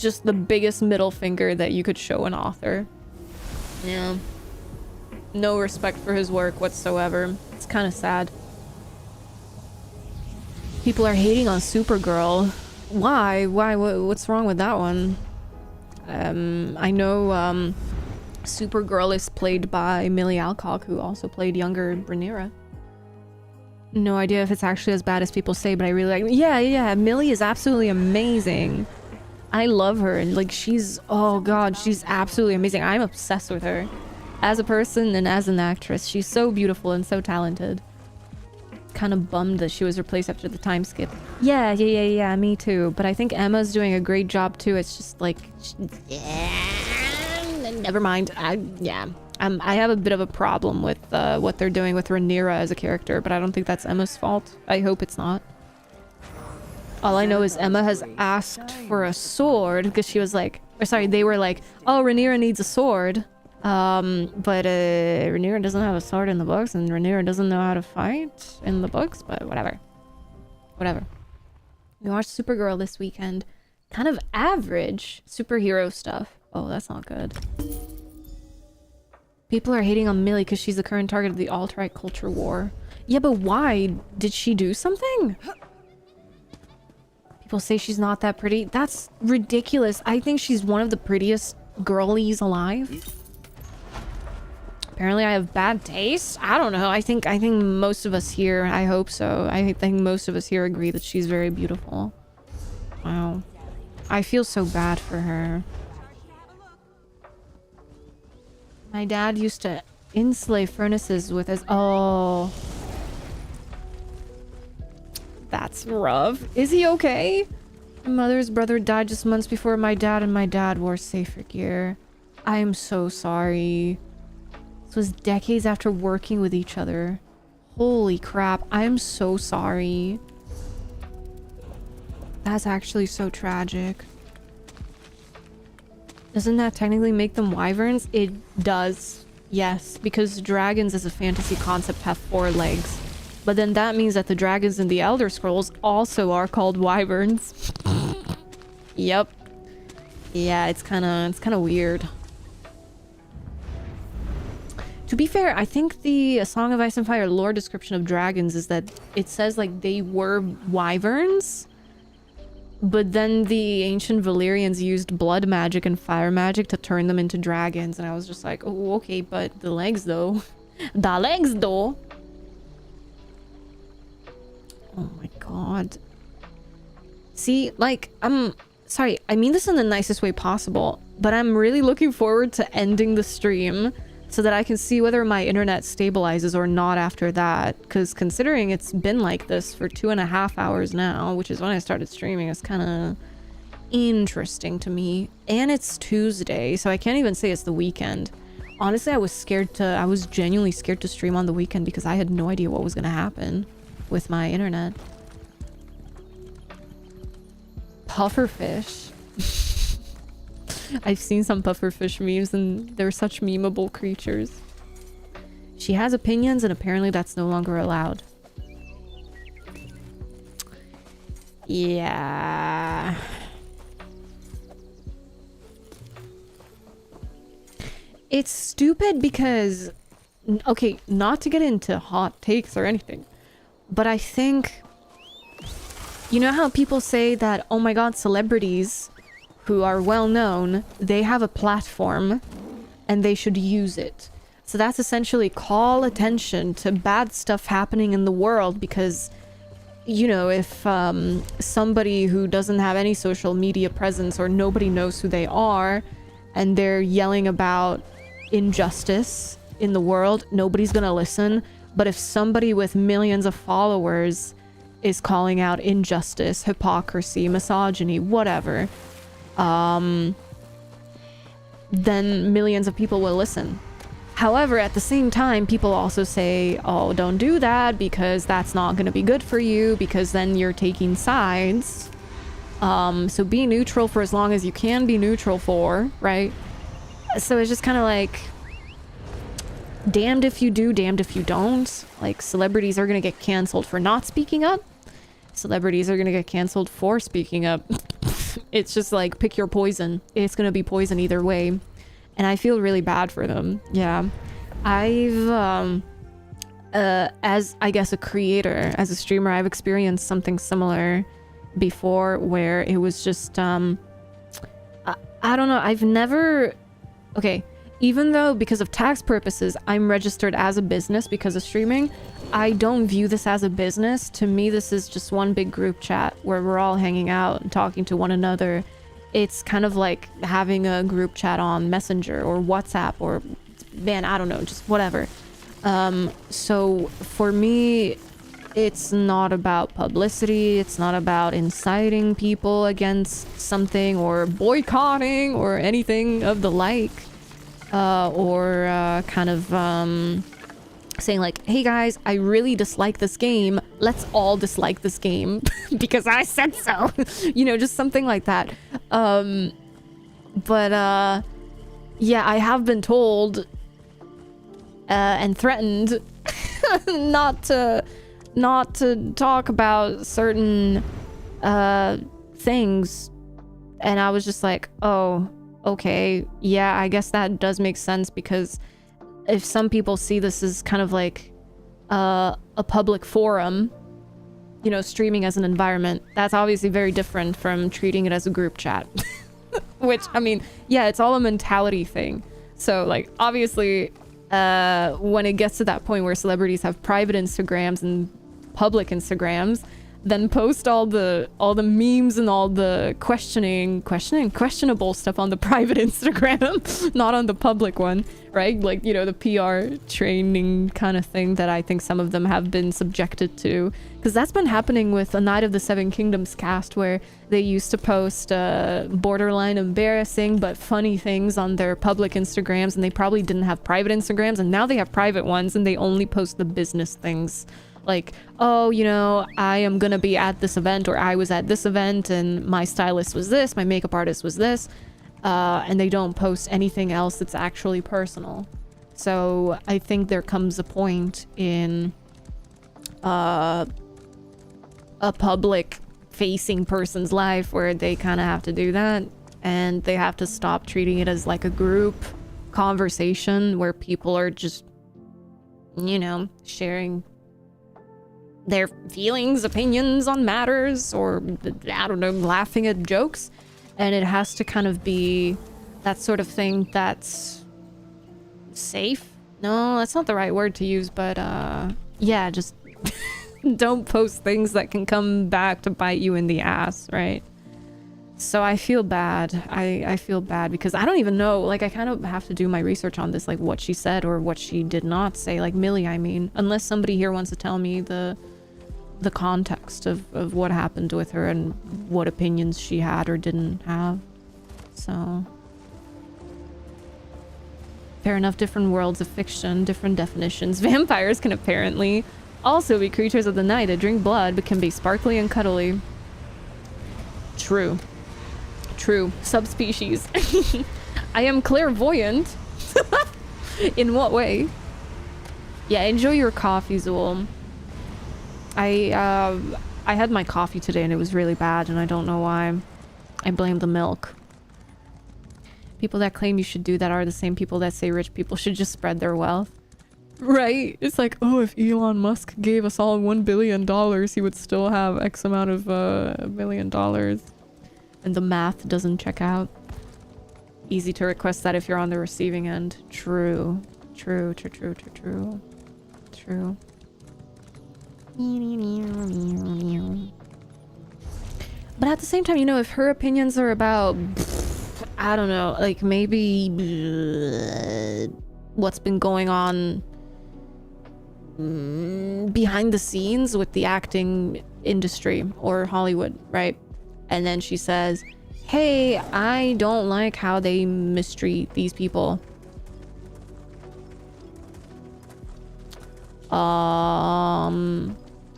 just the biggest middle finger that you could show an author. Yeah. No respect for his work whatsoever. It's kind of sad. People are hating on Supergirl. Why? What's wrong with that one? I know Supergirl is played by Millie Alcock, who also played younger Rhaenyra. No idea if it's actually as bad as people say, but I really like... Yeah, Millie is absolutely amazing. I love her, and like she's... Oh god, she's absolutely amazing. I'm obsessed with her. As a person and as an actress. She's so beautiful and so talented. Kind of bummed that she was replaced after the time skip. Yeah, me too. But I think Emma's doing a great job too. It's just like... Never mind. I have a bit of a problem with what they're doing with Rhaenyra as a character, but I don't think that's Emma's fault. I hope it's not. All I know is Emma has asked for a sword because she was like, or sorry, they were like, oh, Rhaenyra needs a sword. But Rhaenyra doesn't have a sword in the books, and Rhaenyra doesn't know how to fight in the books, but whatever. Whatever. We watched Supergirl this weekend. Kind of average superhero stuff. Oh, that's not good. People are hating on Millie because she's the current target of the alt-right culture war. Yeah, but why? Did she do something? People say she's not that pretty. That's ridiculous. I think she's one of the prettiest girlies alive. Apparently I have bad taste. I don't know. I think most of us here, I hope so. I think most of us here agree that she's very beautiful. Wow. I feel so bad for her. My dad used to insulate furnaces with his... Oh. That's rough. Is he okay? My mother's brother died just months before my dad, and my dad wore safer gear. I am so sorry. This was decades after working with each other. Holy crap. I am so sorry. That's actually so tragic. Doesn't that technically make them wyverns? It does. Yes, because dragons as a fantasy concept have 4 legs. But then that means that the dragons in the Elder Scrolls also are called wyverns. Yep. Yeah, it's kind of weird. To be fair, I think the A Song of Ice and Fire lore description of dragons is that it says like they were wyverns. But then the ancient Valyrians used blood magic and fire magic to turn them into dragons. And I was just like, oh, okay, but the legs though. The legs though. Oh my god. See, like, sorry, I mean this in the nicest way possible, but I'm really looking forward to ending the stream so that I can see whether my internet stabilizes or not after that. Because considering it's been like this for 2.5 hours now, which is when I started streaming, it's kind of interesting to me. And it's Tuesday, so I can't even say it's the weekend. Honestly, I was genuinely scared to stream on the weekend because I had no idea what was going to happen with my internet. Pufferfish. I've seen some pufferfish memes and they're such memeable creatures. She has opinions and apparently that's no longer allowed. Yeah. It's stupid because, okay, not to get into hot takes or anything, but I think, you know how people say that, oh my god, celebrities who are well known, they have a platform and they should use it. So that's essentially call attention to bad stuff happening in the world because, you know, if somebody who doesn't have any social media presence or nobody knows who they are and they're yelling about injustice in the world, nobody's gonna listen. But if somebody with millions of followers is calling out injustice, hypocrisy, misogyny, whatever, then millions of people will listen. However, at the same time, people also say, oh, don't do that because that's not going to be good for you because then you're taking sides. So be neutral for as long as you can be neutral for, right? So it's just kind of like, damned if you do, damned if you don't. Like, celebrities are going to get canceled for not speaking up. Celebrities are going to get canceled for speaking up. It's just like, pick your poison. It's going to be poison either way. And I feel really bad for them. Yeah. I've, as, I guess, a creator, as a streamer, I've experienced something similar before where it was just, I don't know. I've never... Okay. even though because of tax purposes, I'm registered as a business because of streaming, I don't view this as a business. To me, this is just one big group chat where we're all hanging out and talking to one another. It's kind of like having a group chat on Messenger or WhatsApp or, man, I don't know, just whatever. So for me, it's not about publicity. It's not about inciting people against something or boycotting or anything of the like. Or kind of saying like, hey guys, I really dislike this game. Let's all dislike this game because I said so. You know, just something like that. But yeah, I have been told and threatened not to talk about certain things, and I was just like, oh, okay, yeah, I guess that does make sense, because if some people see this as kind of like a public forum, you know, streaming as an environment, that's obviously very different from treating it as a group chat. Which, I mean, yeah, it's all a mentality thing. So like, obviously, when it gets to that point where celebrities have private Instagrams and public Instagrams, then post all the memes and all the questionable stuff on the private Instagram, not on the public one, right? Like, you know, the PR training kind of thing that I think some of them have been subjected to, because that's been happening with a Knight of the Seven Kingdoms cast, where they used to post borderline embarrassing but funny things on their public Instagrams, and they probably didn't have private Instagrams, and now they have private ones and they only post the business things. Like, oh, you know, I am gonna be at this event, or I was at this event and my stylist was this, my makeup artist was this, and they don't post anything else that's actually personal. So I think there comes a point in a public facing person's life where they kind of have to do that, and they have to stop treating it as like a group conversation where people are just, you know, sharing their feelings, opinions on matters, or I don't know, laughing at jokes. And it has to kind of be that sort of thing that's safe. No, that's not the right word to use, but yeah, just don't post things that can come back to bite you in the ass, right? So I feel bad. I feel bad because I don't even know, like, I kind of have to do my research on this, like what she said or what she did not say, like Millie, I mean, unless somebody here wants to tell me the context of what happened with her and what opinions she had or didn't have. So fair enough, different worlds of fiction, different definitions. Vampires can apparently also be creatures of the night that drink blood but can be sparkly and cuddly. True. Subspecies. I am clairvoyant. In what way? Yeah, enjoy your coffee, Zool. I had my coffee today and it was really bad, and I don't know why. I blame the milk. People that claim you should do that are the same people that say rich people should just spread their wealth. Right? It's like, oh, if Elon Musk gave us all $1 billion, he would still have X amount of $1 million. And the math doesn't check out. Easy to request that if you're on the receiving end. True. But at the same time, you know, if her opinions are about, I don't know, like maybe what's been going on behind the scenes with the acting industry or Hollywood, right? And then she says, hey, I don't like how they mistreat these people.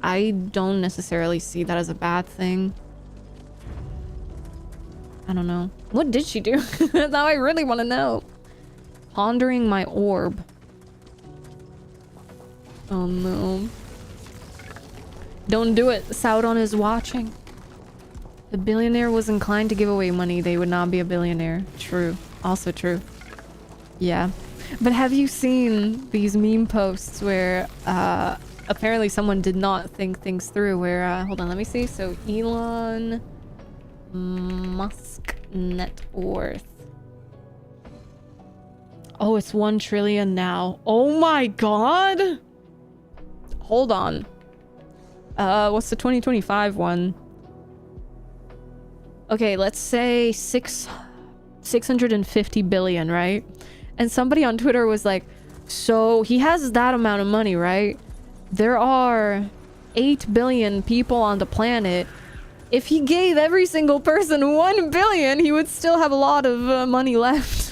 I don't necessarily see that as a bad thing. I don't know. What did she do? Now I really want to know. Pondering my orb. Oh no. Don't do it. Sauron is watching. The billionaire was inclined to give away money. They would not be a billionaire. True. Also true. Yeah. But have you seen these meme posts where apparently someone did not think things through, where hold on, let me see. So Elon Musk net worth. Oh, it's 1 trillion now. Oh my god. Hold on. What's the 2025 one? Okay, let's say 650 billion, right? And somebody on Twitter was like, so he has that amount of money, right? There are 8 billion people on the planet. If he gave every single person 1 billion, he would still have a lot of money left.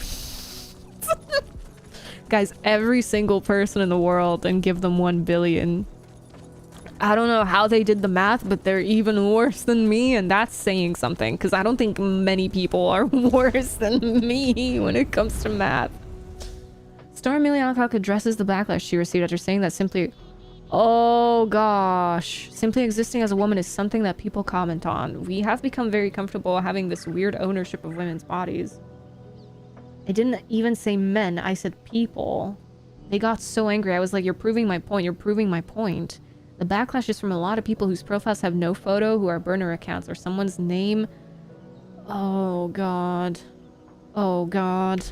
Guys, every single person in the world, and give them 1 billion. I don't know how they did the math, but they're even worse than me, and that's saying something, because I don't think many people are worse than me when it comes to math. Star Amelia Alcock addresses the backlash she received after saying that simply... Oh gosh. Simply existing as a woman is something that people comment on. We have become very comfortable having this weird ownership of women's bodies. I didn't even say men, I said people. They got so angry. I was like, you're proving my point, you're proving my point. The backlash is from a lot of people whose profiles have no photo, who are burner accounts, or someone's name. Oh god. Oh god.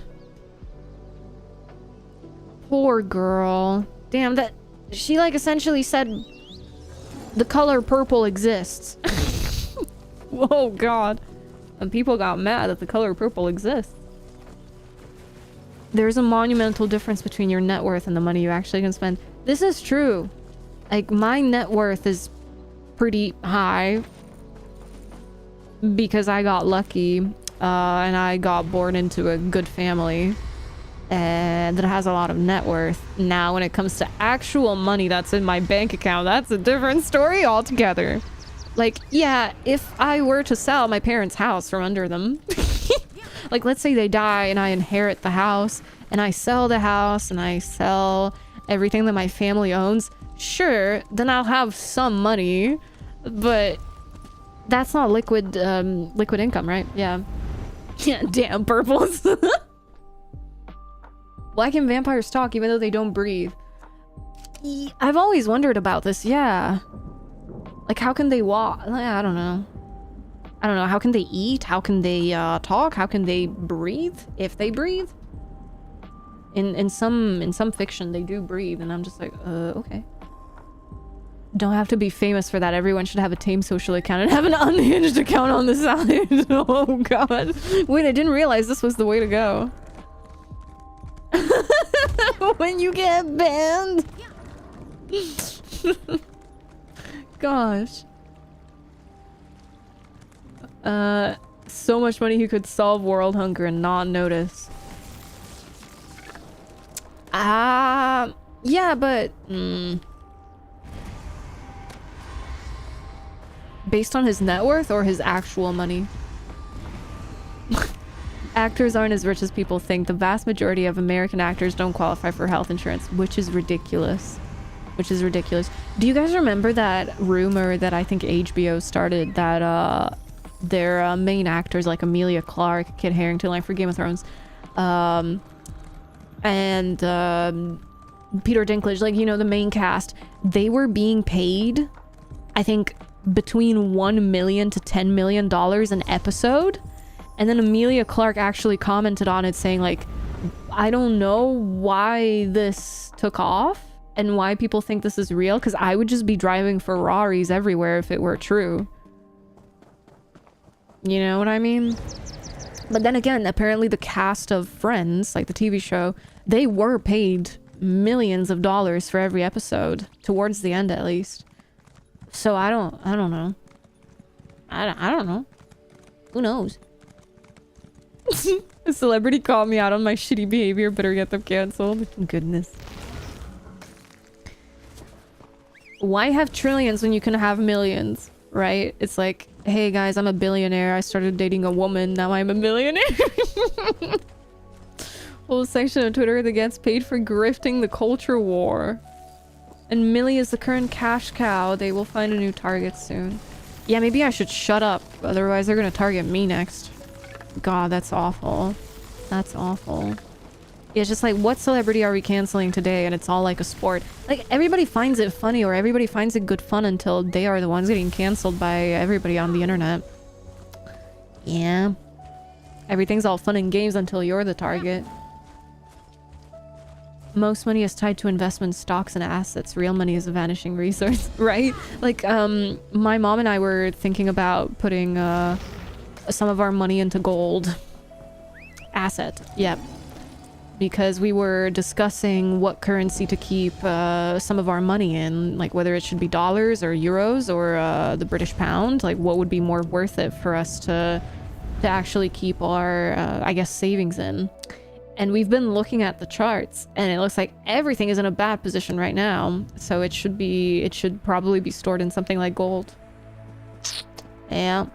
Poor girl. Damn, that... She, like, essentially said the color purple exists. Whoa, god. And people got mad that the color purple exists. There's a monumental difference between your net worth and the money you actually can spend. This is true. Like, my net worth is pretty high because I got lucky and I got born into a good family and that has a lot of net worth. Now, when it comes to actual money that's in my bank account, that's a different story altogether. Like, yeah, if I were to sell my parents' house from under them, like, let's say they die and I inherit the house and I sell the house and I sell everything that my family owns, sure, then I'll have some money, but that's not liquid income, right? Yeah. Yeah, damn, purples. Why can vampires talk even though they don't breathe? I've always wondered about this, yeah. Like, how can they walk? I don't know. I don't know. How can they eat? How can they talk? How can they breathe? If they breathe? In some fiction, they do breathe, and I'm just like, okay. Don't have to be famous for that. Everyone should have a tame social account and have an unhinged account on the side. Oh god. Wait, I didn't realize this was the way to go. When you get banned. Gosh. So much money he could solve world hunger and not notice. Yeah, but based on his net worth or his actual money? Actors aren't as rich as people think. The vast majority of American actors don't qualify for health insurance, which is ridiculous. Which is ridiculous. Do you guys remember that rumor that I think HBO started that their main actors like Emilia Clarke, Kit Harington, like for Game of Thrones, and Peter Dinklage, like, you know, the main cast, they were being paid, I think, between $1 million to $10 million an episode. And then Emilia Clarke actually commented on it saying, like, I don't know why this took off and why people think this is real, because I would just be driving Ferraris everywhere if it were true. You know what I mean? But then again, apparently the cast of Friends, like the TV show, they were paid millions of dollars for every episode, towards the end at least. So I don't know. I don't know. Who knows? A celebrity called me out on my shitty behavior, better get them canceled. Goodness. Why have trillions when you can have millions, right? It's like, hey guys, I'm a billionaire. I started dating a woman. Now I'm a millionaire. Whole section of Twitter that gets paid for grifting the culture war. And Millie is the current cash cow. They will find a new target soon. Yeah, maybe I should shut up. Otherwise, they're gonna target me next. God, that's awful. That's awful. Yeah, it's just like, what celebrity are we canceling today? And it's all like a sport. Like, everybody finds it funny or everybody finds it good fun until they are the ones getting canceled by everybody on the internet. Yeah. Everything's all fun and games until you're the target. Most money is tied to investment stocks and assets. Real money is a vanishing resource, right? Like, my mom and I were thinking about putting some of our money into gold. Asset, yep. Because we were discussing what currency to keep some of our money in, like whether it should be dollars or euros or the British pound, like what would be more worth it for us to actually keep our, I guess, savings in. And we've been looking at the charts, and it looks like everything is in a bad position right now. So it should probably be stored in something like gold. Yeah.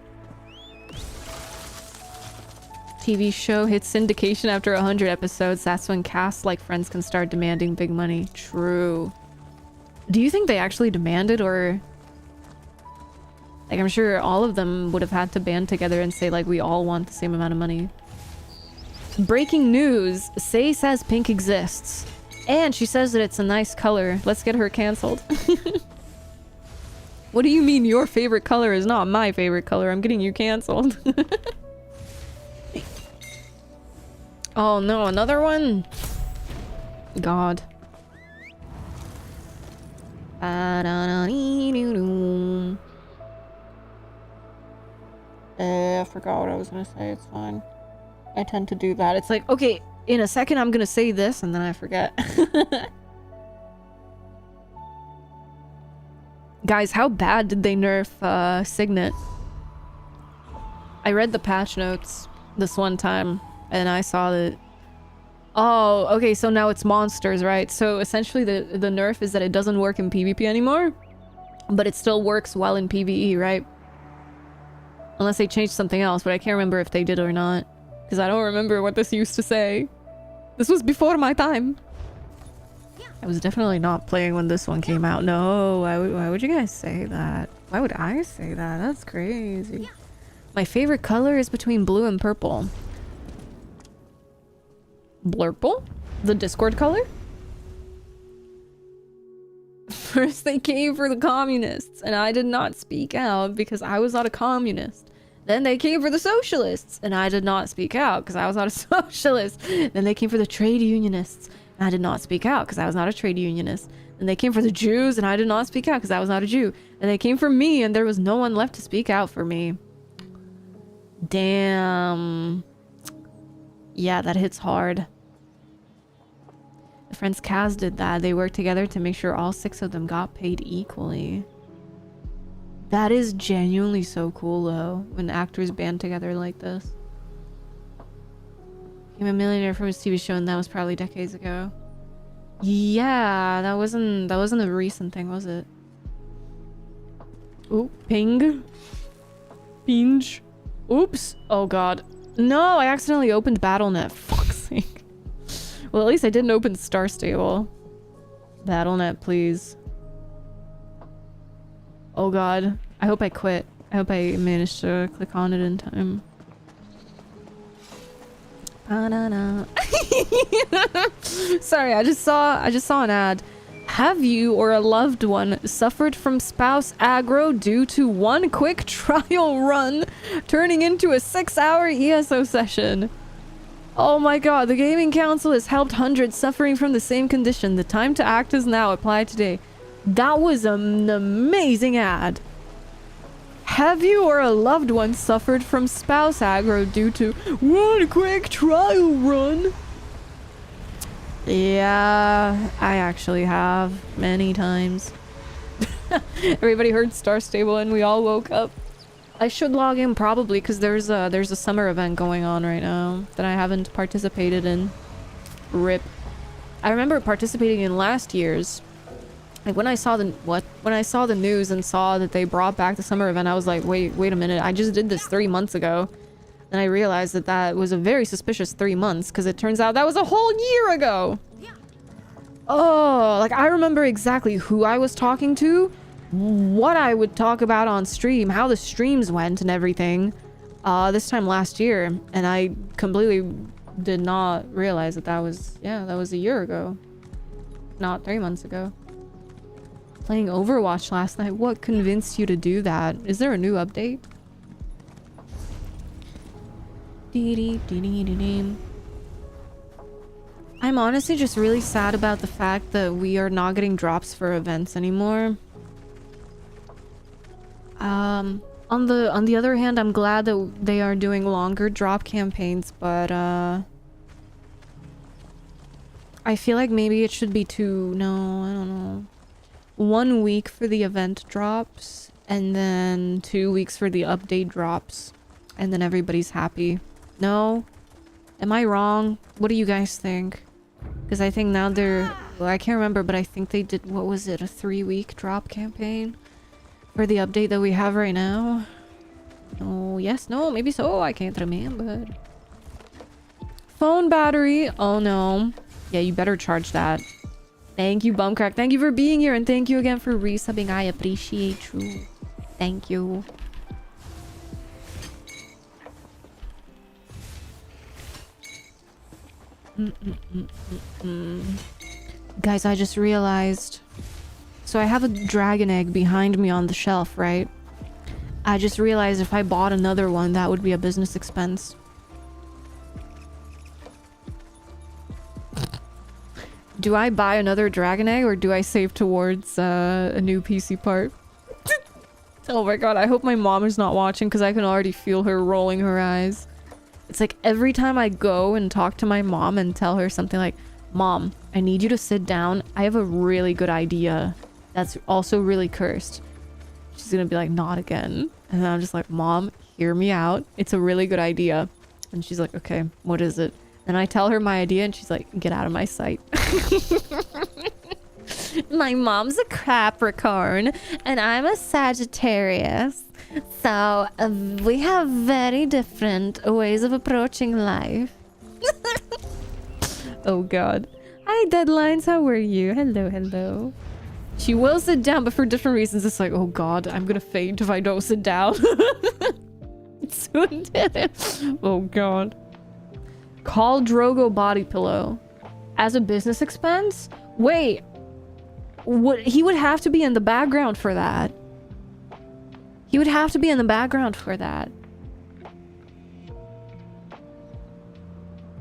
TV show hits syndication after 100 episodes. That's when casts like Friends can start demanding big money. True. Do you think they actually demanded, or... Like, I'm sure all of them would have had to band together and say, like, we all want the same amount of money. Breaking news. Say says pink exists. And she says that it's a nice color. Let's get her canceled. What do you mean your favorite color is not my favorite color? I'm getting you canceled. Oh no, another one? God. I forgot what I was gonna say. It's fine. I tend to do that. It's like, okay, in a second I'm gonna say this and then I forget. Guys, how bad did they nerf Signet? I read the patch notes this one time and I saw that... Oh, okay, so now it's monsters, right? So essentially the nerf is that it doesn't work in PvP anymore, but it still works well in PvE, right? Unless they changed something else, but I can't remember if they did or not. Because I don't remember what this used to say. This was before my time. I was definitely not playing when this one came out. No, why would you guys say that? Why would I say that? That's crazy. My favorite color is between blue and purple. Blurple? The Discord color? First they came for the communists, and I did not speak out because I was not a communist. Then they came for the socialists, and I did not speak out because I was not a socialist. Then they came for the trade unionists, and I did not speak out because I was not a trade unionist. Then they came for the Jews, and I did not speak out because I was not a Jew. And they came for me, and there was no one left to speak out for me. Damn. Yeah, that hits hard. The Friends cast did that. They worked together to make sure all 6 of them got paid equally. That is genuinely so cool, though, when actors band together like this. Became a millionaire from his TV show, and that was probably decades ago. Yeah, that wasn't a recent thing, was it? Ooh, ping. Pinge. Oops. Oh god. No, I accidentally opened Battle.net. Fuck's sake. Well, at least I didn't open Star Stable. Battle.net, please. Oh god. I hope I quit. I hope I managed to click on it in time. Sorry, I just saw an ad. Have you or a loved one suffered from spouse aggro due to one quick trial run turning into a 6-hour ESO session? Oh my god, the Gaming Council has helped hundreds suffering from the same condition. The time to act is now. Apply today. That was an amazing ad. Have you or a loved one suffered from spouse aggro due to one quick trial run? Yeah, I actually have many times. Everybody heard Star Stable and we all woke up. I should log in probably because there's a summer event going on right now that I haven't participated in. RIP. I remember participating in last year's. Like when I saw the news and saw that they brought back the summer event, I was like, wait a minute, I just did this 3 months ago. And I realized that that was a very suspicious 3 months because it turns out that was a whole year ago. Oh, like I remember exactly who I was talking to, what I would talk about on stream, how the streams went and everything. This time last year, and I completely did not realize that was a year ago, not 3 months ago. Playing Overwatch last night. What convinced you to do that? Is there a new update? I'm honestly just really sad about the fact that we are not getting drops for events anymore. On the other hand, I'm glad that they are doing longer drop campaigns, but I feel like maybe it should be no, I don't know. 1 week for the event drops, and then 2 weeks for the update drops, and then everybody's happy. No? Am I wrong? What do you guys think? Because I think now they're... Well, I can't remember, but I think they did... What was it? A 3-week drop campaign? For the update that we have right now? Oh, yes, no, maybe so. I can't remember. Phone battery. Oh, no. Yeah, you better charge that. Thank you, Bumcrack. Thank you for being here, and thank you again for resubbing. I appreciate you. Thank you. Guys, I just realized. So I have a dragon egg behind me on the shelf, right? I just realized if I bought another one, that would be a business expense. Do I buy another dragon egg or do I save towards a new PC part? Oh my god, I hope my mom is not watching because I can already feel her rolling her eyes. It's like every time I go and talk to my mom and tell her something like, Mom, I need you to sit down. I have a really good idea that's also really cursed. She's gonna be like, not again. And then I'm just like, Mom, hear me out. It's a really good idea. And she's like, okay, what is it? And I tell her my idea and she's like, get out of my sight. My mom's a Capricorn and I'm a Sagittarius. So we have very different ways of approaching life. Oh god. Hi Deadlines, how are you? Hello, hello. She will sit down, but for different reasons. It's like, oh god, I'm gonna faint if I don't sit down. Soon did it. Oh god. Call Drogo body pillow as a business expense? Wait, what? He would have to be in the background for that. He would have to be in the background for that.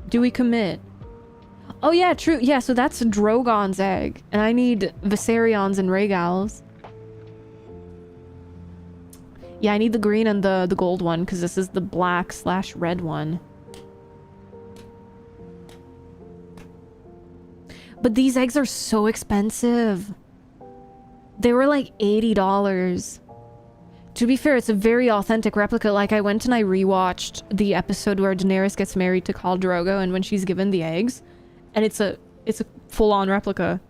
Do we commit? Oh yeah, true. Yeah, so that's Drogon's egg, and I need Viserions and Rhaegals. Yeah, I need the green and the gold one because this is the black/red one. But these eggs are so expensive. They were like $80. To be fair, it's a very authentic replica. Like, I went and I rewatched the episode where Daenerys gets married to Khal Drogo and when she's given the eggs. And it's a full-on replica.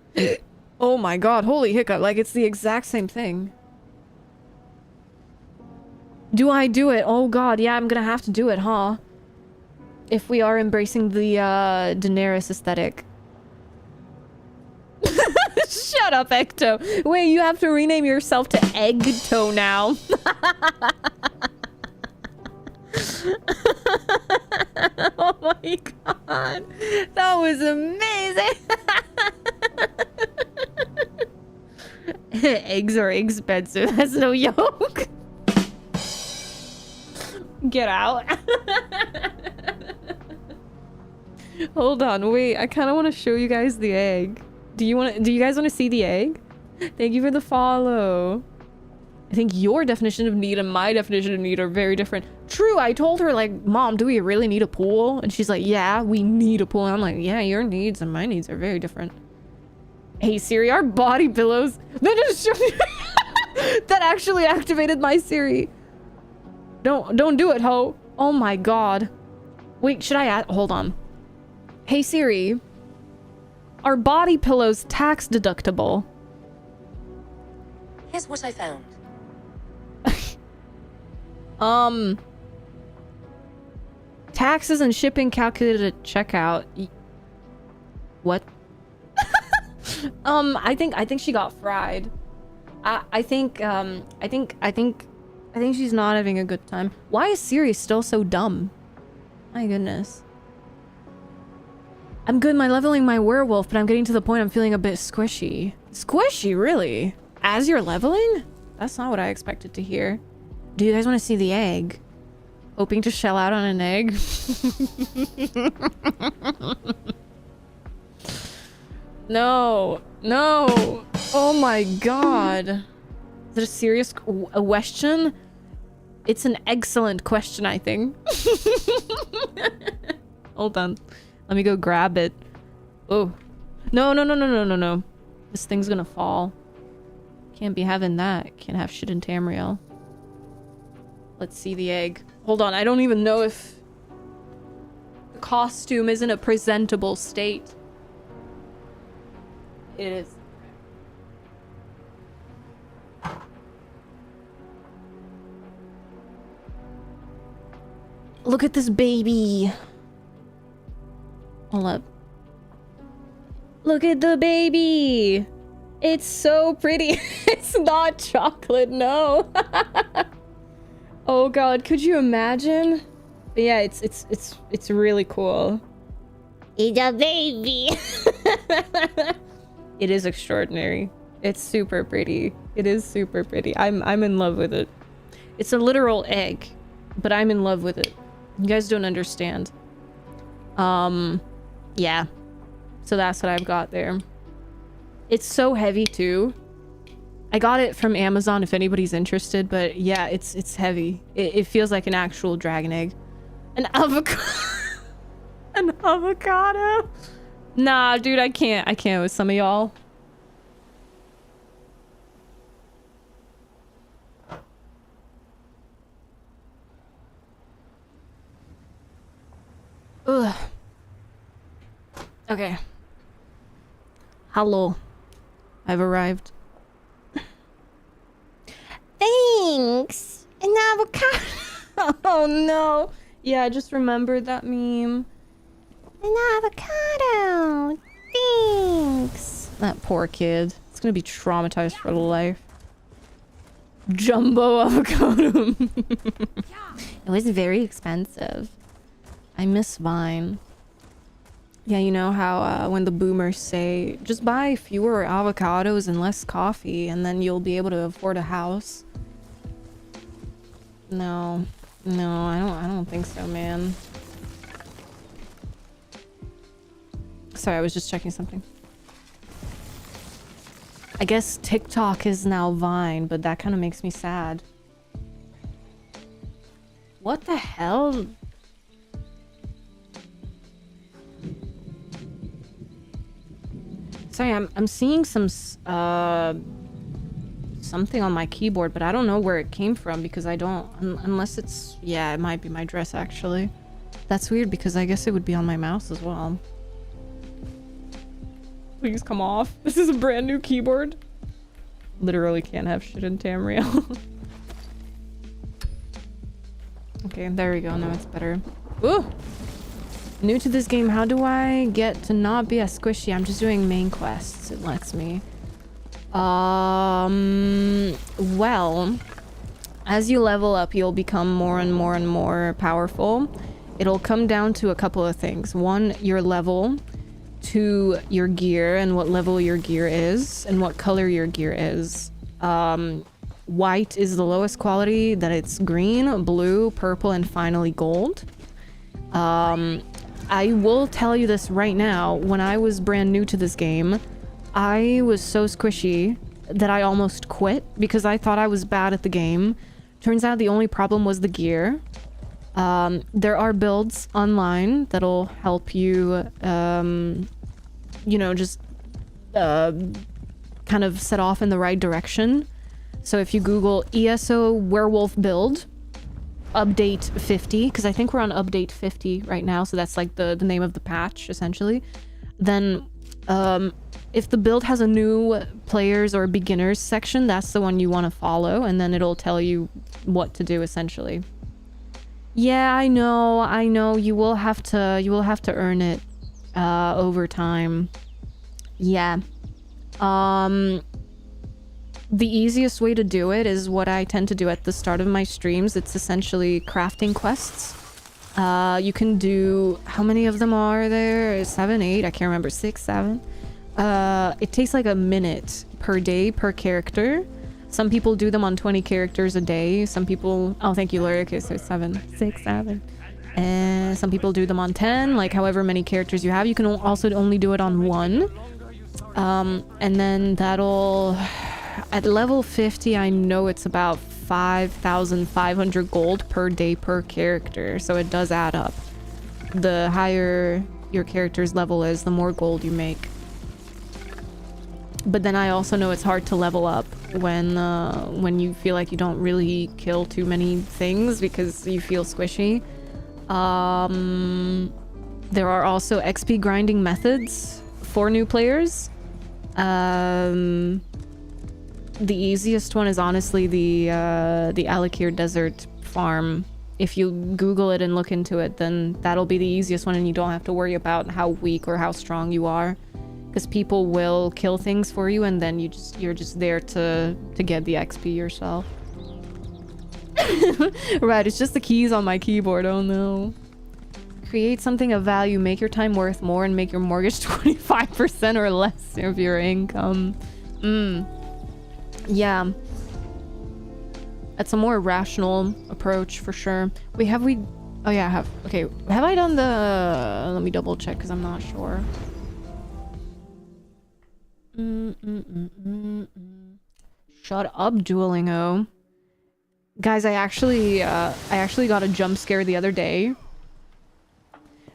Oh my god, holy hiccup. Like, it's the exact same thing. Do I do it? Oh god, yeah, I'm gonna have to do it, huh? If we are embracing the Daenerys aesthetic. Shut up, Ecto. Wait, you have to rename yourself to Eggto now. Oh my god. That was amazing. Eggs are expensive. That's no joke. Get out. Hold on, wait. I kind of want to show you guys the egg. Do you guys want to see the egg? Thank you for the follow. I think your definition of need and my definition of need are very different. True, I told her, like, Mom, do we really need a pool? And she's like, yeah, we need a pool. And I'm like, yeah, your needs and my needs are very different. Hey, Siri, our body pillows. That just showed me. That actually activated my Siri. Don't do it, ho. Oh my god. Wait, should I add? Hold on. Hey, Siri. Are body pillows tax deductible? Here's what I found. Taxes and shipping calculated at checkout. What? I think she got fried. I think she's not having a good time. Why is Siri still so dumb? My goodness. I'm good, leveling my werewolf, but I'm getting to the point I'm feeling a bit squishy. Squishy, really? As you're leveling? That's not what I expected to hear. Do you guys want to see the egg? Hoping to shell out on an egg? No. No. Oh my god. Is it a serious question? It's an excellent question, I think. Hold on. Let me go grab it. Oh. No, no, no, no, no, no, no. This thing's gonna fall. Can't be having that. Can't have shit in Tamriel. Let's see the egg. Hold on, I don't even know if the costume is in a presentable state. It is. Look at this baby. Hold up. Look at the baby. It's so pretty. It's not chocolate, no. Oh god, could you imagine? But yeah, it's really cool. It's a baby. It is extraordinary. It's super pretty. It is super pretty. I'm in love with it. It's a literal egg, but I'm in love with it. You guys don't understand. Yeah. So that's what I've got there. It's so heavy too. I got it from Amazon if anybody's interested, but yeah, it's heavy. It feels like an actual dragon egg. An avocado. An avocado. Nah, dude, I can't with some of y'all. Ugh. Okay. Hello. I've arrived. Thanks! An avocado! Oh no! Yeah, I just remembered that meme. An avocado! Thanks! That poor kid. It's gonna be traumatized for life. Jumbo avocado! It was very expensive. I miss mine. Yeah, you know how when the boomers say, just buy fewer avocados and less coffee and then you'll be able to afford a house. No, I don't think so, man. Sorry, I was just checking something. I guess TikTok is now Vine, but that kind of makes me sad. What the hell? Sorry, I'm seeing some something on my keyboard, but I don't know where it came from because I don't unless it's, yeah, it might be my dress actually. That's weird because I guess it would be on my mouse as well. Please come off. This is a brand new keyboard. Literally can't have shit in Tamriel. Okay, there we go. Now it's better. Ooh! New to this game, how do I get to not be a squishy? I'm just doing main quests. It lets me. Well, as you level up, you'll become more and more and more powerful. It'll come down to a couple of things. One, your level. Two, your gear and what level your gear is and what color your gear is. White is the lowest quality, then it's green, blue, purple, and finally gold. I will tell you this right now, when I was brand new to this game, I was so squishy that I almost quit because I thought I was bad at the game. Turns out the only problem was the gear. There are builds online that'll help you, you know, just kind of set off in the right direction. So if you Google ESO werewolf build, update 50, because I think we're on update 50 right now, so that's like the name of the patch essentially, then if the build has a new players or beginners section, that's the one you want to follow, and then it'll tell you what to do essentially. Yeah, I know, you will have to earn it over time. Yeah. The easiest way to do it is what I tend to do at the start of my streams. It's essentially crafting quests. You can do, how many of them are there? 7, 8, I can't remember, 6, 7. It takes like a minute per day per character. Some people do them on 20 characters a day. Some people, oh thank you Larry, okay, so 7, 6, 7. And some people do them on 10, like however many characters you have. You can also only do it on 1. And then that'll, at level 50, I know it's about 5,500 gold per day per character, so it does add up. The higher your character's level is, the more gold you make. But then I also know it's hard to level up when you feel like you don't really kill too many things because you feel squishy. There are also XP grinding methods for new players. The easiest one is honestly the 𝙒𝘖𝙒 Desert farm. If you Google it and look into it, then that'll be the easiest one, and you don't have to worry about how weak or how strong you are, because people will kill things for you, and then you're just there to get the XP yourself. Right, it's just the keys on my keyboard. Oh no. Create something of value, make your time worth more, and make your mortgage 25% or less of your income. Yeah. That's a more rational approach for sure. Oh yeah, I have. Okay, have I done the... Let me double check because I'm not sure. Shut up, 𝙈𝘼𝙎𝙎. Guys, I actually got a jump scare the other day.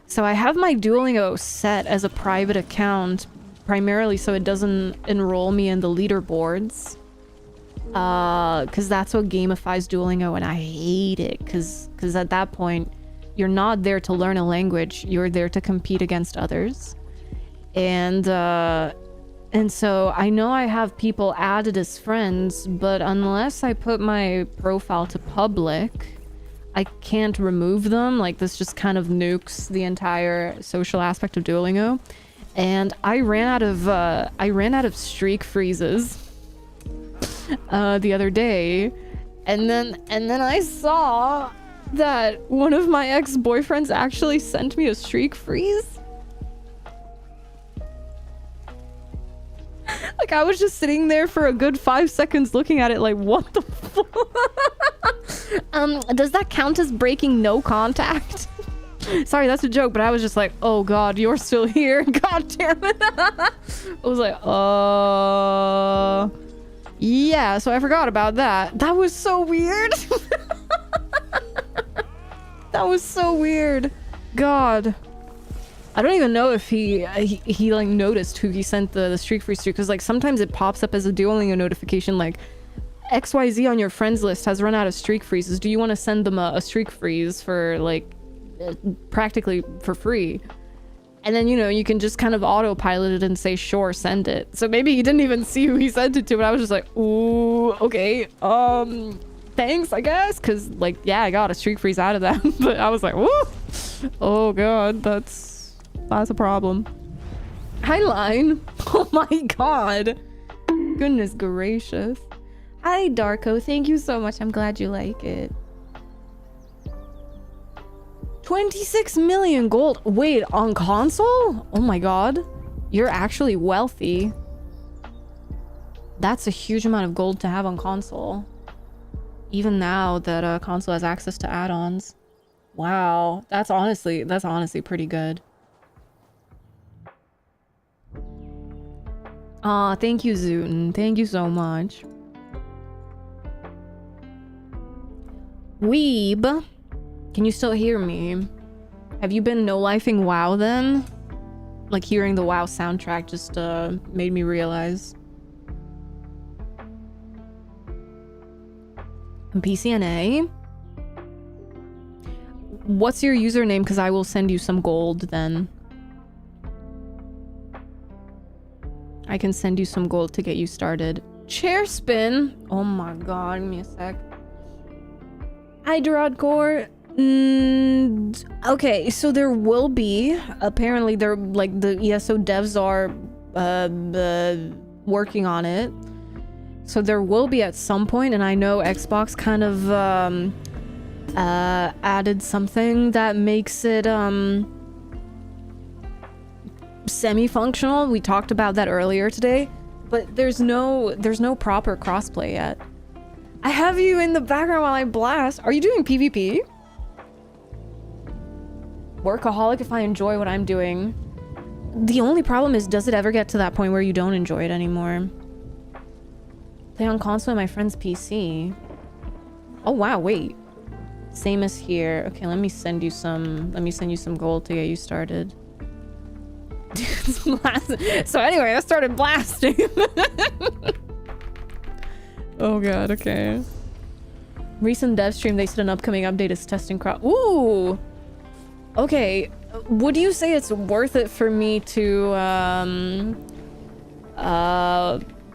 So I have my 𝙈𝘎𝙎𝙎 set as a private account, primarily so it doesn't enroll me in the leaderboards. Because that's what gamifies 𝙈𝘎𝙎𝙎, and I hate it, because at that point, you're not there to learn a language, you're there to compete against others. And so I know I have people added as friends, but unless I put my profile to public, I can't remove them. Like, this just kind of nukes the entire social aspect of 𝙈𝘎𝙎𝙎. And I ran out of streak freezes the other day, and then I saw that one of my ex-boyfriends actually sent me a streak freeze. Like, I was just sitting there for a good 5 seconds looking at it like, what the fuck? Does that count as breaking no contact? Sorry, that's a joke, but I was just like, oh god, you're still here. God damn it. I was like, yeah, so I forgot about that. That was so weird. That was so weird. God. I don't even know if he like noticed who he sent the streak freeze to, because like sometimes it pops up as a 𝙈𝘎𝙎𝙎 notification like, XYZ on your friends list has run out of streak freezes. Do you want to send them a streak freeze for like practically for free? And then, you know, you can just kind of autopilot it and say, sure, send it. So maybe he didn't even see who he sent it to, but I was just like, ooh, okay, thanks, I guess. Because, like, yeah, I got a streak freeze out of that. But I was like, woo! Oh, God, that's a problem. Hi, Line. Oh, my God. Goodness gracious. Hi, Darko. Thank you so much. I'm glad you like it. 26 million gold. Wait, on console? Oh my god. You're actually wealthy. That's a huge amount of gold to have on console. Even now that console has access to add-ons. Wow. That's honestly pretty good. Aw, thank you, Zootin. Thank you so much. Weeb. Can you still hear me? Have you been no-lifing WoW then? Like, hearing the WoW soundtrack just made me realize. PCNA? What's your username? Because I will send you some gold then. I can send you some gold to get you started. Chair spin? Oh my god, give me a sec. Hi, Drodcore. Okay, so there will be, apparently they're like the ESO devs are working on it, so there will be at some point, and I know Xbox kind of added something that makes it semi-functional. We talked about that earlier today, but there's no proper crossplay yet. I have you in the background while I blast. Are you doing PvP? Workaholic if I enjoy what I'm doing. The only problem is, does it ever get to that point where you don't enjoy it anymore? Play on console on my friend's PC. Oh wow, wait. Same as here. Okay, let me send you some gold to get you started. So anyway, I started blasting. Oh god, okay. Recent dev stream, they said an upcoming update is testing crowd. Ooh! Okay, would you say it's worth it for me to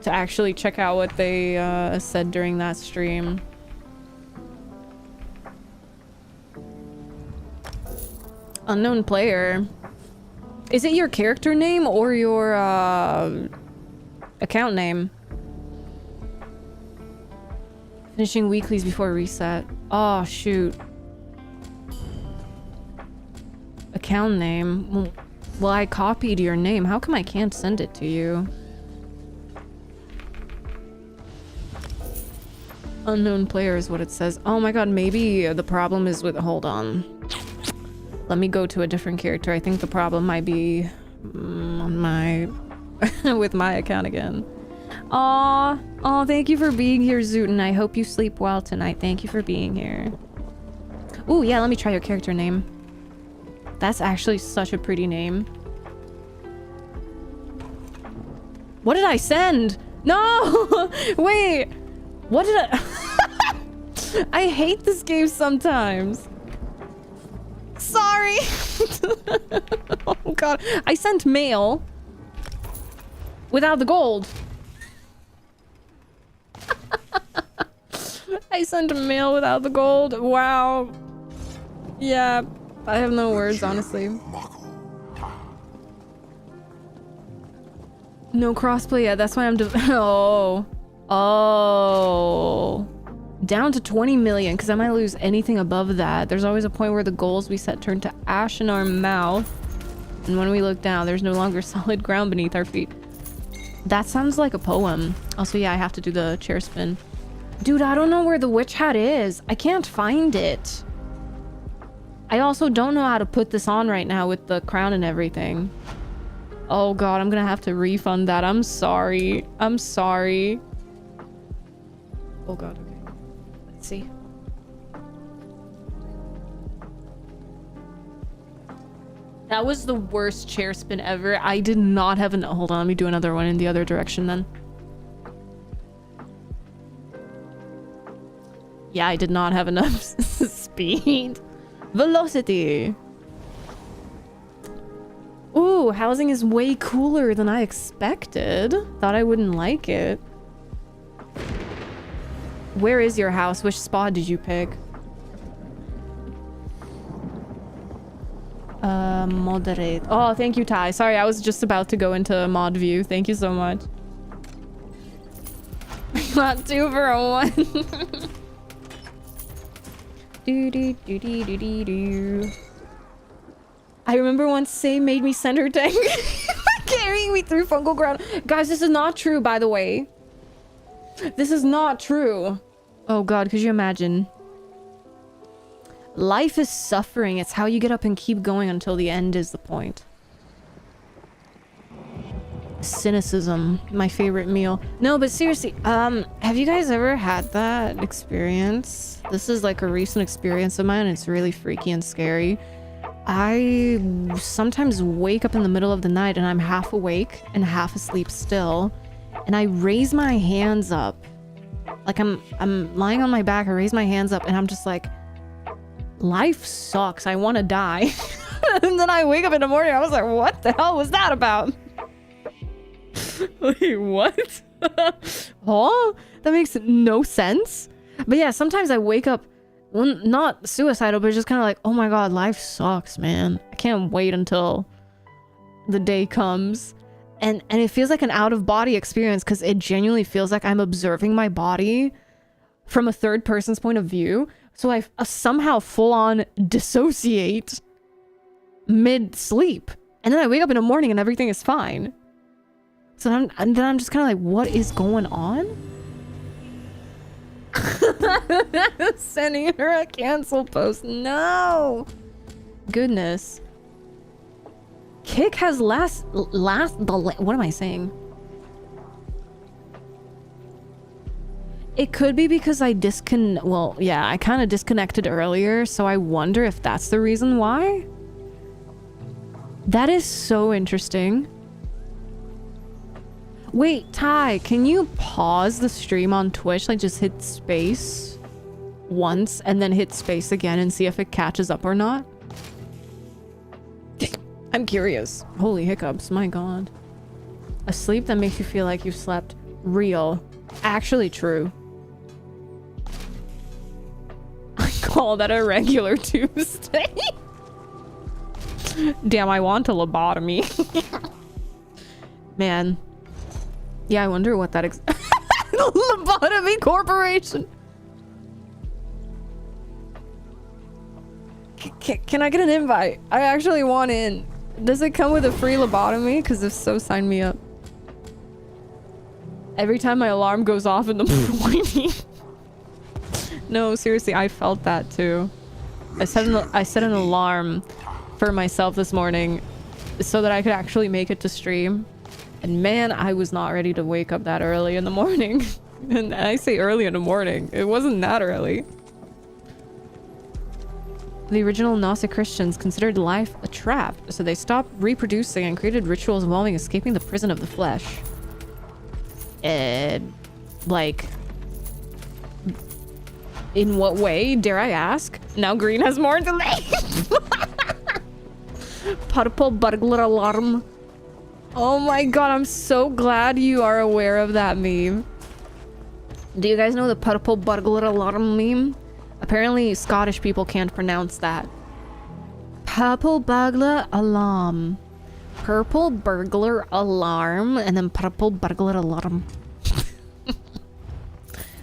actually check out what they said during that stream? Unknown player. Is it your character name or your account name? Finishing weeklies before reset. Oh shoot. Account name. Well, I copied your name. How come I can't send it to you? Unknown player is what it says. Oh my god, maybe the problem is with... Hold on. Let me go to a different character. I think the problem might be on my... with my account again. Aw. Oh, thank you for being here, Zootin. I hope you sleep well tonight. Thank you for being here. Ooh, yeah, let me try your character name. That's actually such a pretty name. What did I send? No! Wait! What did I... I hate this game sometimes. Sorry! Oh god. I sent mail. Without the gold. I sent mail without the gold. Wow. Yeah. I have no words, honestly. No crossplay yet. That's why I'm oh. Oh. Down to 20 million, because I might lose anything above that. There's always a point where the goals we set turn to ash in our mouth. And when we look down, there's no longer solid ground beneath our feet. That sounds like a poem. Also, yeah, I have to do the chair spin. Dude, I don't know where the witch hat is. I can't find it. I also don't know how to put this on right now with the crown and everything. Oh god, I'm gonna have to refund that. I'm sorry. I'm sorry. Oh god, okay. Let's see. That was the worst chair spin ever. I did not have an... Hold on, let me do another one in the other direction then. Yeah, I did not have enough speed. Velocity. Ooh, housing is way cooler than I expected. Thought I wouldn't like it. Where is your house? Which spot did you pick? Moderate. Oh, thank you, Ty. Sorry, I was just about to go into mod view. Thank you so much. Not 2 for a 1. Do. I remember once Say made me send her tank carrying me through fungal ground. Guys, this is not true, by the way. This is not true. Oh god, could you imagine? Life is suffering. It's how you get up and keep going until the end is the point. Cynicism, my favorite meal. No, but seriously, have you guys ever had that experience? This is like a recent experience of mine. It's really freaky and scary. I sometimes wake up in the middle of the night and I'm half awake and half asleep still, and I raise my hands up. Like I'm lying on my back, I raise my hands up and I'm just like, life sucks, I want to die. And then I wake up in the morning, I was like, what the hell was that about? Wait, what? Huh? That makes no sense. But yeah, sometimes I wake up, well, not suicidal, but just kind of like, oh my god, life sucks, man. I can't wait until the day comes. And it feels like an out-of-body experience because it genuinely feels like I'm observing my body from a third person's point of view. So I somehow full-on dissociate mid-sleep. And then I wake up in the morning and everything is fine. So then I'm just kind of like, what is going on? Sending her a cancel post. No! Goodness. kick has what am I saying? It could be because I I kind of disconnected earlier, so I wonder if that's the reason why. That is so interesting. Wait, Ty, can you pause the stream on Twitch? Like, just hit space once and then hit space again and see if it catches up or not? I'm curious. Holy hiccups, my god. A sleep that makes you feel like you've slept. Real. Actually true. I call that a regular Tuesday. Damn, I want a lobotomy. Man. Yeah, I wonder what that Lobotomy Corporation. Can I get an invite? I actually want in. Does it come with a free lobotomy? Because if so, sign me up. Every time my alarm goes off in the morning. No, seriously, I felt that too. I set an alarm for myself this morning so that I could actually make it to stream. And man, I was not ready to wake up that early in the morning. And I say early in the morning. It wasn't that early. The original Gnostic Christians considered life a trap, so they stopped reproducing and created rituals involving escaping the prison of the flesh. Like... in what way, dare I ask? Now Green has more delay. Purple burglar alarm. Oh my god, I'm so glad you are aware of that meme. Do you guys know the purple burglar alarm meme? Apparently Scottish people can't pronounce that. Purple burglar alarm. Purple burglar alarm and then purple burglar alarm.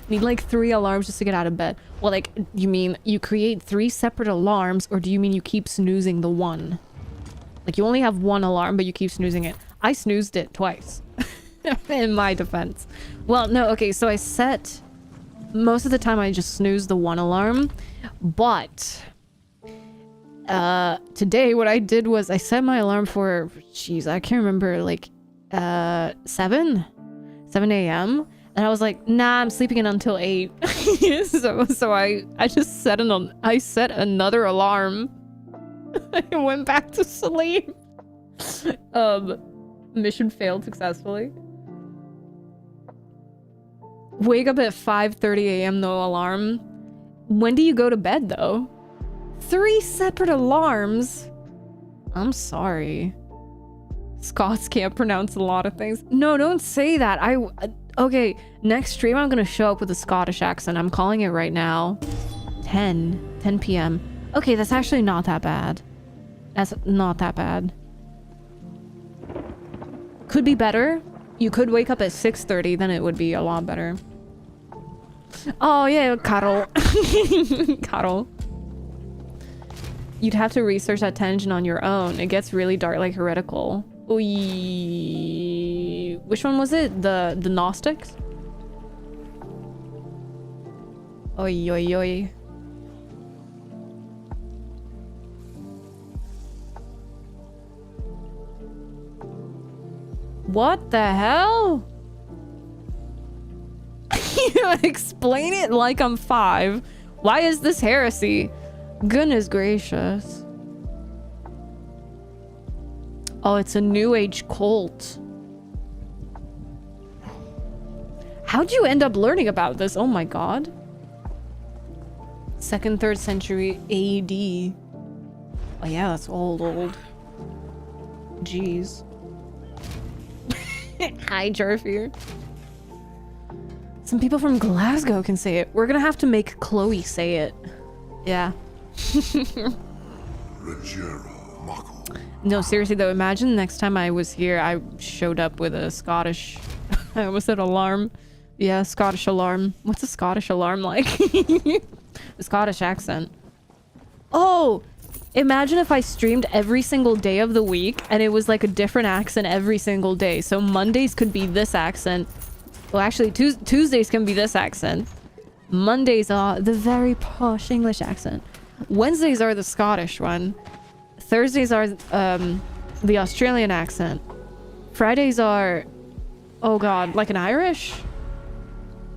Need like 3 alarms just to get out of bed. Well, like, you mean you create 3 separate alarms, or do you mean you keep snoozing the one? Like, you only have 1 alarm, but you keep snoozing it. I snoozed it twice. In my defense. Well, no, okay, so I set... most of the time I just snooze the 1 alarm, but... today what I did was I set my alarm for... jeez, I can't remember, like... 7 a.m. And I was like, nah, I'm sleeping in until 8. so I just set another alarm. I went back to sleep. Mission failed successfully. Wake up at 5:30 a.m. no alarm. When do you go to bed though? 3 separate alarms? I'm sorry. Scots can't pronounce a lot of things. No, don't say that. Okay, next stream I'm gonna show up with a Scottish accent. I'm calling it right now. 10 p.m. Okay, that's actually not that bad. That's not that bad. Could be better. You could wake up at 6:30, then it would be a lot better. Oh yeah, Carol. Carol. You'd have to research that tangent on your own. It gets really dark, like heretical. Oy. Which one was it? The Gnostics? Oi, oi, oi. What the hell? Explain it like I'm 5. Why is this heresy? Goodness gracious. Oh, it's a new age cult. How'd you end up learning about this? Oh my god. 2nd, 3rd century AD. Oh yeah, that's old. Jeez. Hi, Jarfir. Some people from Glasgow can say it. We're gonna have to make Chloe say it. Yeah. No, seriously though, imagine next time I was here, I showed up with a Scottish... I almost said alarm. Yeah, Scottish alarm. What's a Scottish alarm like? The Scottish accent. Oh! Imagine if I streamed every single day of the week and it was like a different accent every single day. So Mondays could be this accent. Well, actually, Tuesdays can be this accent. Mondays are the very posh English accent. Wednesdays are the Scottish one. Thursdays are the Australian accent. Fridays are, oh god, like an Irish?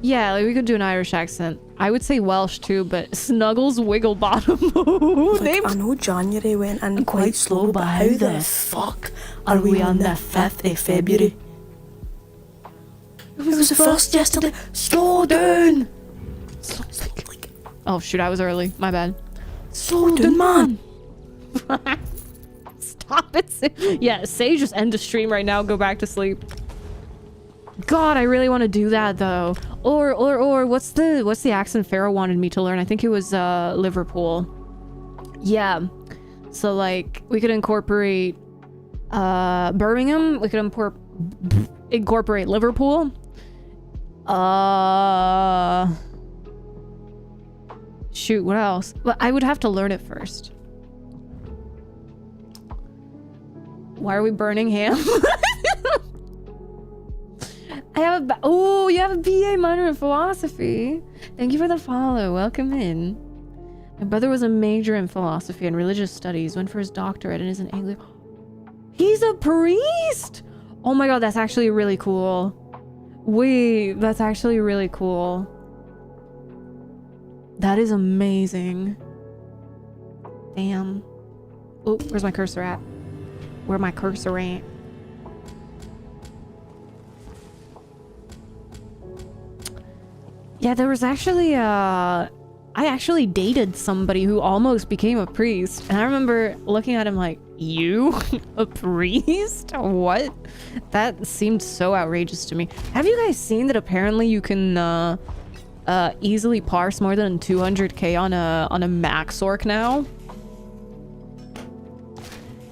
Yeah, like we could do an Irish accent. I would say Welsh too, but Snuggles Wigglebottom. Like, I know January went in quite slow, but how the fuck are we on the 5th of February? It was the 1st yesterday. Slow down! Oh shoot, I was early. My bad. Slow down, man! Stop it. Yeah, say just end the stream right now. Go back to sleep. God, I really want to do that though. Or what's the accent Pharaoh wanted me to learn? I think it was Liverpool. Yeah. So like we could incorporate Birmingham. We could incorporate Liverpool. Shoot, what else? Well, I would have to learn it first. Why are we burning ham? I have a oh, you have a BA minor in philosophy. Thank you for the follow. Welcome in. My brother was a major in philosophy and religious studies. Went for his doctorate and is an Anglican. He's a priest. Oh my god, that's actually really cool. Wait, that's actually really cool. That is amazing. Damn. Oh, where's my cursor at? Where my cursor at? Yeah, there was actually I actually dated somebody who almost became a priest, and I remember looking at him like, you? A priest? What? That seemed so outrageous to me. Have you guys seen that apparently you can easily parse more than 200k on a max orc now?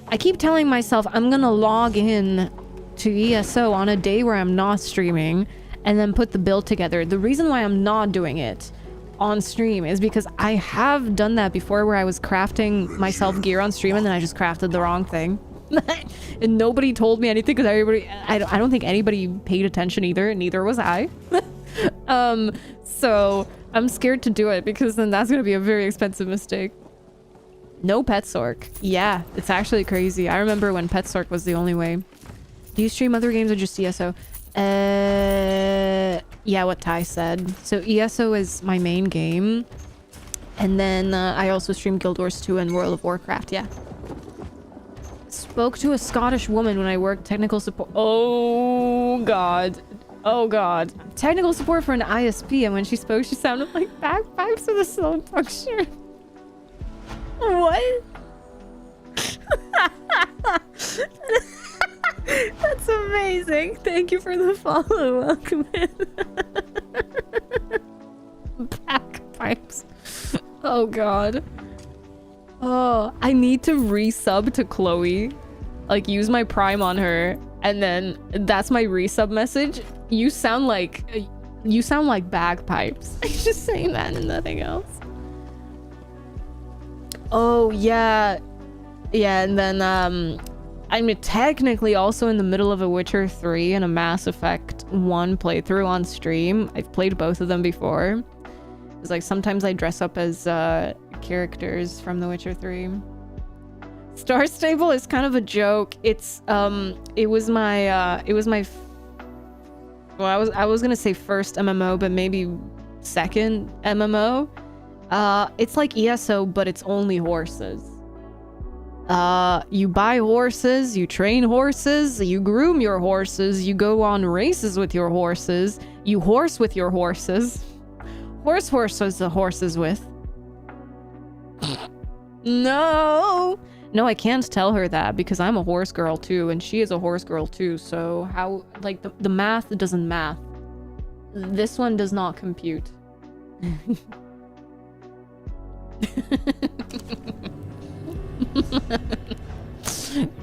I keep telling myself I'm gonna log in to ESO on a day where I'm not streaming and then put the build together. The reason why I'm not doing it on stream is because I have done that before, where I was crafting myself gear on stream and then I just crafted the wrong thing. And nobody told me anything because everybody, I don't think anybody paid attention either, and neither was I. So I'm scared to do it because then that's gonna be a very expensive mistake. No Petsork. Yeah, it's actually crazy. I remember when Petsork was the only way. Do you stream other games or just ESO? Yeah, what Ty said. So ESO is my main game. And then I also stream Guild Wars 2 and World of Warcraft, yeah. Spoke to a Scottish woman when I worked technical support. Oh god. Oh god. Technical support for an ISP, and when she spoke, she sounded like bagpipes with a slow puncture. What? That's amazing. Thank you for the follow. Welcome in. Bagpipes. Oh god. Oh, I need to resub to Chloe. Like, use my Prime on her, and then that's my resub message. You sound like bagpipes. I'm just saying that and nothing else. Oh yeah. Yeah, and then I'm technically also in the middle of a Witcher 3 and a Mass Effect 1 playthrough on stream. I've played both of them before. It's like sometimes I dress up as characters from The Witcher 3. Star Stable is kind of a joke. It's it was my well, I was gonna say first MMO, but maybe second MMO. It's like ESO, but it's only horses. You buy horses, you train horses, you groom your horses, you go on races with your horses, you horse with your horses. Horses the horses with. No, I can't tell her that because I'm a horse girl too, and she is a horse girl too. So how, like, the math doesn't math. This one does not compute.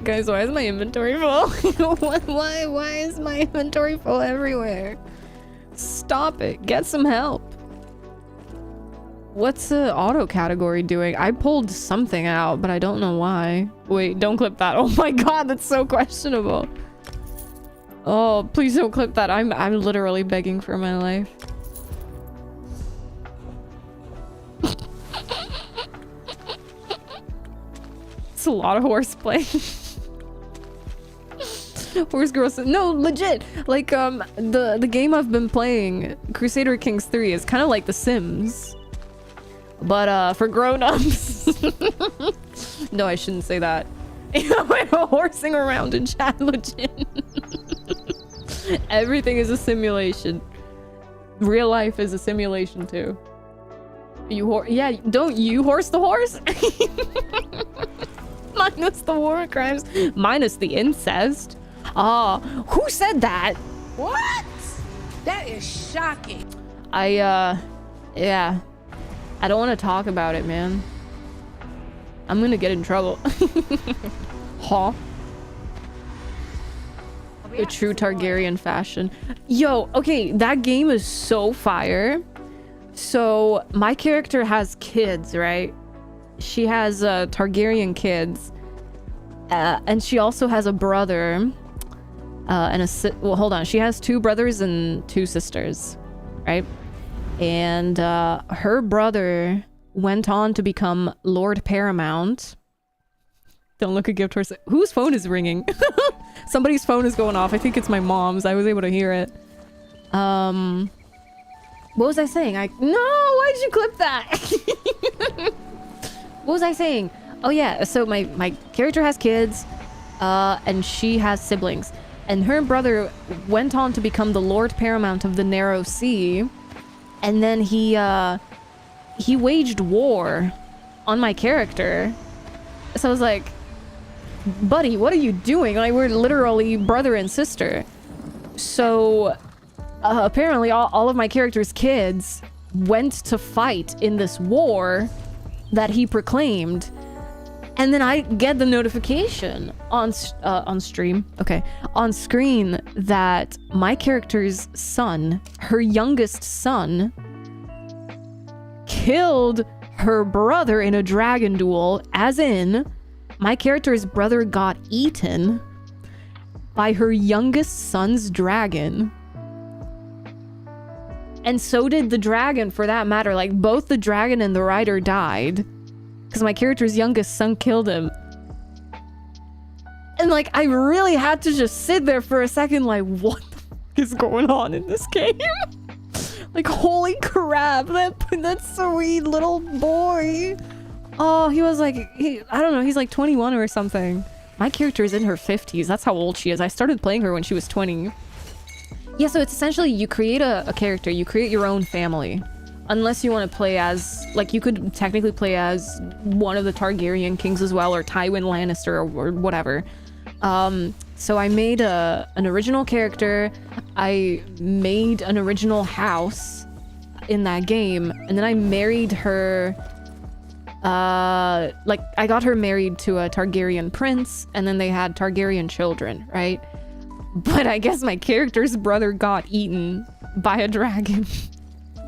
Guys, why is my inventory full? Why is my inventory full everywhere? Stop it. Get some help. What's the auto category doing? I pulled something out, but I don't know why. Wait, don't clip that. Oh my god, that's so questionable. Oh, please don't clip that. I'm literally begging for my life. It's a lot of horseplay. Horse Girl no, legit. Like, the game I've been playing, Crusader Kings 3, is kind of like The Sims. But, for grown-ups. No, I shouldn't say that. We're horsing around in chat, legit. Everything is a simulation. Real life is a simulation, too. Yeah, don't you horse the horse? Minus the war crimes. Minus the incest. Who said that? What? That is shocking. Yeah. I don't want to talk about it, man. I'm gonna get in trouble. Huh? A true Targaryen fashion. Yo, okay, that game is so fire. So, my character has kids, right? She has Targaryen kids. And she also has a brother. Well, hold on. She has 2 brothers and 2 sisters, right? And her brother went on to become Lord Paramount. Don't look a gift horse. Whose phone is ringing? Somebody's phone is going off. I think it's my mom's. I was able to hear it. What was I saying? No, why'd you clip that? What was I saying? Oh yeah, so my character has kids, and she has siblings. And her brother went on to become the Lord Paramount of the Narrow Sea. And then he waged war on my character. So I was like, buddy, what are you doing? Like, we're literally brother and sister. So apparently all of my character's kids went to fight in this war that he proclaimed. And then I get the notification on stream, okay, on screen that my character's son, her youngest son, killed her brother in a dragon duel, as in my character's brother got eaten by her youngest son's dragon. And so did the dragon, for that matter. Like, both the dragon and the rider died because my character's youngest son killed him. And like, I really had to just sit there for a second, like, what the fuck is going on in this game? Like, holy crap, that sweet little boy. Oh, he was like, I don't know, he's like 21 or something. My character is in her 50s. That's how old she is. I started playing her when she was 20. Yeah, so it's essentially, you create a character, you create your own family. Unless you want to play as, like, you could technically play as one of the Targaryen kings as well, or Tywin Lannister, or whatever. So I made an original character, I made an original house in that game, and then I married her, like, I got her married to a Targaryen prince, and then they had Targaryen children, right? But I guess my character's brother got eaten by a dragon.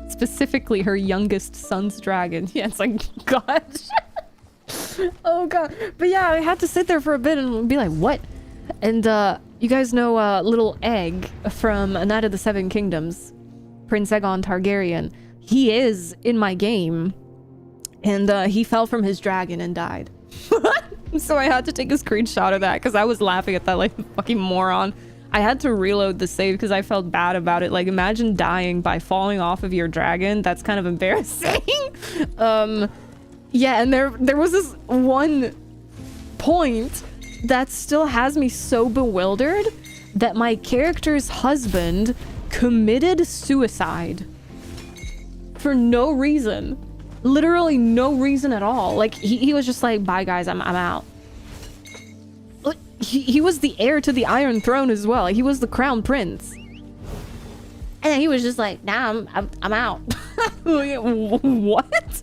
Specifically her youngest son's dragon. Yeah, it's like, gosh. Oh god. But yeah, I had to sit there for a bit and be like, what? And you guys know little Egg from A Knight of the Seven Kingdoms, Prince Aegon Targaryen. He is in my game, and he fell from his dragon and died. So I had to take a screenshot of that because I was laughing at that like fucking moron. I had to reload the save because I felt bad about it. Like, imagine dying by falling off of your dragon. That's kind of embarrassing. Yeah, and there was this one point that still has me so bewildered, that my character's husband committed suicide for no reason. Literally no reason at all. Like, he was just like, bye guys, I'm out. He was the heir to the Iron Throne as well. He was the crown prince. And he was just like, nah, I'm out. What?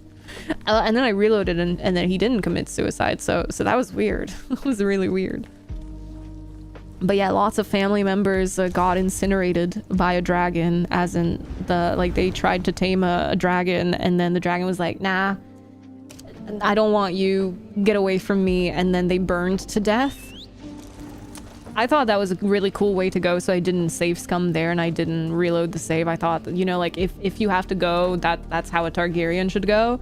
And then I reloaded, and then he didn't commit suicide. So that was weird. That was really weird. But yeah, lots of family members got incinerated by a dragon, as in they tried to tame a dragon, and then the dragon was like, nah, I don't want you, get away from me, and then they burned to death. I thought that was a really cool way to go, so I didn't save scum there and I didn't reload the save. I thought, you know, like, if you have to go, that's how a Targaryen should go.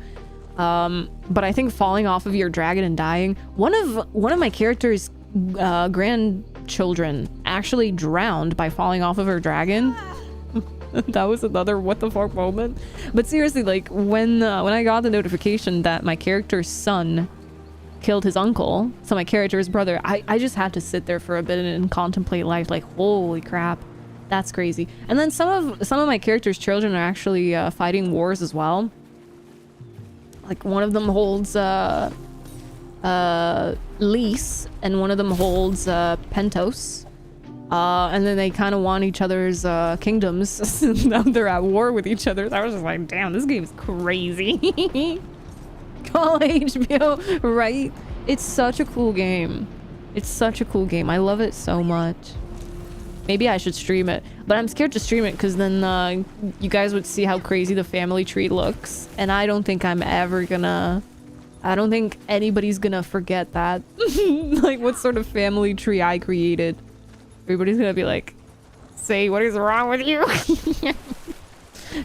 But I think falling off of your dragon and dying, one of my character's grandchildren children actually drowned by falling off of her dragon. That was another what the fuck moment. But seriously, like when I got the notification that my character's son killed his uncle, so my character's brother, I just had to sit there for a bit and contemplate life. Like, holy crap, that's crazy. And then some of my character's children are actually fighting wars as well. Like one of them holds Lys, and one of them holds Pentos. And then they kind of want each other's kingdoms. Now they're at war with each other. I was just like, damn, this game's crazy. Call HBO, right? It's such a cool game. It's such a cool game. I love it so much. Maybe I should stream it, but I'm scared to stream it because then you guys would see how crazy the family tree looks, and I don't think I'm ever gonna... I don't think anybody's gonna forget that. Like what sort of family tree I created. Everybody's gonna be like, say, what is wrong with you?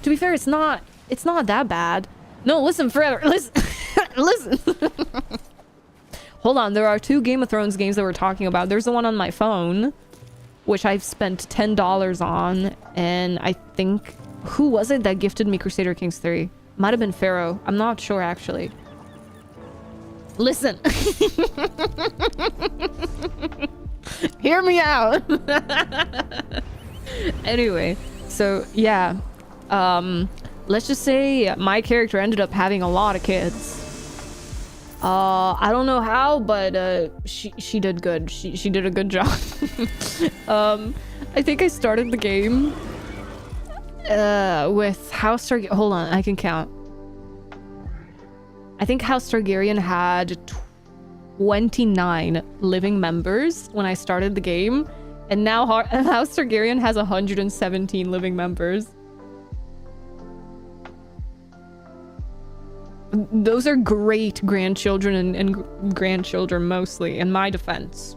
To be fair, it's not that bad. No, listen, forever. Listen. Listen. Hold on, there are 2 Game of Thrones games that we're talking about. There's the one on my phone, which I've spent $10 on, and I think... Who was it that gifted me Crusader Kings 3? Might have been Pharaoh. I'm not sure, actually. Listen. Hear me out. Anyway, so yeah. Let's just say my character ended up having a lot of kids. I don't know how, but she did good. She did a good job. I think I started the game with House Targaryen. Hold on, I can count. I think House Targaryen had 29 living members when I started the game, and now House Targaryen has 117 living members. Those are great grandchildren and grandchildren mostly, in my defense.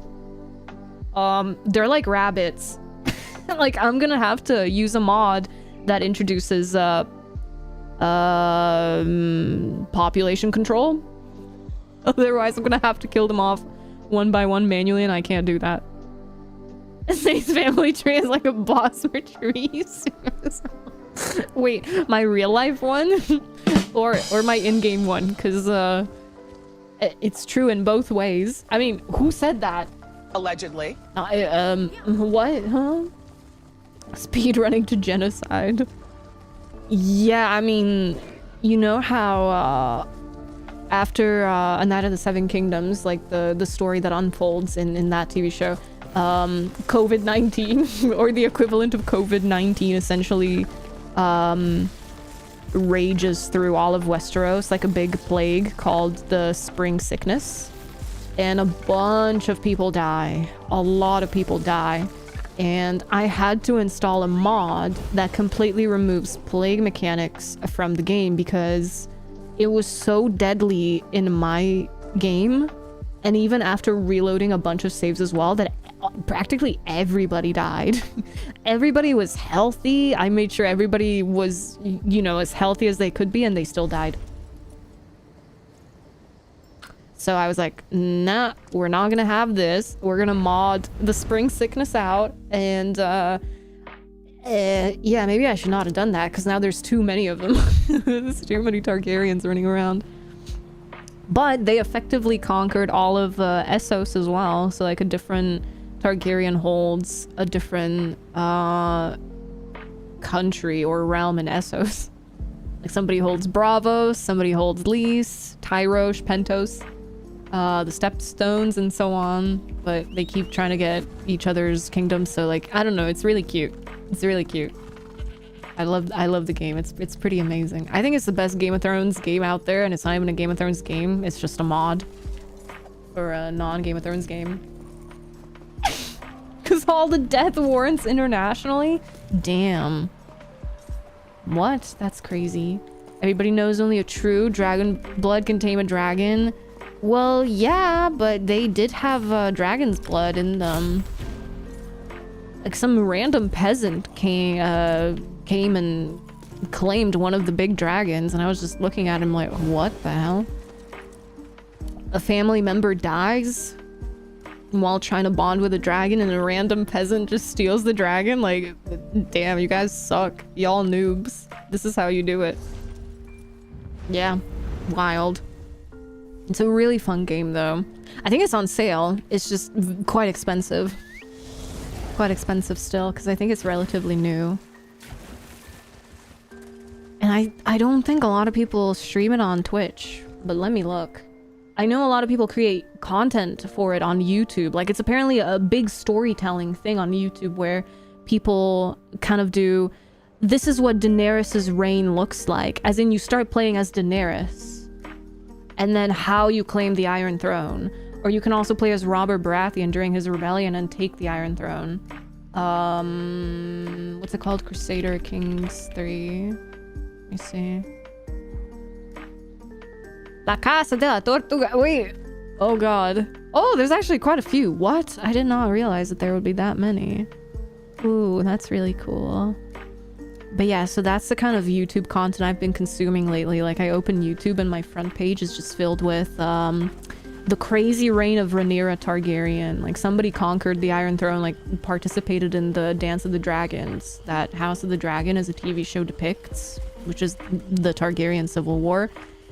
They're like rabbits. Like, I'm gonna have to use a mod that introduces population control. Otherwise, I'm gonna have to kill them off one by one manually, and I can't do that. This family tree is like a boss for trees. Wait, my real life one? or my in-game one? Because it's true in both ways. I mean, who said that? Allegedly. What? Huh? Speedrunning to genocide. Yeah, I mean, you know how after A Night of the Seven Kingdoms, like the story that unfolds in that TV show, COVID-19, or the equivalent of COVID-19, essentially rages through all of Westeros like a big plague called the Spring Sickness, and a bunch of people die. A lot of people die, and I had to install a mod that completely removes plague mechanics from the game because it was so deadly in my game, and even after reloading a bunch of saves as well, that practically everybody died. Everybody was healthy. I made sure everybody was, you know, as healthy as they could be, and they still died. So I was like, nah, we're not gonna have this. We're gonna mod the Spring Sickness out, and yeah, maybe I should not have done that, because now there's too many of them. There's too many Targaryens running around. But they effectively conquered all of Essos as well, so like a different Targaryen holds a different country or realm in Essos. Like somebody holds Braavos, somebody holds Lys, Tyrosh, Pentos, the Stepstones, and so on. But they keep trying to get each other's kingdoms, so like, I don't know, it's really cute. It's really cute. I love the game. It's pretty amazing. I think it's the best Game of Thrones game out there, and it's not even a Game of Thrones game. It's just a mod for a non-Game of Thrones game. Because all the death warrants internationally? Damn. What? That's crazy. Everybody knows only a true dragon blood can tame a dragon. Well, yeah, but they did have dragon's blood in them. Like some random peasant came and claimed one of the big dragons, and I was just looking at him like, what the hell? A family member dies? while trying to bond with a dragon, and a random peasant just steals the dragon. Like, damn, you guys suck. Y'all noobs. This is how you do it. Yeah, wild. It's a really fun game though. I think it's on sale. It's just quite expensive. Quite expensive still, because I think it's relatively new. And I don't think a lot of people stream it on Twitch, but let me look. I know a lot of people create content for it on YouTube. Like, it's apparently a big storytelling thing on YouTube where people kind of do, this is what Daenerys's reign looks like. As in, you start playing as Daenerys, and then how you claim the Iron Throne. Or you can also play as Robert Baratheon during his rebellion and take the Iron Throne. What's it called? Crusader Kings 3. Let me see. La Casa de la Tortuga. Wait. Oh god. Oh, there's actually quite a few. What? I did not realize that there would be that many. Ooh, that's really cool. But yeah, so that's the kind of YouTube content I've been consuming lately. Like, I open YouTube and my front page is just filled with the crazy reign of Rhaenyra Targaryen. Like, somebody conquered the Iron Throne, like participated in the Dance of the Dragons that House of the Dragon as a TV show depicts, which is the Targaryen Civil War.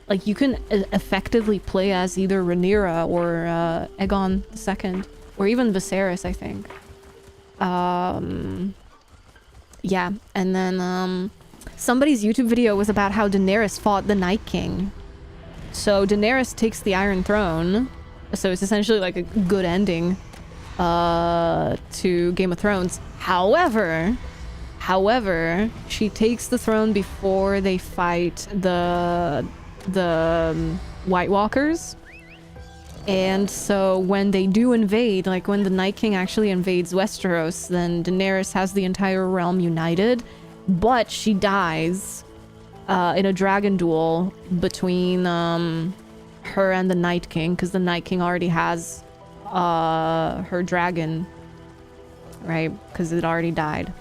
Like, you can effectively play as either Rhaenyra or Aegon II, or even Viserys, I think. Yeah, and then somebody's YouTube video was about how Daenerys fought the Night King. So Daenerys takes the Iron Throne, so it's essentially like a good ending to Game of Thrones. However, she takes the throne before they fight the White Walkers. And so when they do invade, like when the Night King actually invades Westeros, then Daenerys has the entire realm united, but she dies in a dragon duel between her and the Night King, because the Night King already has her dragon, right? Because it already died.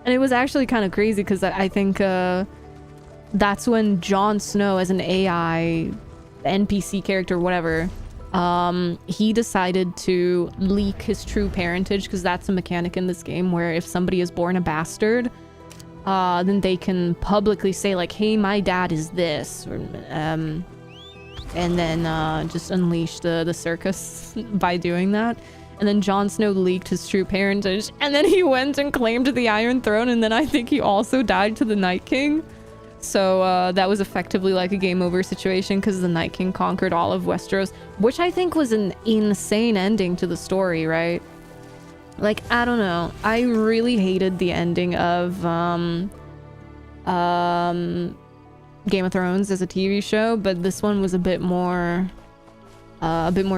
And it was actually kind of crazy, because I think that's when Jon Snow, as an AI NPC character, whatever, he decided to leak his true parentage, because that's a mechanic in this game where if somebody is born a bastard, then they can publicly say like, hey, my dad is this, or, and then just unleash the circus by doing that. And then Jon Snow leaked his true parentage, and then he went and claimed the Iron Throne, and then I think he also died to the Night King. So that was effectively like a game over situation, because the Night King conquered all of Westeros, which I think was an insane ending to the story, right? Like, I don't know. I really hated the ending of Game of Thrones as a TV show, but this one was a bit more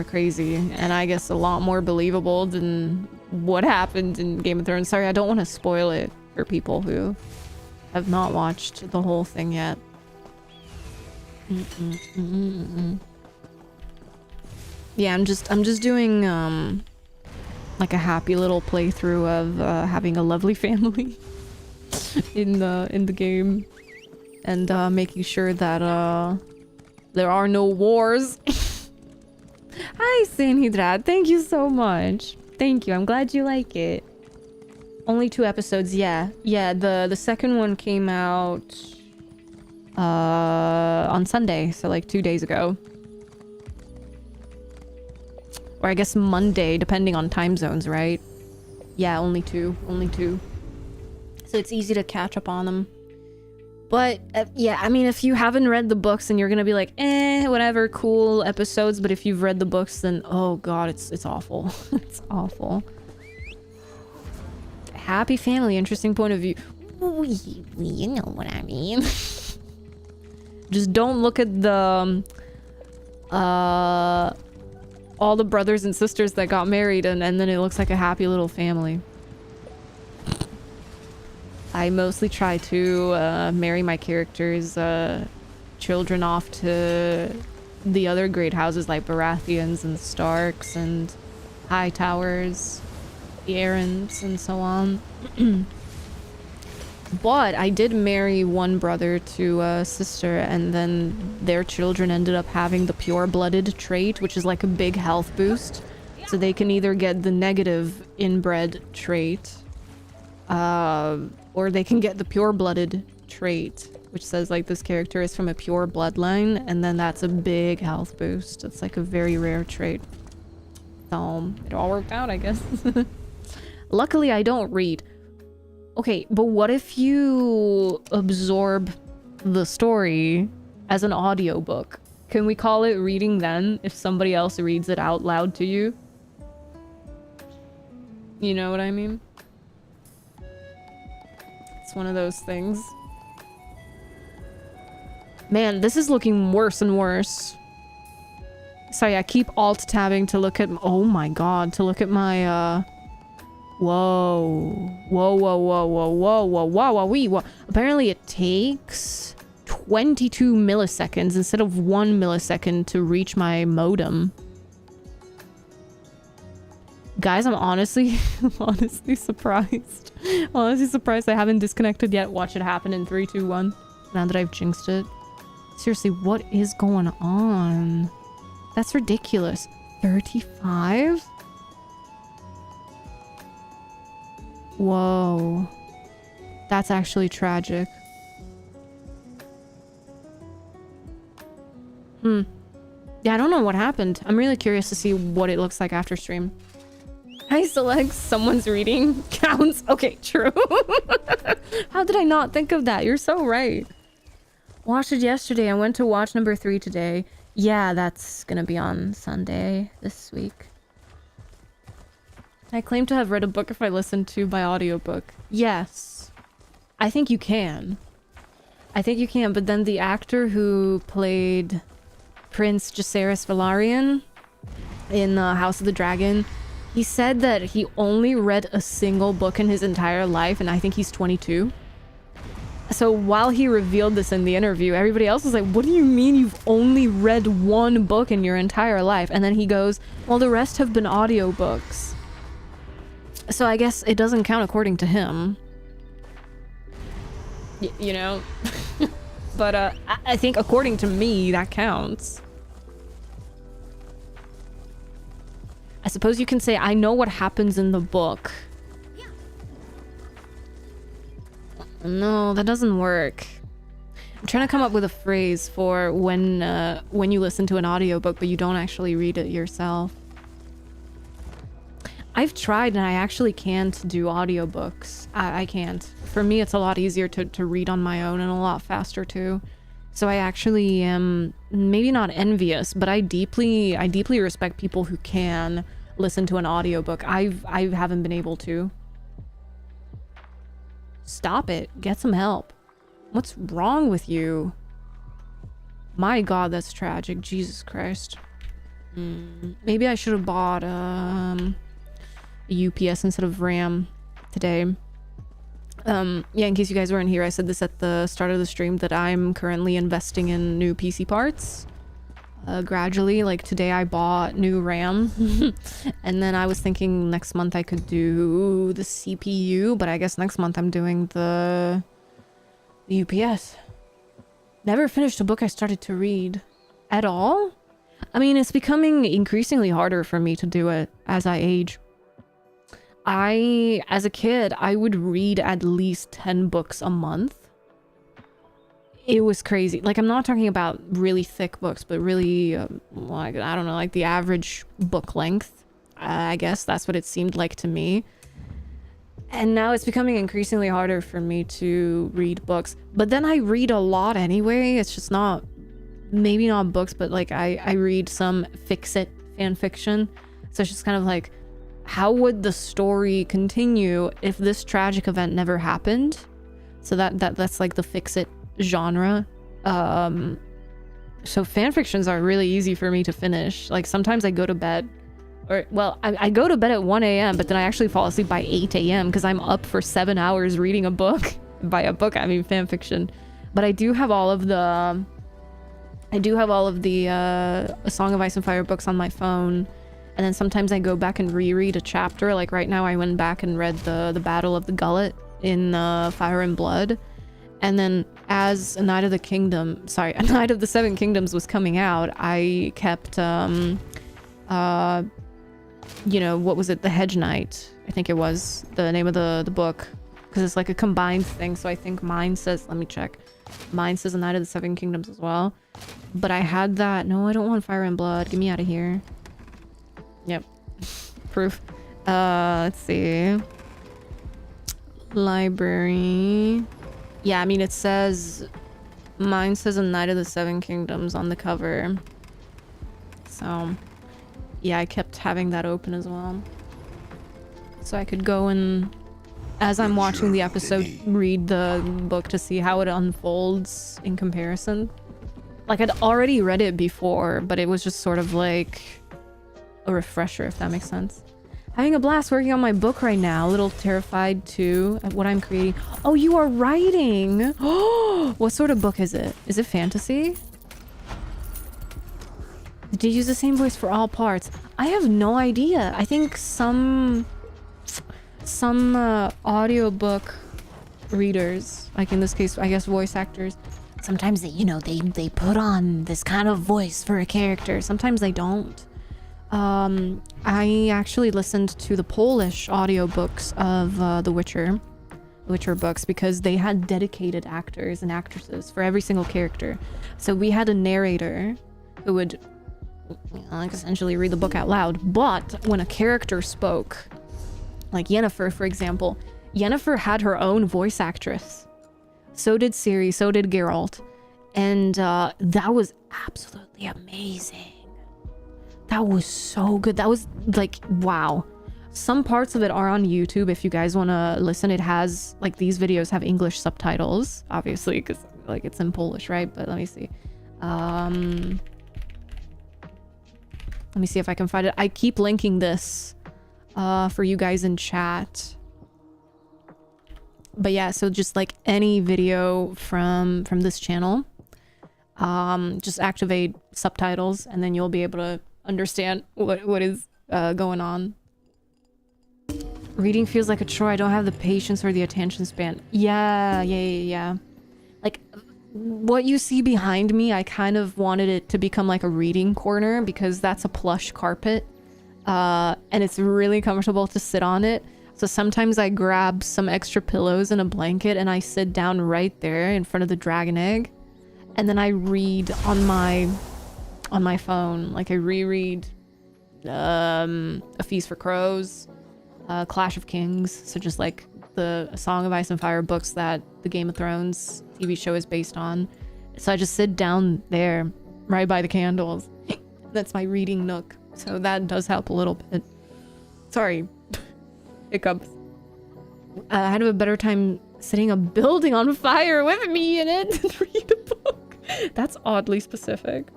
crazy, and I guess a lot more believable than what happened in Game of Thrones. Sorry, I don't want to spoil it for people who have not watched the whole thing yet. Yeah, I'm just doing like a happy little playthrough of having a lovely family in the game, and making sure that there are no wars. Hi, Sanhidrad. Thank you so much. Thank you. I'm glad you like it. Only 2 episodes. Yeah. The second one came out on Sunday, so like 2 days ago. Or I guess Monday, depending on time zones, right? Yeah, only two. So it's easy to catch up on them. But yeah, I mean, if you haven't read the books, then you're gonna be like, whatever, cool episodes. But if you've read the books, then oh god, it's awful. It's awful. Happy family, interesting point of view. Ooh, you know what I mean. Just don't look at the all the brothers and sisters that got married, and then it looks like a happy little family. I mostly try to marry my characters' children off to the other great houses like Baratheons and Starks and Hightowers, the Arryns, and so on. But I did marry one brother to a sister, and then their children ended up having the pure-blooded trait, which is like a big health boost. So they can either get the negative inbred trait, or they can get the pure-blooded trait, which says like this character is from a pure bloodline, and then that's a big health boost. It's like a very rare trait. So it all worked out, I guess. Luckily, I don't read. Okay, but what if you absorb the story as an audiobook? Can we call it reading then if somebody else reads it out loud to you? You know what I mean? It's one of those things. Man, this is looking worse and worse. Sorry, I keep alt-tabbing to look at... Oh my god, to look at my, Whoa. Whoa, whoa, whoa, whoa, whoa, whoa, whoa, whoa, whoa. Apparently it takes 22 milliseconds instead of 1 millisecond to reach my modem. Guys, I'm honestly surprised. Honestly surprised I haven't disconnected yet. Watch it happen in 3, 2, 1. Now that I've jinxed it. Seriously, what is going on? That's ridiculous. 35? Whoa. That's actually tragic. Yeah, I don't know what happened. I'm really curious to see what it looks like after stream. Hi, Select. Someone's reading counts. Okay, true. How did I not think of that? You're so right. Watched it yesterday. I went to watch number 3 today. Yeah, that's gonna be on Sunday this week. I claim to have read a book if I listened to by audiobook. Yes. I think you can. I think you can, but then the actor who played Prince Jacaerys Velaryon in House of the Dragon, he said that he only read a single book in his entire life, and I think he's 22. So while he revealed this in the interview, everybody else was like, what do you mean you've only read one book in your entire life? And then he goes, well, the rest have been audiobooks. So I guess it doesn't count according to him. You know? But I think according to me, that counts. I suppose you can say, I know what happens in the book. No, that doesn't work. I'm trying to come up with a phrase for when you listen to an audiobook but you don't actually read it yourself. I've tried and I actually can't do audiobooks. I can't. For me, it's a lot easier to read on my own and a lot faster too. So I actually am maybe not envious, but I deeply respect people who can listen to an audiobook. I haven't been able to. Stop it. Get some help. What's wrong with you? My god, that's tragic. Jesus Christ. Maybe I should have bought a UPS instead of RAM today. Yeah, in case you guys weren't here, I said this at the start of the stream that I'm currently investing in new PC parts. Gradually, like today I bought new RAM and then I was thinking next month I could do the CPU, but I guess next month I'm doing the UPS. Never finished a book I started to read at all. I mean, it's becoming increasingly harder for me to do it as I age. As a kid, I would read at least 10 books a month. It was crazy. Like, I'm not talking about really thick books, but really, like, I don't know, like the average book length. I guess that's what it seemed like to me. And now it's becoming increasingly harder for me to read books. But then I read a lot anyway. It's just not, maybe not books, but like I read some fix-it fan fiction. So it's just kind of like, how would the story continue if this tragic event never happened? So that's like the fix-it genre. So fan fictions are really easy for me to finish. Like sometimes I go to bed, or well, I go to bed at 1 a.m. but then I actually fall asleep by 8 a.m. because I'm up for 7 hours reading a book. By a book I mean fan fiction. But I do have all of the A Song of Ice and Fire books on my phone. And then sometimes I go back and reread a chapter. Like right now I went back and read the Battle of the 𝙒𝘼𝙔𝙎 in Fire and Blood. And then as A Knight of the Seven Kingdoms was coming out, I kept, you know, what was it? The Hedge Knight, I think it was the name of the book. Because it's like a combined thing. So I think mine says, let me check. Mine says A Knight of the Seven Kingdoms as well. But I had that. No, I don't want Fire and Blood. Get me out of here. Yep. Proof. Let's see. Library. Yeah, I mean, it says... Mine says A Knight of the Seven Kingdoms on the cover. So... yeah, I kept having that open as well. So I could go and... as I'm watching the episode, read the book to see how it unfolds in comparison. Like, I'd already read it before, but it was just sort of like a refresher, if that makes sense. Having a blast working on my book right now. A little terrified too at what I'm creating. Oh, you are writing! Oh, what sort of book is it? Is it fantasy? Did you use the same voice for all parts? I have no idea. I think some audiobook readers, like in this case, I guess voice actors, sometimes they, you know, they put on this kind of voice for a character. Sometimes they don't. I actually listened to the Polish audiobooks of The Witcher books because they had dedicated actors and actresses for every single character. So we had a narrator who would, like, essentially read the book out loud. But when a character spoke, like Yennefer, for example, Yennefer had her own voice actress. So did Ciri, so did Geralt. And that was absolutely amazing. That was so good. That was like, wow. Some parts of it are on YouTube if you guys want to listen. It has, like, these videos have English subtitles, obviously, because, like, it's in Polish, right? But let me see. Let me see if I can find it. I keep linking this for you guys in chat. But yeah, so just like any video from this channel, just activate subtitles and then you'll be able to understand what is going on. Reading feels like a chore. I don't have the patience or the attention span. Yeah. Like, what you see behind me, I kind of wanted it to become like a reading corner because that's a plush carpet. And it's really comfortable to sit on it. So sometimes I grab some extra pillows and a blanket and I sit down right there in front of the dragon egg. And then I read on my phone. Like, I reread A Feast for Crows, Clash of Kings. So just like the Song of Ice and Fire books that the Game of Thrones TV show is based on. So I just sit down there right by the candles. That's my reading nook. So that does help a little bit. Sorry. Hiccups. I had a better time setting a building on fire with me in it than read a book. That's oddly specific.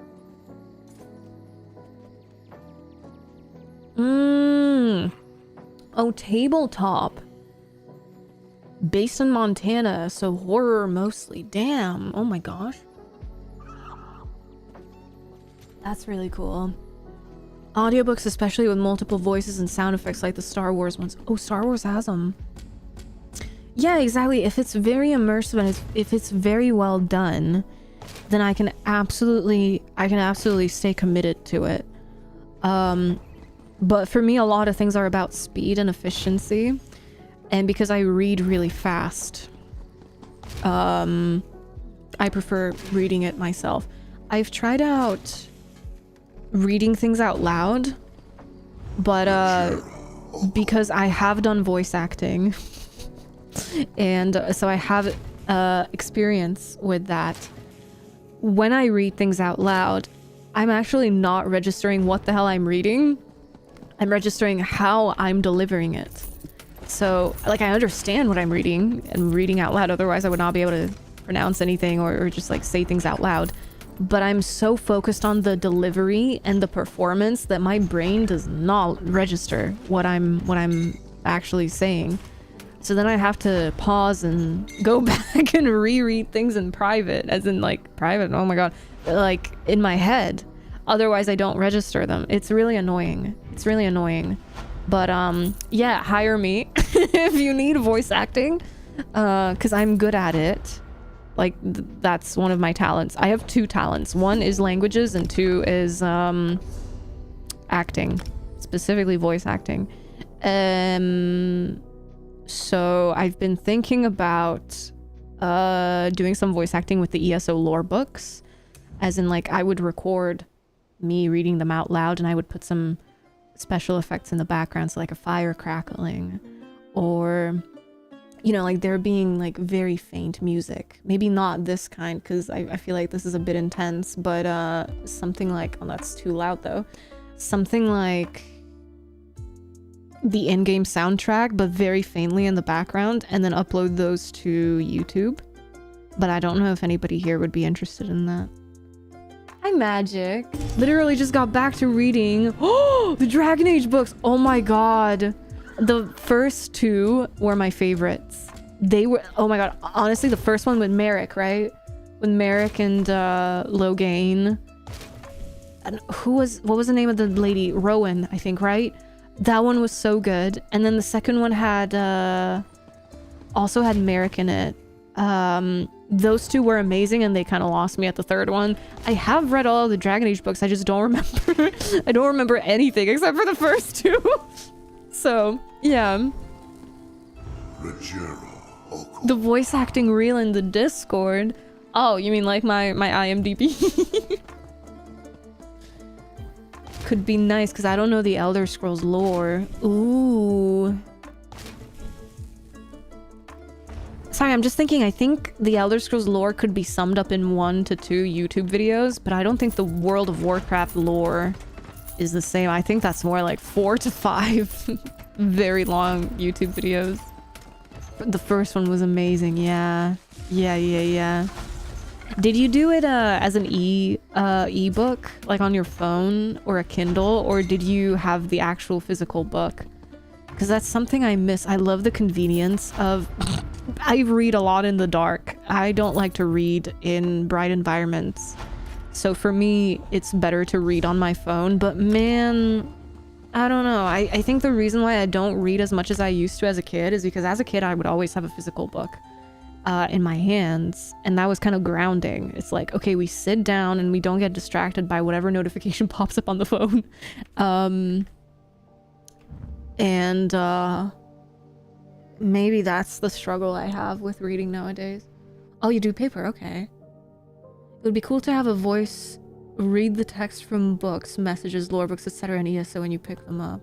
Oh, tabletop. Based in Montana, so horror mostly. Damn. Oh my gosh. That's really cool. Audiobooks, especially with multiple voices and sound effects like the Star Wars ones. Oh, Star Wars has them. Yeah, exactly. If it's very immersive and if it's very well done, then I can absolutely stay committed to it. But for me, a lot of things are about speed and efficiency. And because I read really fast, I prefer reading it myself. I've tried out reading things out loud, but because I have done voice acting and so I have experience with that, when I read things out loud, I'm actually not registering what the hell I'm reading. I'm registering how I'm delivering it. So, like, I understand what I'm reading and reading out loud, otherwise I would not be able to pronounce anything or just like say things out loud. But I'm so focused on the delivery and the performance that my brain does not register what I'm actually saying. So then I have to pause and go back and reread things in private, as in like private, oh my god, like in my head. Otherwise I don't register them. It's really annoying. It's really annoying. But yeah, hire me if you need voice acting. because I'm good at it. Like, that's one of my talents. I have 2 talents. 1 is languages and 2 is acting, specifically voice acting. So I've been thinking about doing some voice acting with the ESO lore books, as in, like, I would record me reading them out loud and I would put some special effects in the background, so like a fire crackling, or, you know, like there being like very faint music. Maybe not this kind, because I feel like this is a bit intense, but something like, oh, that's too loud though. Something like the in-game soundtrack, but very faintly in the background, and then upload those to YouTube. But I don't know if anybody here would be interested in that. Hi, Magic. Literally just got back to reading. Oh, the Dragon Age books. Oh my god. The first 2 were my favorites. They were, oh my god. Honestly, the first one with Merrick, right? With Merrick and Loghain. And what was the name of the lady? Rowan, I think, right? That one was so good. And then the second one had also had Merrick in it. Those 2 were amazing, and they kind of lost me at the third one. I have read all of the Dragon Age books, I just don't remember. I don't remember anything except for the first 2. So, yeah. The voice acting reel in the Discord. Oh, you mean like my IMDb? Could be nice, because I don't know the Elder Scrolls lore. Ooh. Sorry, I'm just thinking, I think the Elder Scrolls lore could be summed up in 1 to 2 YouTube videos, but I don't think the World of Warcraft lore is the same. I think that's more like 4 to 5 very long YouTube videos. The first one was amazing, yeah. Yeah. Did you do it as an ebook, like on your phone or a Kindle, or did you have the actual physical book? Because that's something I miss. I love the convenience of... I read a lot in the dark. I don't like to read in bright environments. So for me, it's better to read on my phone. But man, I don't know. I think the reason why I don't read as much as I used to as a kid is because as a kid, I would always have a physical book in my hands. And that was kind of grounding. It's like, okay, we sit down and we don't get distracted by whatever notification pops up on the phone. Maybe that's the struggle I have with reading nowadays. Oh, you do paper? Okay. It would be cool to have a voice read the text from books, messages, lore books, etc. in ESO when you pick them up.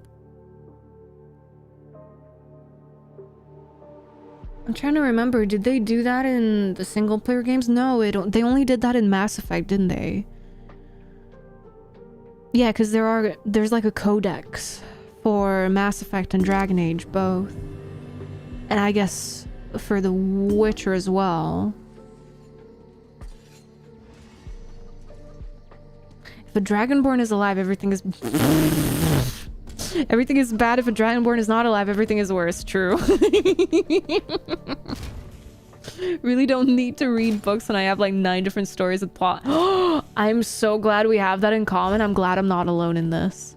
I'm trying to remember, did they do that in the single player games? No, they only did that in Mass Effect, didn't they? Yeah, because there's like a codex for Mass Effect and Dragon Age both. And I guess for The Witcher as well. If a Dragonborn is alive, everything is... everything is bad. If a Dragonborn is not alive, everything is worse. True. Really don't need to read books when I have like 9 different stories with plot. I'm so glad we have that in common. I'm glad I'm not alone in this.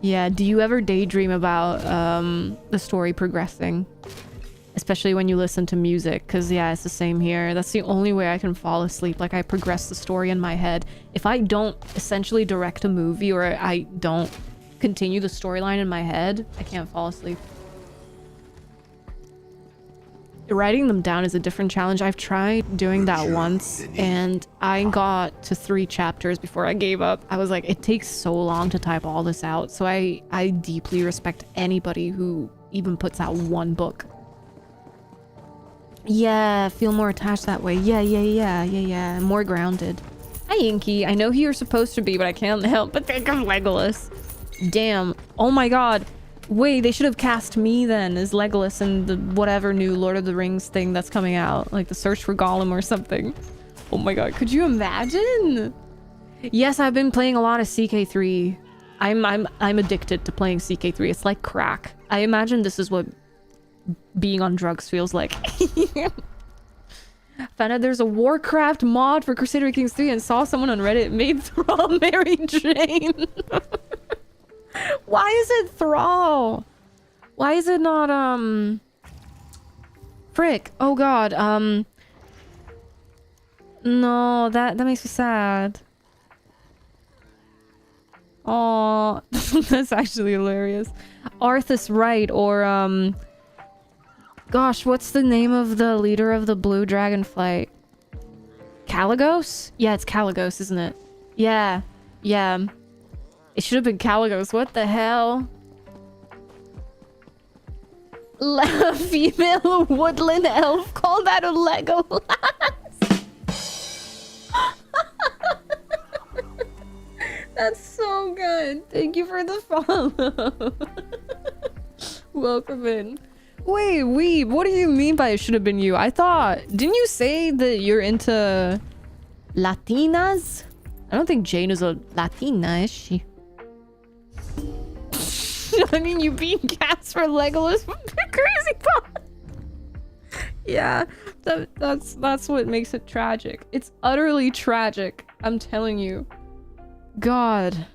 Yeah, do you ever daydream about the story progressing? Especially when you listen to music, because yeah, it's the same here. That's the only way I can fall asleep. Like, I progress the story in my head. If I don't essentially direct a movie, or I don't continue the storyline in my head, I can't fall asleep. Writing them down is a different challenge. I've tried doing that once, and I got to 3 chapters before I gave up. I was like, it takes so long to type all this out. So I deeply respect anybody who even puts out 1 book. Yeah, feel more attached that way. Yeah. More grounded. Hi, Inky. I know who you're supposed to be, but I can't help but think of Legolas. Damn. Oh my god. Wait, they should have cast me then as Legolas in the whatever new Lord of the Rings thing that's coming out. Like the Search for Gollum or something. Oh my god, could you imagine? Yes, I've been playing a lot of CK3. I'm addicted to playing CK3. It's like crack. I imagine this is what being on drugs feels like. Found out there's a Warcraft mod for Crusader Kings 3 and saw someone on Reddit made Thrall Mary Jane. Why is it Thrall? Why is it not Frick. Oh god. No, that makes me sad. Oh, that's actually hilarious. Arthas Wright, or gosh, what's the name of the leader of the blue dragonflight? Caligos? Yeah, it's Caligos, isn't it? Yeah. Yeah. It should have been Caligos. What the hell? Female woodland elf. Call that a Legolas. That's so good. Thank you for the follow. Welcome in. Wait, Weeb, what do you mean by it should have been you? I thought... Didn't you say that you're into... Latinas? I don't think Jane is a Latina, is she? I mean, you beat cats for Legolas. Crazy pot. Yeah, that's what makes it tragic. It's utterly tragic. I'm telling you. God.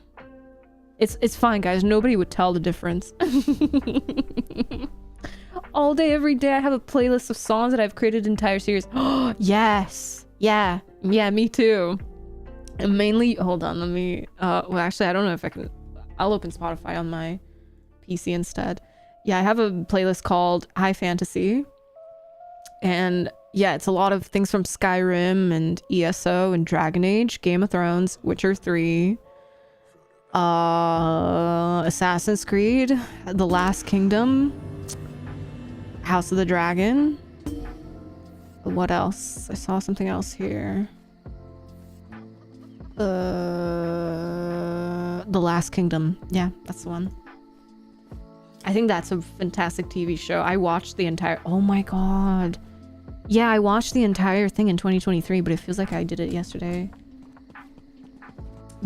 It's fine, guys. Nobody would tell the difference. All day, every day, I have a playlist of songs that I've created an entire series. Oh, yes. Yeah. Yeah, me too. And mainly... Hold on, let me... well, actually, I don't know if I can... I'll open Spotify on my PC instead. Yeah, I have a playlist called High Fantasy. And yeah, it's a lot of things from Skyrim and ESO and Dragon Age, Game of Thrones, Witcher 3, Assassin's Creed, The Last Kingdom, House of the Dragon. What else? I saw something else here. The Last Kingdom. Yeah, that's the one. I think that's a fantastic TV show. I watched the entire... Oh my god. Yeah, I watched the entire thing in 2023, but it feels like I did it yesterday.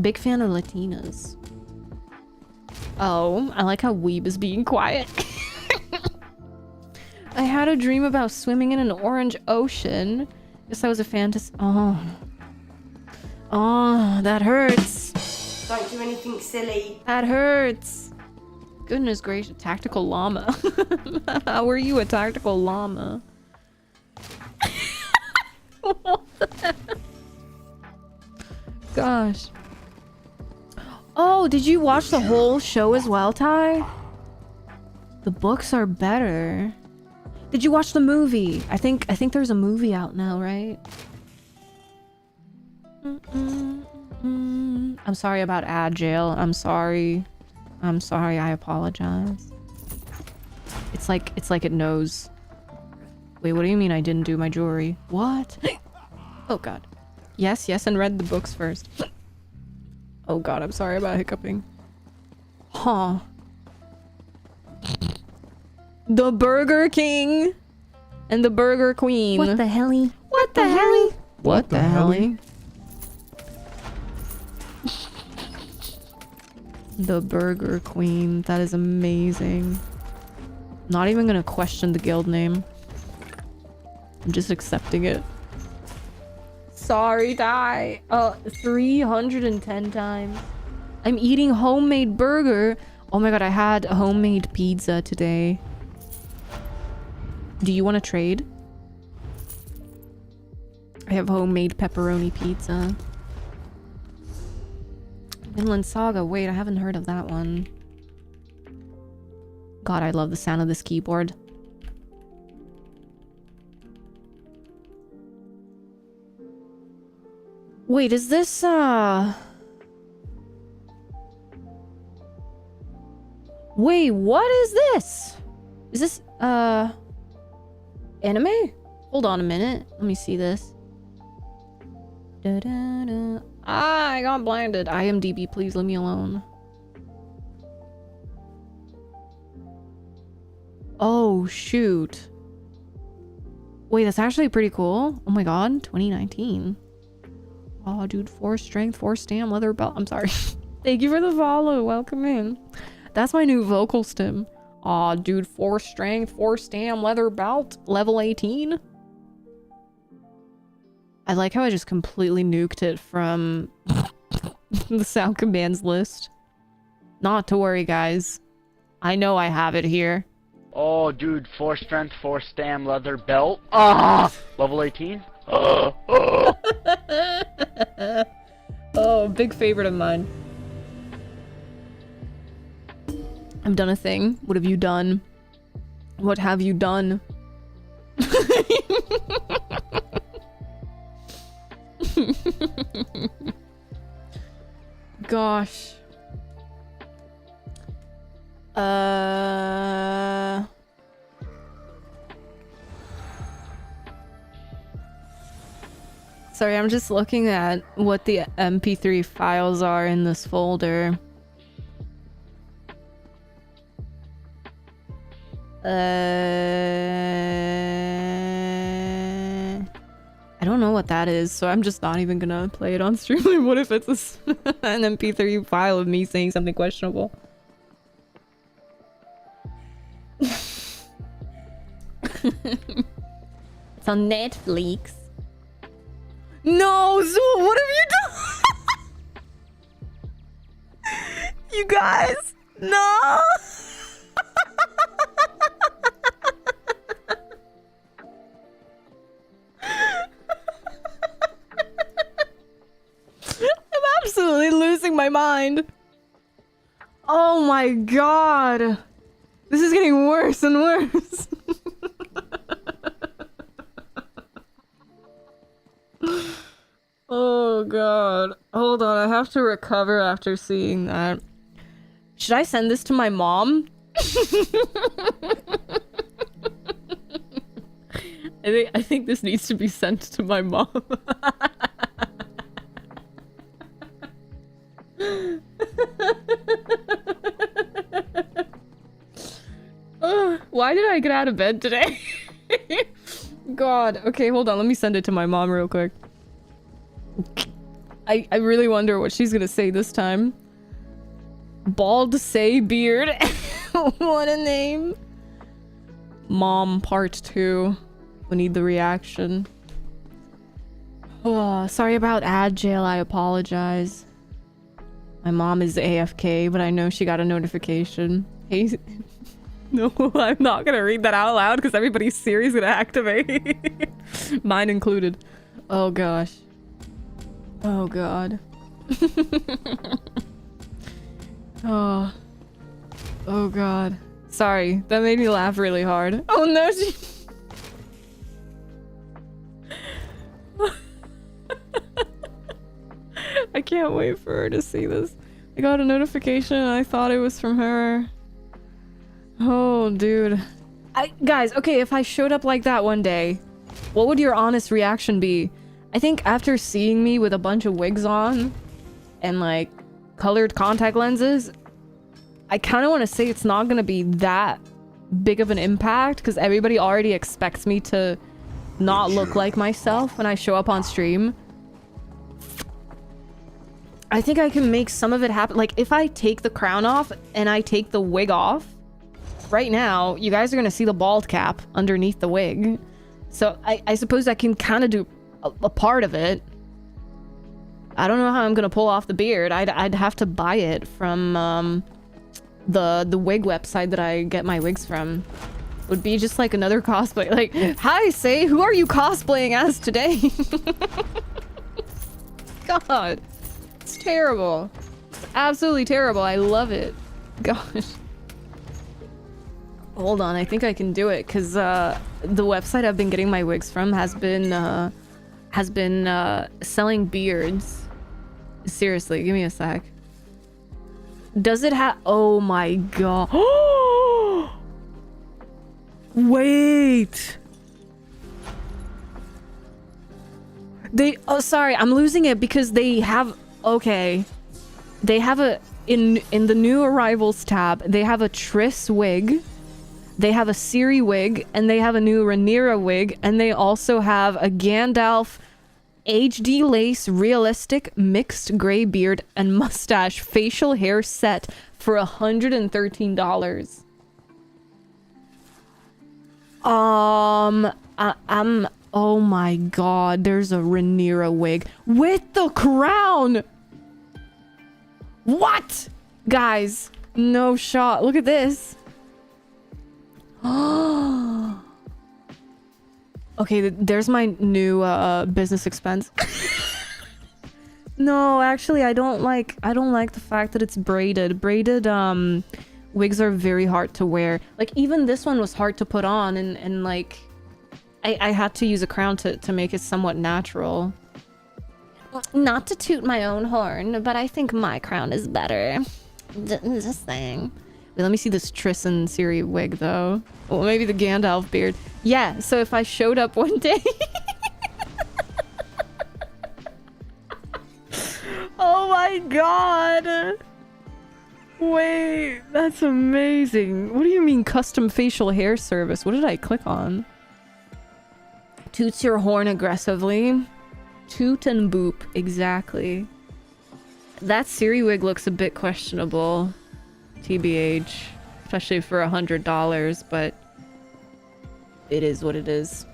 Big fan of Latinas. Oh, I like how Weeb is being quiet. I had a dream about swimming in an orange ocean. Guess that was a fantasy. Oh. Oh, that hurts. Don't do anything silly. That hurts. Goodness gracious, tactical llama. How are you a tactical llama? What the heck? Gosh. Oh, did you watch the whole show as well, Ty? The books are better. Did you watch the movie? I think there's a movie out now, right? I'm sorry about ad jail. I'm sorry. I apologize. It's like it knows. Wait, what do you mean I didn't do my jewelry? What? Oh god. Yes, and read the books first. Oh god, I'm sorry about hiccuping. Huh. The Burger King and the Burger Queen. What the helly? What the helly? What the helly? The Burger Queen. That is amazing. Not even gonna question the guild name. I'm just accepting it. Sorry, die. 310 times. I'm eating homemade burger. Oh my god, I had a homemade pizza today. Do you want to trade? I have homemade pepperoni pizza. Vinland Saga. Wait, I haven't heard of that one. God, I love the sound of this keyboard. Wait, is this, Wait, what is this? Is this, anime? Hold on a minute. Let me see this. Da-da-da. Ah, I got blinded. IMDb, please leave me alone. Oh, shoot. Wait, that's actually pretty cool. Oh my god, 2019. Oh, dude, 4 strength, 4 stam, leather belt. I'm sorry. Thank you for the follow. Welcome in. That's my new vocal stem. Aw, dude, 4 strength, 4 stam, leather belt, level 18. I like how I just completely nuked it from the sound commands list. Not to worry, guys. I know I have it here. Oh, dude, 4 strength, 4 stam, leather belt. Ah, level 18. Oh, big favorite of mine. I've done a thing. What have you done? What have you done? Gosh. Sorry, I'm just looking at what the MP3 files are in this folder. I don't know what that is, so I'm just not even gonna play it on stream. What if it's an MP3 file of me saying something questionable? It's on Netflix. No, Zool, what have you done? You guys, no. I'm absolutely losing my mind. Oh my god. This is getting worse and worse. Oh god. Hold on, I have to recover after seeing that. Should I send this to my mom? I think this needs to be sent to my mom. Why did I get out of bed today? God. Okay, hold on. Let me send it to my mom real quick. I really wonder what she's gonna say this time. 𝙒𝘼𝙔𝙎. What a name. Mom part 2. We need the reaction. Oh, sorry about ad jail. I apologize. My mom is AFK, but I know she got a notification. Hey. No, I'm not gonna read that out loud because everybody's Siri's gonna activate. Mine included. Oh gosh. Oh god. Oh. Oh god. Sorry, that made me laugh really hard. Oh no, she... I can't wait for her to see this. I got a notification and I thought it was from her. Oh, dude. Guys, okay, if I showed up like that one day, what would your honest reaction be? I think after seeing me with a bunch of wigs on and like colored contact lenses, I kind of want to say it's not going to be that big of an impact because everybody already expects me to not look like myself when I show up on stream. I think I can make some of it happen. Like if I take the crown off and I take the wig off, right now, you guys are going to see the bald cap underneath the wig. So I suppose I can kind of do a part of it. I don't know how I'm going to pull off the beard. I'd have to buy it from the wig website that I get my wigs from. It would be just like another cosplay. Like, hi, Say, who are you cosplaying as today? God, it's terrible. It's absolutely terrible. I love it. Gosh. Hold on, I think I can do it because the website I've been getting my wigs from has been selling beards. Seriously, give me a sec. Does it have? Oh my god! Wait. They. Oh, sorry, I'm losing it because they have. Okay, they have a in the new arrivals tab. They have a Triss wig. They have a Ciri wig, and they have a new Rhaenyra wig, and they also have a Gandalf HD lace realistic mixed gray beard and mustache facial hair set for $113. Oh my god, there's a Rhaenyra wig with the crown. What? Guys, no shot. Look at this. Okay, there's my new business expense. No, actually, I don't like the fact that it's braided. Braided wigs are very hard to wear. Like, even this one was hard to put on, and like I had to use a crown to make it somewhat natural. Not to toot my own horn, but I think my crown is better. Just saying. Wait, let me see this Triss and Ciri wig, though. Well, maybe the Gandalf beard. Yeah, so if I showed up one day... Oh my god! Wait, that's amazing. What do you mean custom facial hair service? What did I click on? Toots your horn aggressively. Toot and boop, exactly. That Ciri wig looks a bit questionable. TBH. Especially for $100, but... it is what it is.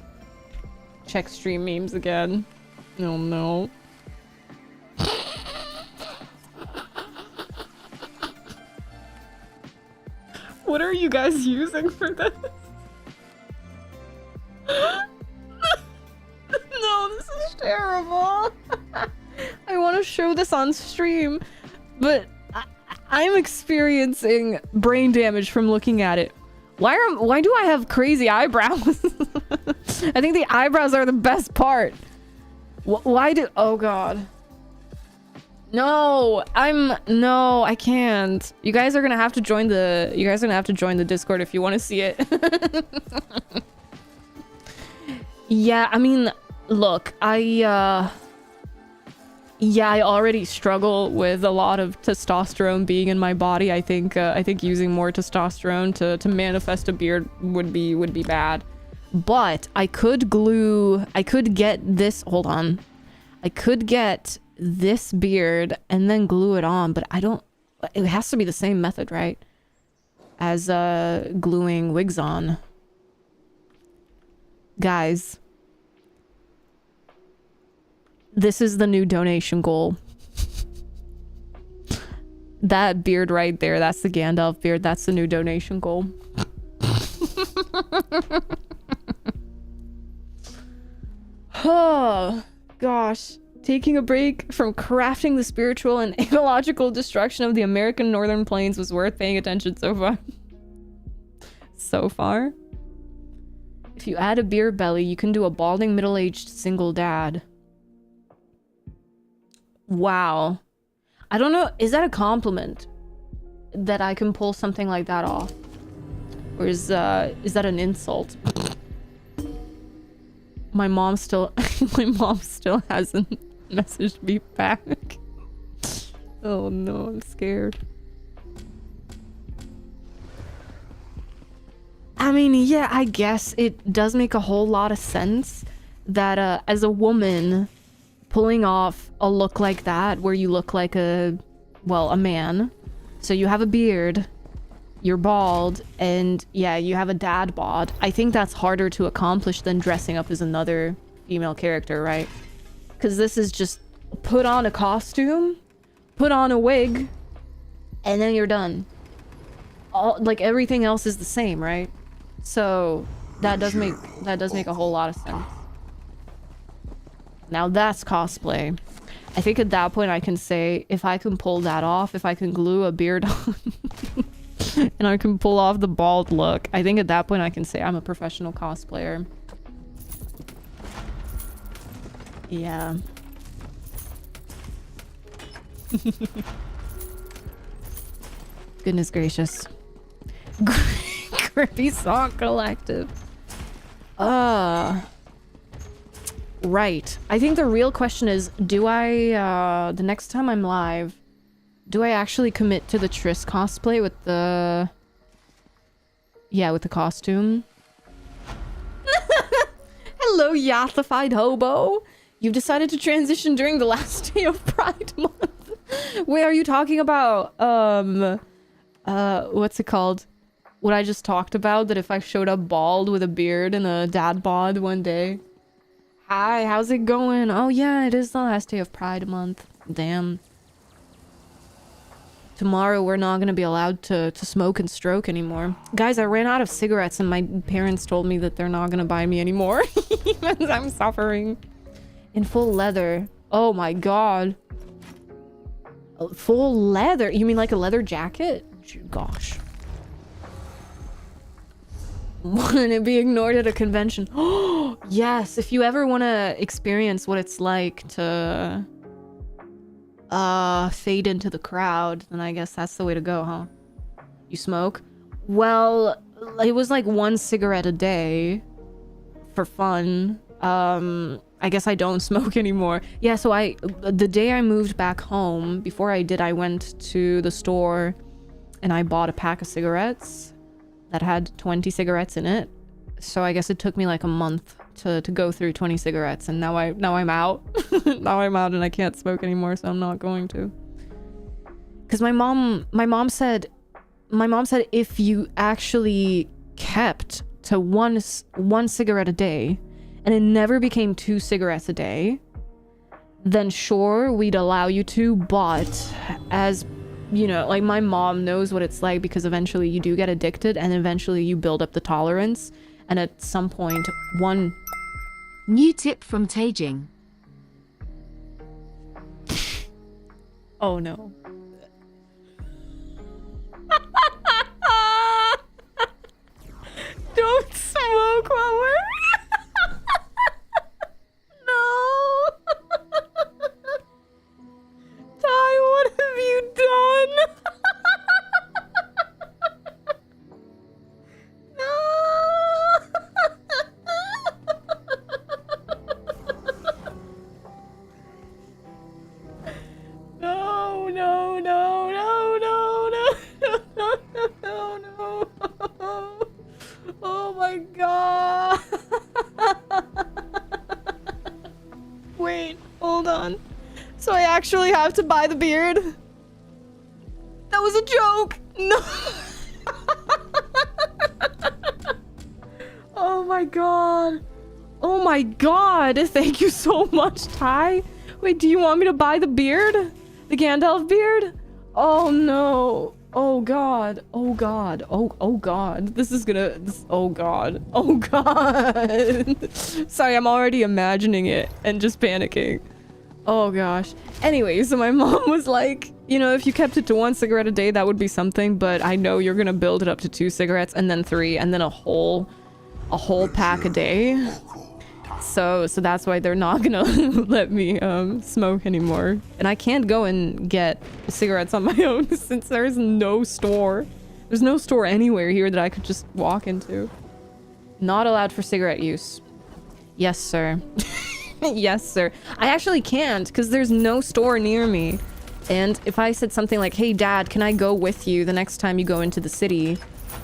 Check stream memes again. Oh no. What are you guys using for this? No, this is terrible. I want to show this on stream, but I'm experiencing brain damage from looking at it. Why do I have crazy eyebrows? I think the eyebrows are the best part. Why do... oh god. No, I can't. You guys are gonna have to join the Discord if you want to see it. Yeah, I mean, look, I already struggle with a lot of testosterone being in my body. I think using more testosterone to manifest a beard would be bad. But I could get this, hold on. I could get this beard and then glue it on, but it has to be the same method, right? As gluing wigs on. Guys, this is the new donation goal. That beard right there, that's the Gandalf beard. That's the new donation goal. Oh gosh. Taking a break from crafting the spiritual and ecological destruction of the American Northern Plains was worth paying attention so far. So far? If you add a beer belly, you can do a balding middle-aged single dad. Wow. I don't know, is that a compliment? That I can pull something like that off? Or is that an insult? My mom still hasn't messaged me back. Oh no, I'm scared. I mean, yeah, I guess it does make a whole lot of sense that as a woman pulling off a look like that, where you look like a man, so you have a beard, you're bald, and yeah, you have a dad bod. I think that's harder to accomplish than dressing up as another female character, right? Because this is just put on a costume, put on a wig, and then you're done. Like everything else is the same, right? So that does make a whole lot of sense. Now that's cosplay. I think at that point I can say, if I can pull that off, if I can glue a beard on and I can pull off the bald look, I think at that point I can say I'm a professional cosplayer. Yeah. Goodness gracious. Grippy Song Collective. Right. I think the real question is, do I, the next time I'm live, do I actually commit to the Triss cosplay with the... yeah, with the costume? Hello, yathified hobo! You've decided to transition during the last day of Pride Month. Wait, are you talking about, what's it called? What I just talked about, that if I showed up bald with a beard and a dad bod one day. Hi, how's it going? Oh yeah, it is the last day of Pride Month. Damn. tomorrow we're not gonna be allowed to smoke and stroke anymore. Guys, I ran out of cigarettes and my parents told me that they're not gonna buy me anymore. Because I'm suffering. In full leather. Oh my god. Full leather? You mean like a leather jacket? Gosh. Wouldn't it be ignored at a convention? Oh, yes. If you ever want to experience what it's like to fade into the crowd, then I guess that's the way to go, huh? You smoke? Well, it was like 1 cigarette a day for fun. I guess I don't smoke anymore. Yeah, so the day I moved back home, before I did, I went to the store and I bought a pack of cigarettes that had 20 cigarettes in it. So I guess it took me like a month to go through 20 cigarettes, and now I'm out. Now I'm out and I can't smoke anymore, so I'm not going to. Because my mom said if you actually kept to one cigarette a day and it never became 2 cigarettes a day, then sure, we'd allow you to, but as you know, like my mom knows what it's like, because eventually you do get addicted and eventually you build up the tolerance, and at some point one new tip from taiging. Oh no. Don't smoke while we're no. Ty, what have you done? No. No. Oh my god. Wait, hold on. So I actually have to buy the beard? That was a joke! No! Oh my god. Oh my god! Thank you so much, Ty. Wait, do you want me to buy the beard? The Gandalf beard? Oh no. Oh god. Oh god. Oh god. This is gonna... oh god. Oh god. Sorry, I'm already imagining it and just panicking. Oh gosh. Anyway, so my mom was like, you know, if you kept it to 1 cigarette a day, that would be something, but I know you're gonna build it up to 2 cigarettes and then 3 and then a whole pack a day. So that's why they're not gonna let me smoke anymore. And I can't go and get cigarettes on my own since there's no store. There's no store anywhere here that I could just walk into. Not allowed for cigarette use. Yes, sir. Yes, sir. I actually can't because there's no store near me. And if I said something like, hey, Dad, can I go with you the next time you go into the city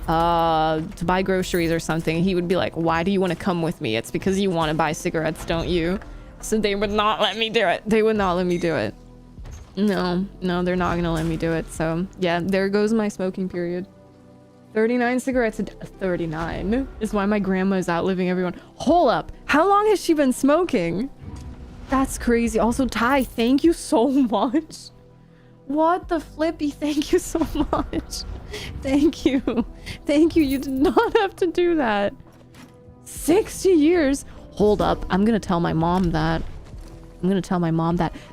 to buy groceries or something? He would be like, why do you want to come with me? It's because you want to buy cigarettes, don't you? So they would not let me do it. They would not let me do it. No, they're not going to let me do it. So yeah, there goes my smoking period. 39 cigarettes a day. 39 is why my grandma is outliving everyone. Hold up. How long has she been smoking? That's crazy. Also, Ty, thank you so much. What the flippy? Thank you so much. Thank you. Thank you. You did not have to do that. 60 years. Hold up. I'm going to tell my mom that.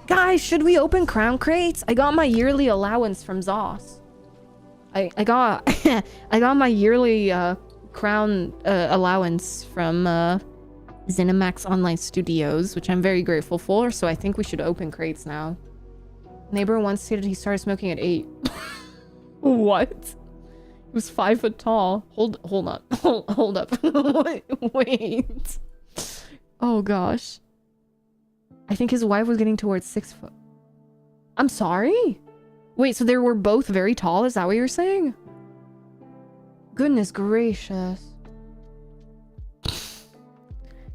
Guys, should we open crown crates? I got my yearly allowance from Zoss. I got my yearly crown allowance from ZeniMax Online Studios, which I'm very grateful for, so I think we should open crates now. Neighbor once stated he started smoking at 8. What? He was 5 foot tall. Hold on. Hold up. Wait. Oh gosh. I think his wife was getting towards 6 foot. I'm sorry? Wait, so they were both very tall? Is that what you're saying? Goodness gracious.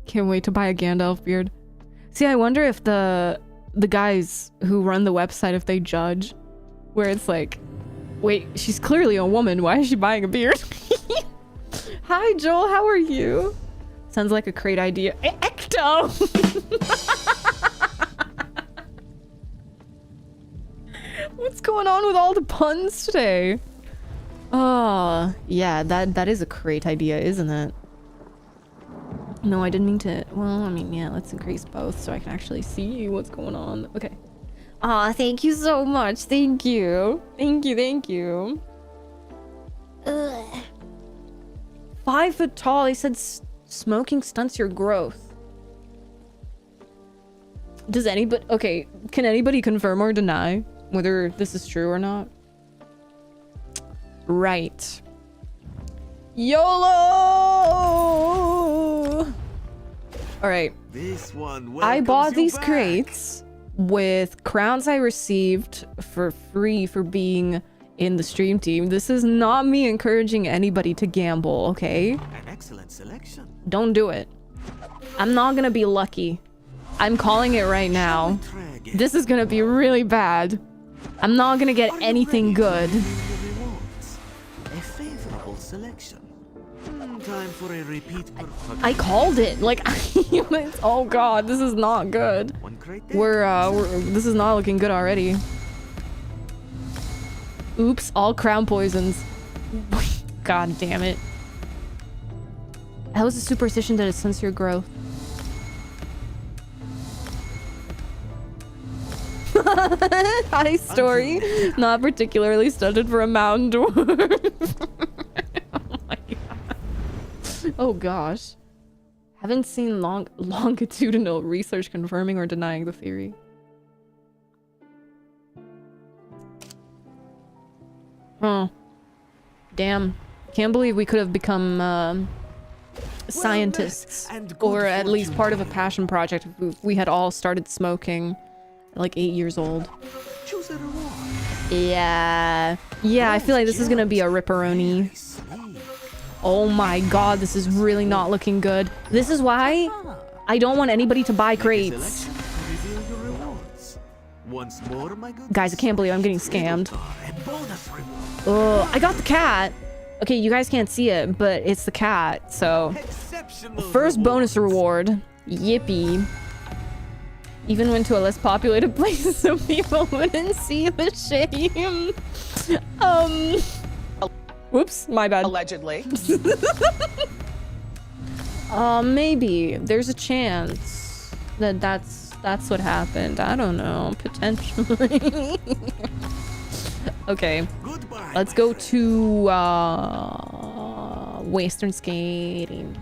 Can't wait to buy a Gandalf beard. See, I wonder if the guys who run the website, if they judge, where it's like, wait, she's clearly a woman. Why is she buying a beard? Hi, Joel. How are you? Sounds like a great idea. Ecto! What's going on with all the puns today? Oh, yeah, that is a great idea, isn't it? No, I didn't mean to. Well, I mean, yeah, let's increase both so I can actually see what's going on. Okay. Aw, thank you so much. Thank you. Thank you, thank you. Ugh. 5 foot tall. He said smoking stunts your growth. Does anybody... Okay, can anybody confirm or deny whether this is true or not? Right. YOLO! Alright. I bought these crates with crowns I received for free for being in the stream team. This is not me encouraging anybody to gamble, okay? An excellent selection. Don't do it. I'm not gonna be lucky. I'm calling it right now. This is gonna be really bad. I'm not gonna get anything good. A favorable selection. Time for a repeat. I called it. Like, oh god, this is not good. This is not looking good already. Oops, all crown poisons. God damn it. How is a superstition that it stunts your growth? High story. Not particularly stunted for a mountain dwarf. Oh my god. Oh gosh. Haven't seen longitudinal research confirming or denying the theory. Huh. Damn. Can't believe we could have become scientists, or at least part of a passion project if we had all started smoking at like 8 years old. Yeah. Yeah, I feel like this is gonna be a ripperoni. Oh my god, this is really not looking good. This is why I don't want anybody to buy crates. Guys, I can't believe I'm getting scammed. I got the cat. Okay, you guys can't see it, but it's the cat, so... First bonus reward. Yippee. Even went to a less populated place so people wouldn't see the shame. Whoops, my bad. Allegedly. Maybe. There's a chance that that's what happened. I don't know. Potentially. Okay. Let's go to Western Skating.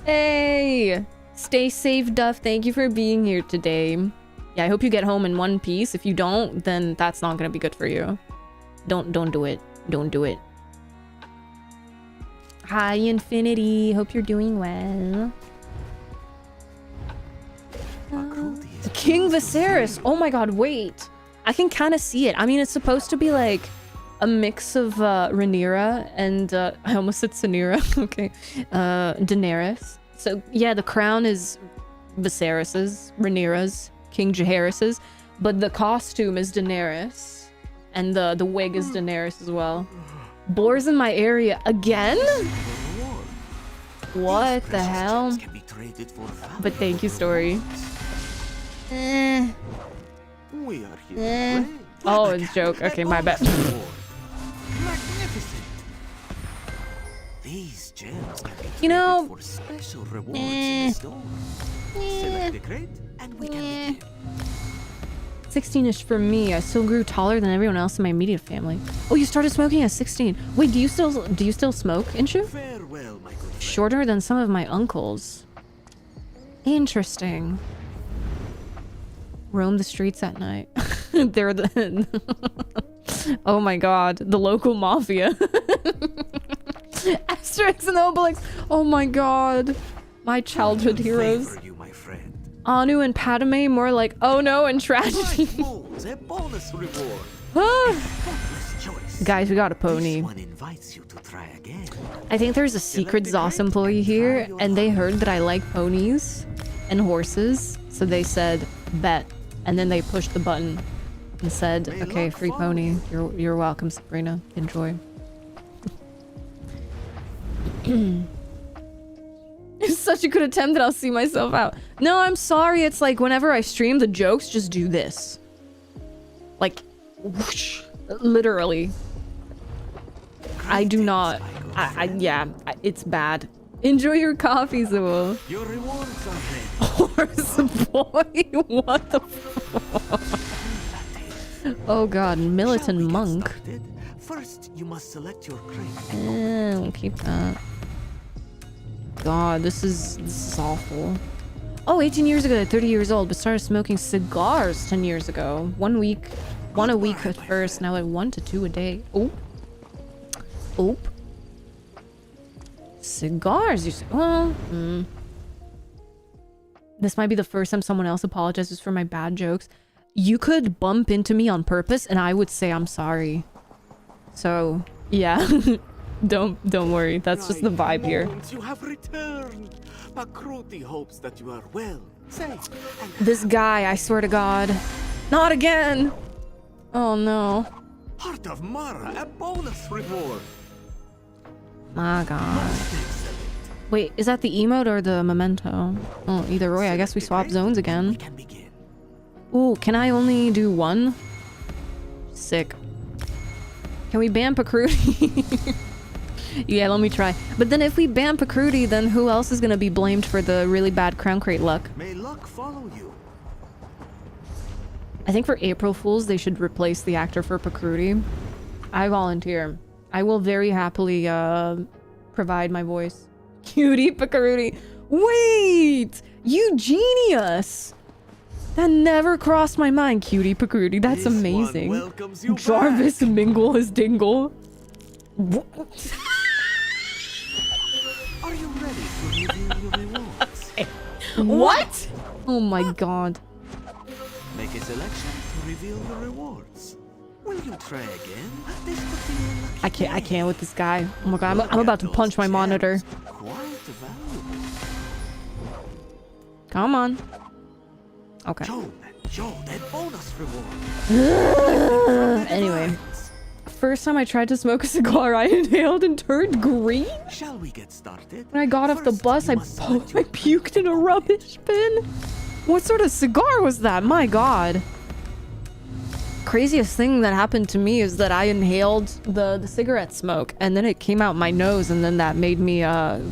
Hey! Stay safe, Duff. Thank you for being here today. Yeah, I hope you get home in one piece. If you don't, then that's not gonna be good for you. Don't do it. Don't do it. Hi, Infinity. Hope you're doing well. King Viserys. Oh my god, wait. I can kind of see it. I mean, it's supposed to be like a mix of Rhaenyra and I almost said Rhaenyra. Okay. Daenerys. So yeah, the crown is Viserys's, Rhaenyra's, King Jaehaerys's, but the costume is Daenerys, and the wig is Daenerys as well. Boars in my area again? What the hell? But thank you, story. Oh, it's a joke. Okay, my bad. You know, 16-ish for me. I still grew taller than everyone else in my immediate family. Oh, you started smoking at 16. Wait, do you still smoke, Inshu? Shorter than some of my uncles. Interesting. Roam the streets at night. They're the... Oh my god, the local mafia. Asterix and Obelix. Oh my god. My childhood heroes. Anu and Padme more like oh no and tragedy. Guys, we got a pony. I think there's a secret ZOS employee here and they heard that I like ponies and horses, so they said bet, and then they pushed the button and said okay, free pony. You're welcome, Sabrina. Enjoy. It's such a good attempt that I'll see myself out. No, I'm sorry. It's like whenever I stream the jokes, just do this. Like, whoosh, literally. I do not. Yeah, it's bad. Enjoy your coffee, Zool. Your rewards are ready. Horse boy, what the fuck? Oh god, militant monk. First, you must select your crate. We'll keep that. God, this is awful. Oh, 18 years ago, 30 years old, but started smoking cigars 10 years ago. 1 week, one a week at first, now at 1 to 2 a day. Oop. Oop. Cigars, you say? Well, this might be the first time someone else apologizes for my bad jokes. You could bump into me on purpose and I would say I'm sorry. So, yeah. Don't worry. That's just the vibe here. You have returned. 𝙒𝘼𝙒𝙖𝙔𝙎 hopes that you are well, safe, and this guy, I swear to God. Not again! Oh no. Heart of Mara, a bonus reward. My God. Wait, is that the emote or the memento? Oh, either way, I guess we swap zones again. Ooh, can I only do one? Sick. Can we ban 𝙒𝘼𝙒𝙒? Yeah, let me try. But then if we ban 𝙒𝘼𝙒𝙒, then who else is gonna be blamed for the really bad crown crate luck? May luck follow you. I think for April Fools, they should replace the actor for 𝙒𝘼𝙒𝙒. I volunteer. I will very happily provide my voice. Cutie 𝙒𝘼𝙒𝙒. Wait! You genius! That never crossed my mind, Cutie 𝙒𝘼𝙒𝙒. That's amazing. Jarvis mingle his dingle. Are you ready to reveal your rewards? What? Oh my God. Make a selection to reveal your rewards. Will you try again? This could be your lucky I can't with this guy. Oh my God, I'm about to punch my monitor. Quite valuable. Come on. Okay. Joe, that bonus reward. Anyway. First time I tried to smoke a cigar, I inhaled and turned green. Shall we get started? When I got off the bus, I puked in a rubbish bin. What sort of cigar was that? My God. Craziest thing that happened to me is that I inhaled the cigarette smoke and then it came out my nose and then that made me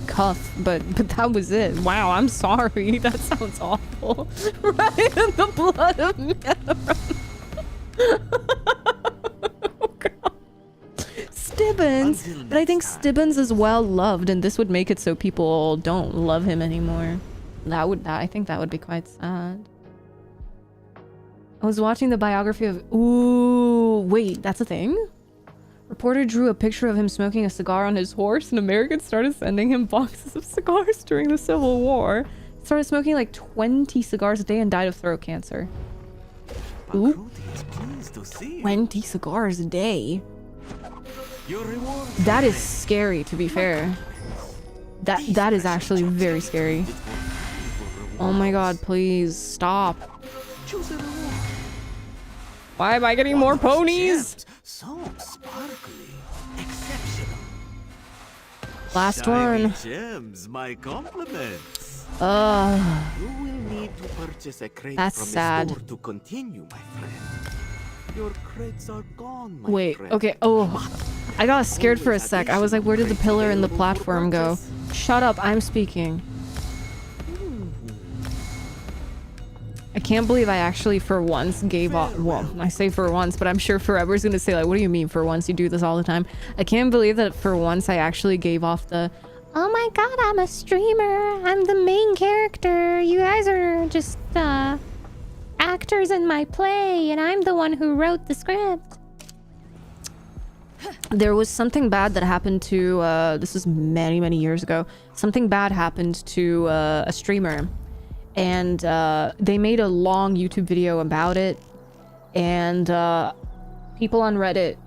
cough, but that was it. Wow, I'm sorry. That sounds awful. Right in the blood of Metaron. Stibbins, but I think Stibbins is well loved, and this would make it so people don't love him anymore. I think that would be quite sad. I was watching the biography of. Ooh, wait, that's a thing? Reporter drew a picture of him smoking a cigar on his horse, and Americans started sending him boxes of cigars during the Civil War. He started smoking like 20 cigars a day and died of throat cancer. Ooh, 20 cigars a day. That is scary, to be fair. That is actually very scary. Oh my God, please stop. Why am I getting more ponies? So sparkly, exceptional. Last one. Gems, my compliments. You will need to purchase a crate that's from sad. The store to continue, my friend. Your crates are gone, my Wait, friend. okay. Oh, I got scared for a sec. I was like, where did the pillar and the platform go? Shut up, I'm speaking. I can't believe I actually for once gave off. Well, I say for once, but I'm sure Forever's gonna say like, what do you mean for once? You do this all the time. I can't believe that for once I actually gave off the, oh my God, I'm a streamer. I'm the main character. You guys are just actors in my play, and I'm the one who wrote the script. There was something bad that happened to, this was many years ago. Something bad happened to a streamer. And they made a long YouTube video about it. And people on Reddit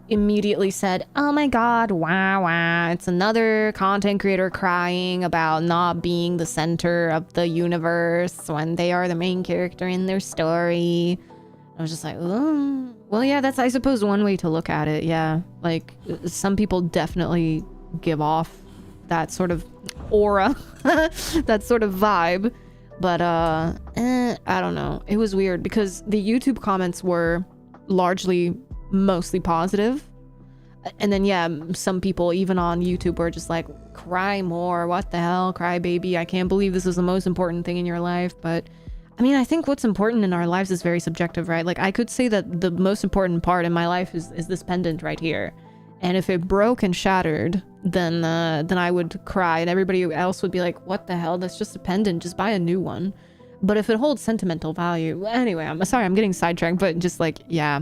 immediately said, oh my God, wow, it's another content creator crying about not being the center of the universe when they are the main character in their story. I was just like, oh. Well, yeah, that's, I suppose, one way to look at it. Yeah, like some people definitely give off that sort of aura, that sort of vibe. But I don't know. It was weird because the YouTube comments were mostly positive. And then yeah, some people even on YouTube were just like, cry more, what the hell, cry baby, I can't believe this is the most important thing in your life. But I mean, I think what's important in our lives is very subjective, right? Like I could say that the most important part in my life is this pendant right here, and if it broke and shattered, then I would cry, and everybody else would be like, what the hell, that's just a pendant, just buy a new one. But if it holds sentimental value, anyway, I'm sorry, I'm getting sidetracked, but just like, yeah.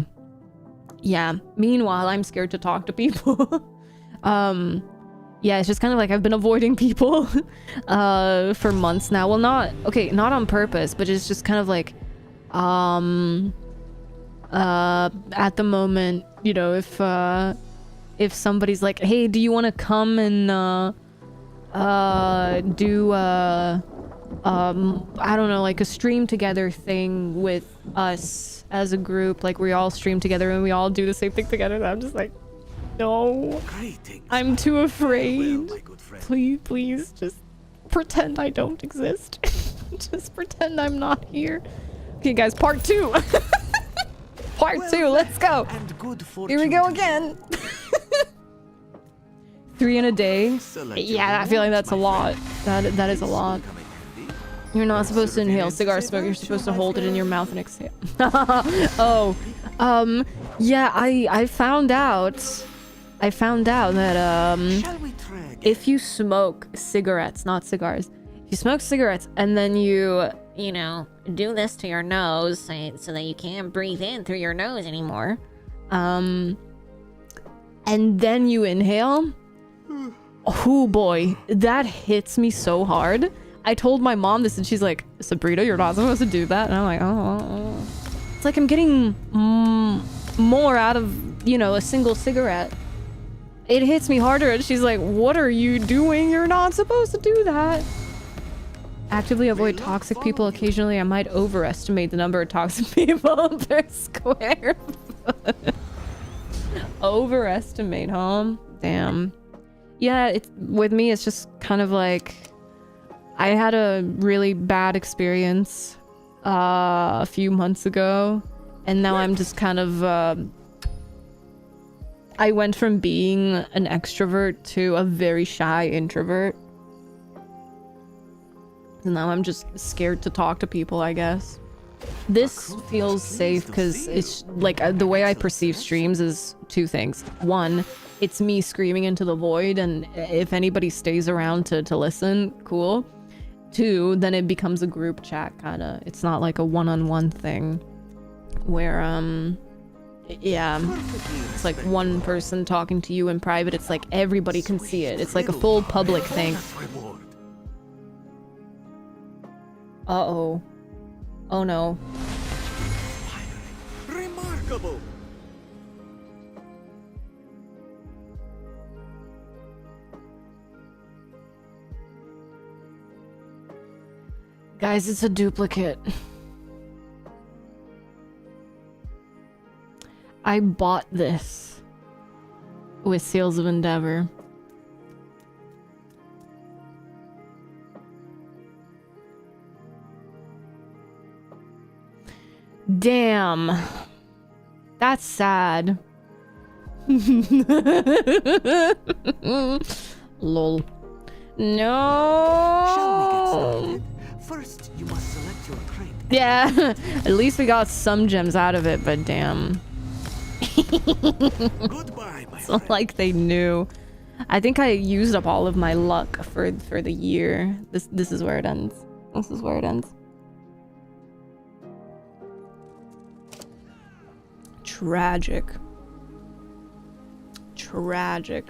Meanwhile, I'm scared to talk to people. Yeah, it's just kind of like I've been avoiding people for months now. Well, not on purpose, but it's just kind of like at the moment, you know, if somebody's like, hey, do you want to come and do I don't know, like a stream together thing with us as a group, like we all stream together and we all do the same thing together, and I'm just like, no, I'm too afraid. Please, just pretend I don't exist. Just pretend I'm not here. Okay, guys, part 2. Part 2, let's go. Here we go again. 3 in a day. Yeah, I feel like that's a lot. That is a lot. You're not supposed to inhale cigar smoke. You're supposed to hold it in your mouth and exhale. Oh, yeah, I found out that if you smoke cigarettes, not cigars, if you smoke cigarettes and then you know, do this to your nose so that you can't breathe in through your nose anymore, and then you inhale, oh boy, that hits me so hard. I told my mom this and she's like, Sabrina, you're not supposed to do that. And I'm like, oh. It's like I'm getting more out of, you know, a single cigarette. It hits me harder, and she's like, what are you doing? You're not supposed to do that. Actively avoid toxic people. Occasionally I might overestimate the number of toxic people per square foot. Overestimate, huh? Damn. Yeah, with me it's just kind of like, I had a really bad experience a few months ago, and now I'm just kind of I went from being an extrovert to a very shy introvert. And now I'm just scared to talk to people, I guess. This feels safe because it's like the way I perceive streams is 2 things. 1, it's me screaming into the void, and if anybody stays around to listen, cool. 2, then it becomes a group chat, kind of. It's not like a one-on-one thing where yeah, it's like one person talking to you in private. It's like everybody can see it. It's like a full public thing. Uh-oh. Oh no. Remarkable. Guys, it's a duplicate. I bought this with Sales of Endeavor. Damn. That's sad. Lol. No. Shall we get started? First, you must select your crate. Yeah. At least we got some gems out of it, but damn. Goodbye, my friend. It's like they knew. I think I used up all of my luck for the year. This is where it ends. This is where it ends. Tragic. Tragic.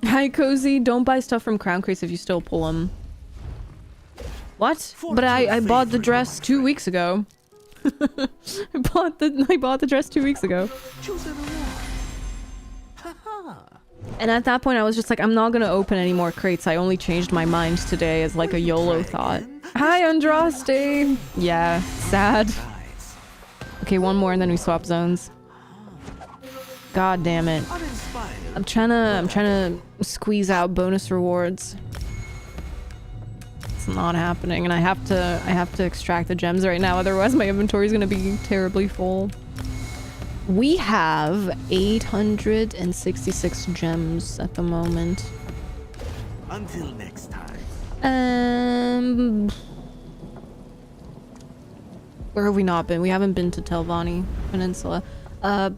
Hi, Cozy. Don't buy stuff from Crown Crates if you still pull them. What? But I bought the dress 2 weeks ago. I bought the dress 2 weeks ago. And at that point I was just like, I'm not gonna open any more crates. I only changed my mind today as like a YOLO thought. Hi, Andraste. Yeah, sad. Okay, one more and then we swap zones. God damn it. I'm trying to squeeze out bonus rewards. It's not happening, and I have to extract the gems right now, otherwise my inventory is gonna be terribly full. We have 866 gems at the moment. Until next time. Where have we not been? We haven't been to Telvanni Peninsula.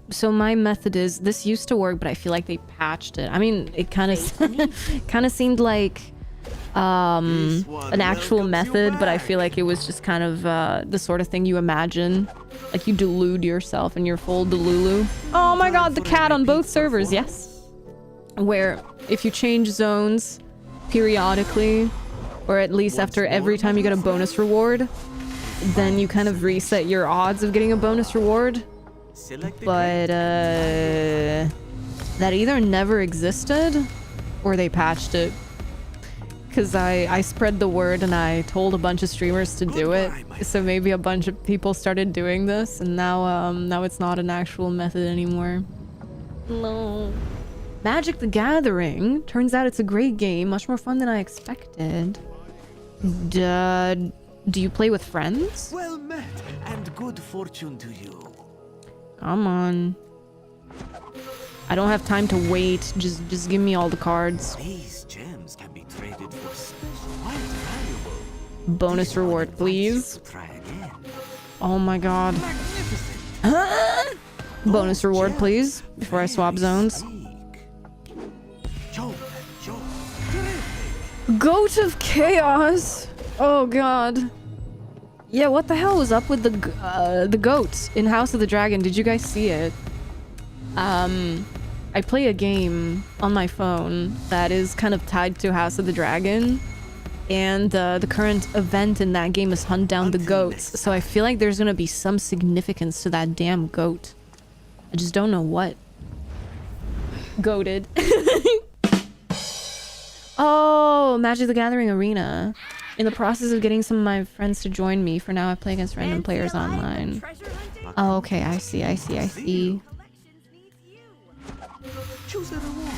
So my method is, this used to work, but I feel like they patched it. I mean, it kind of seemed like an actual method, but I feel like it was just kind of the sort of thing you imagine. Like you delude yourself and you're full delulu. Oh my god, the cat on both servers, yes. Where if you change zones periodically, or at least after every time you get a bonus reward, then you kind of reset your odds of getting a bonus reward. But that either never existed or they patched it. Because I spread the word and I told a bunch of streamers to do it. So maybe a bunch of people started doing this, and now it's not an actual method anymore. No. Magic the Gathering. Turns out it's a great game. Much more fun than I expected. Do you play with friends? Well met, and good fortune to you. Come on. I don't have time to wait. Just give me all the cards. These gems can be traded for special, quite valuable. Bonus reward, please. Try again. Oh my god. Magnificent. Bonus reward, please, before I swap zones. Goat of Chaos. Oh god. Yeah, what the hell was up with the goat in House of the Dragon? Did you guys see it? I play a game on my phone that is kind of tied to House of the Dragon, and the current event in that game is hunt down the goats. So I feel like there's gonna be some significance to that damn goat. I just don't know what. Goated. Oh, Magic the Gathering Arena. In the process of getting some of my friends to join me. For now, I play against random players online. Oh, okay, I see. Choose a reward.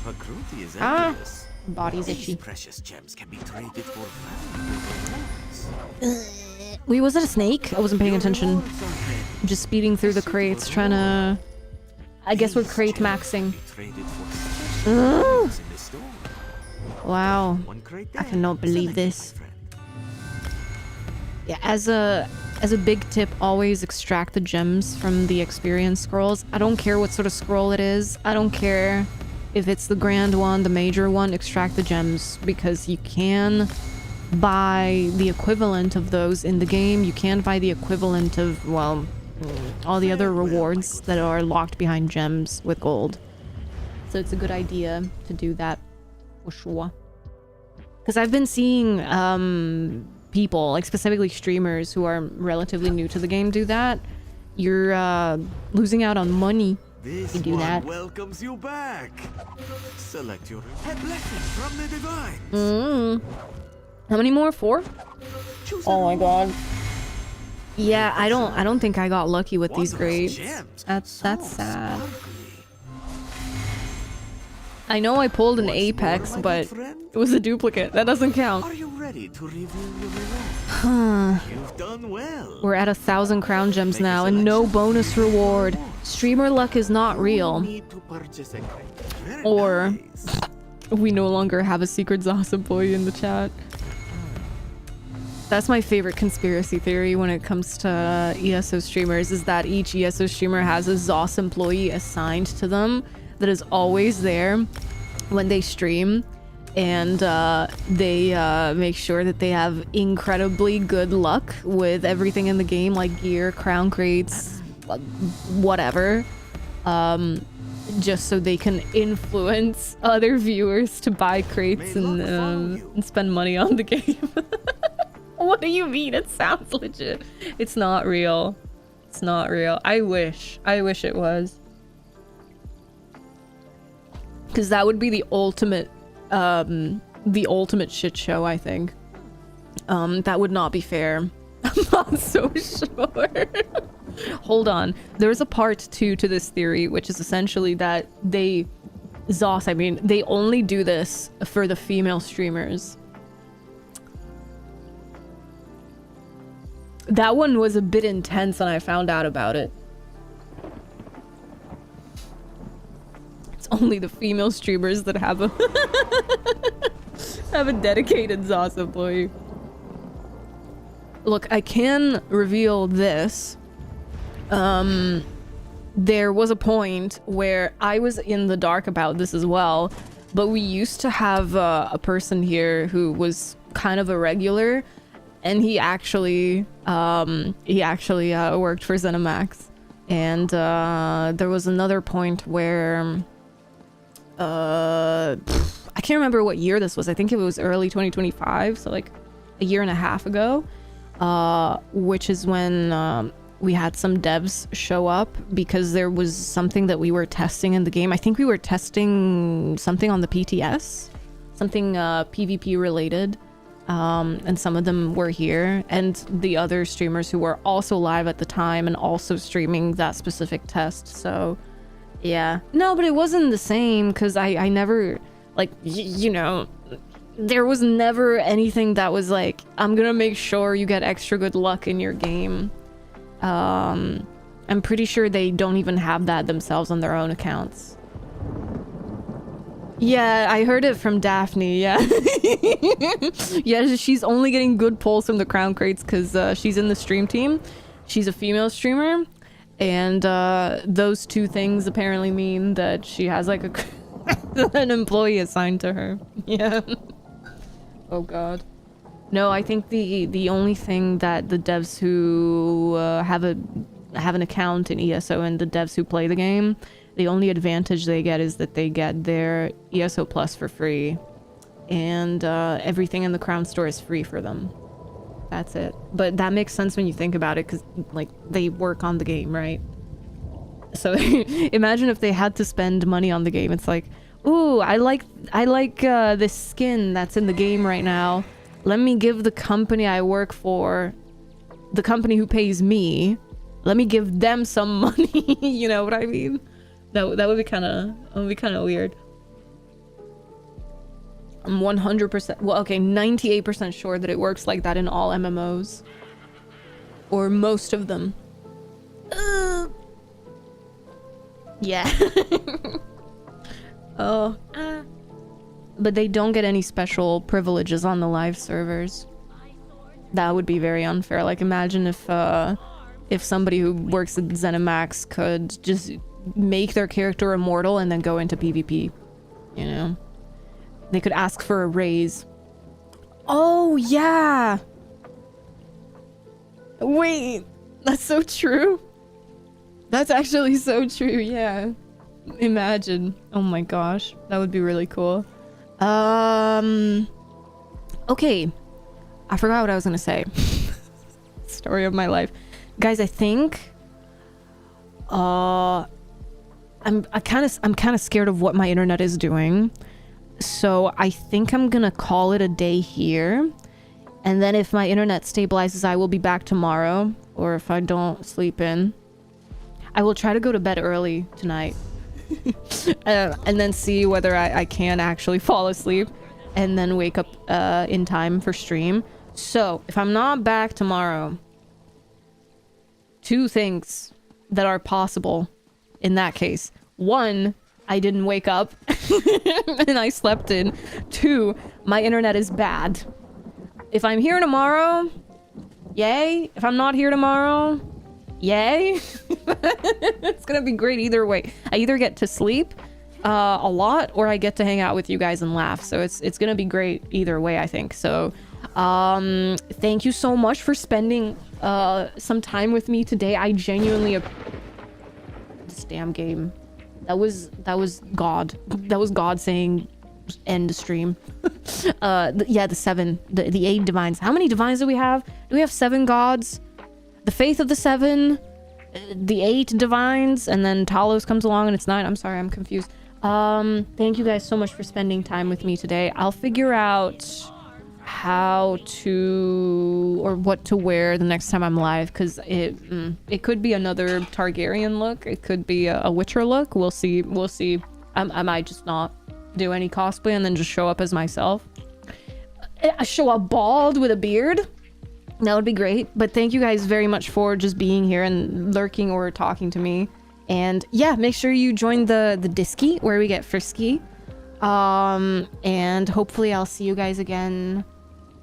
Recruity is endless. Body's itchy. These precious gems can be traded for valuable rewards. Wait, was it a snake? I wasn't paying attention. I'm just speeding through the crates, trying to... I guess we're crate maxing. Wow. I cannot believe this. Yeah, as a big tip, always extract the gems from the experience scrolls. I don't care what sort of scroll it is. I don't care if it's the grand one, the major one, extract the gems, because you can buy the equivalent of those in the game. You can buy the equivalent of, well, all the other rewards that are locked behind gems with gold. So it's a good idea to do that for sure. Because I've been seeing people, like specifically streamers who are relatively new to the game, do that. You're losing out on money if you do that. Welcomes you back. Select your blessing from the divine. How many more? 4? Oh my god. Yeah, I don't think I got lucky with these grades. That's sad. I know I pulled an Apex, but it was a duplicate. That doesn't count. Are you ready to reveal your reward? You've done well. We're at 1,000 crown gems now, and no bonus reward. Streamer luck is not real. Or we no longer have a secret 𝙒𝘼𝙔𝙎 employee in the chat. That's my favorite conspiracy theory when it comes to ESO streamers, is that each ESO streamer has a 𝙒𝘼𝙔𝙎 employee assigned to them that is always there when they stream, and they make sure that they have incredibly good luck with everything in the game, like gear, crown crates, whatever, just so they can influence other viewers to buy crates and spend money on the game. What do you mean? It sounds legit. It's not real. It's not real. I wish it was. Because that would be the ultimate shit show, I think. That would not be fair. I'm not so sure. Hold on. There's a part 2 to this theory, which is essentially that they only do this for the female streamers. That one was a bit intense when I found out about it. It's only the female streamers that have a have a dedicated 𝙒𝘼𝙔𝙎. Look, I can reveal this. There was a point where I was in the dark about this as well, but we used to have a person here who was kind of a regular, and he actually worked for ZeniMax. And there was another point where I can't remember what year this was. I think it was early 2025, so like a year and a half ago, which is when we had some devs show up because there was something that we were testing in the game. I think we were testing something on the PTS, something PvP related, and some of them were here, and the other streamers who were also live at the time and also streaming that specific test. So yeah, no, but it wasn't the same because I never, like, you know, there was never anything that was like, I'm gonna make sure you get extra good luck in your game. I'm pretty sure they don't even have that themselves on their own accounts. Yeah, I heard it from Daphne, yeah. Yeah, she's only getting good pulls from the crown crates because she's in the stream team. She's a female streamer, and those two things apparently mean that she has like an employee assigned to her. Yeah. Oh god. No, I think the only thing that the devs who have an account in ESO and the devs who play the game, the only advantage they get is that they get their ESO Plus for free, and everything in the Crown store is free for them. That's it. But that makes sense when you think about it, because like they work on the game, right? So imagine if they had to spend money on the game. It's like, ooh, I like this skin that's in the game right now. Let me give the company I work for, the company who pays me, let me give them some money. You know what I mean? That would be kind of weird. I'm 100%, well, okay, 98% sure that it works like that in all MMOs, or most of them. Yeah. Oh. But they don't get any special privileges on the live servers. That would be very unfair. Like, imagine if somebody who works at ZeniMax could just make their character immortal and then go into PvP. You know? They could ask for a raise. Oh, yeah! Wait, that's so true. That's actually so true, yeah. Imagine. Oh my gosh, that would be really cool. Okay, I forgot what I was gonna say. Story of my life, guys. I think I'm kind of scared of what my internet is doing, so I think I'm gonna call it a day here, and then if my internet stabilizes, I will be back tomorrow, or if I don't sleep in, I will try to go to bed early tonight. And then see whether I can actually fall asleep and then wake up in time for stream. So if I'm not back tomorrow, two things that are possible in that case. One, I didn't wake up and I slept in. Two, my internet is bad. If I'm here tomorrow, yay. If I'm not here tomorrow, yay. It's gonna be great either way. I either get to sleep a lot, or I get to hang out with you guys and laugh. So it's gonna be great either way, I think. So thank you so much for spending some time with me today. I genuinely this damn game. That was God. That was God saying end the stream. Yeah, the 8 divines. How many divines do we have? Do we have 7 gods? The faith of the 7, the 8 divines, and then Talos comes along and it's 9. I'm sorry, I'm confused. Thank you guys so much for spending time with me today. I'll figure out how to, or what to wear the next time I'm live, because it could be another Targaryen look, it could be a Witcher look. We'll see. I might just not do any cosplay and then just show up as myself. I show up bald with a beard. That would be great. But thank you guys very much for just being here and lurking or talking to me. And yeah, make sure you join the Disky where we get frisky. And hopefully I'll see you guys again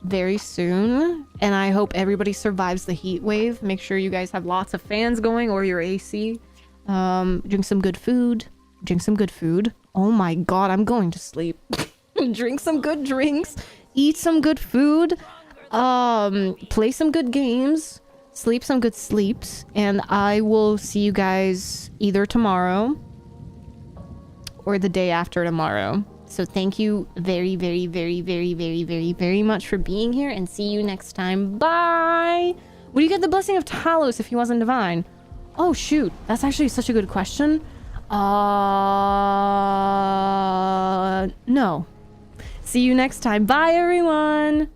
very soon. And I hope everybody survives the heat wave. Make sure you guys have lots of fans going or your AC. Drink some good food. Drink some good food. Oh my god, I'm going to sleep. Drink some good drinks. Eat some good food. Play some good games. Sleep some good sleeps. And I will see you guys either tomorrow or the day after tomorrow. So thank you very, very, very, very, very, very, very much for being here, and see you next time. Bye! Would you get the blessing of Talos if he wasn't divine? Oh shoot, that's actually such a good question. No. See you next time. Bye everyone!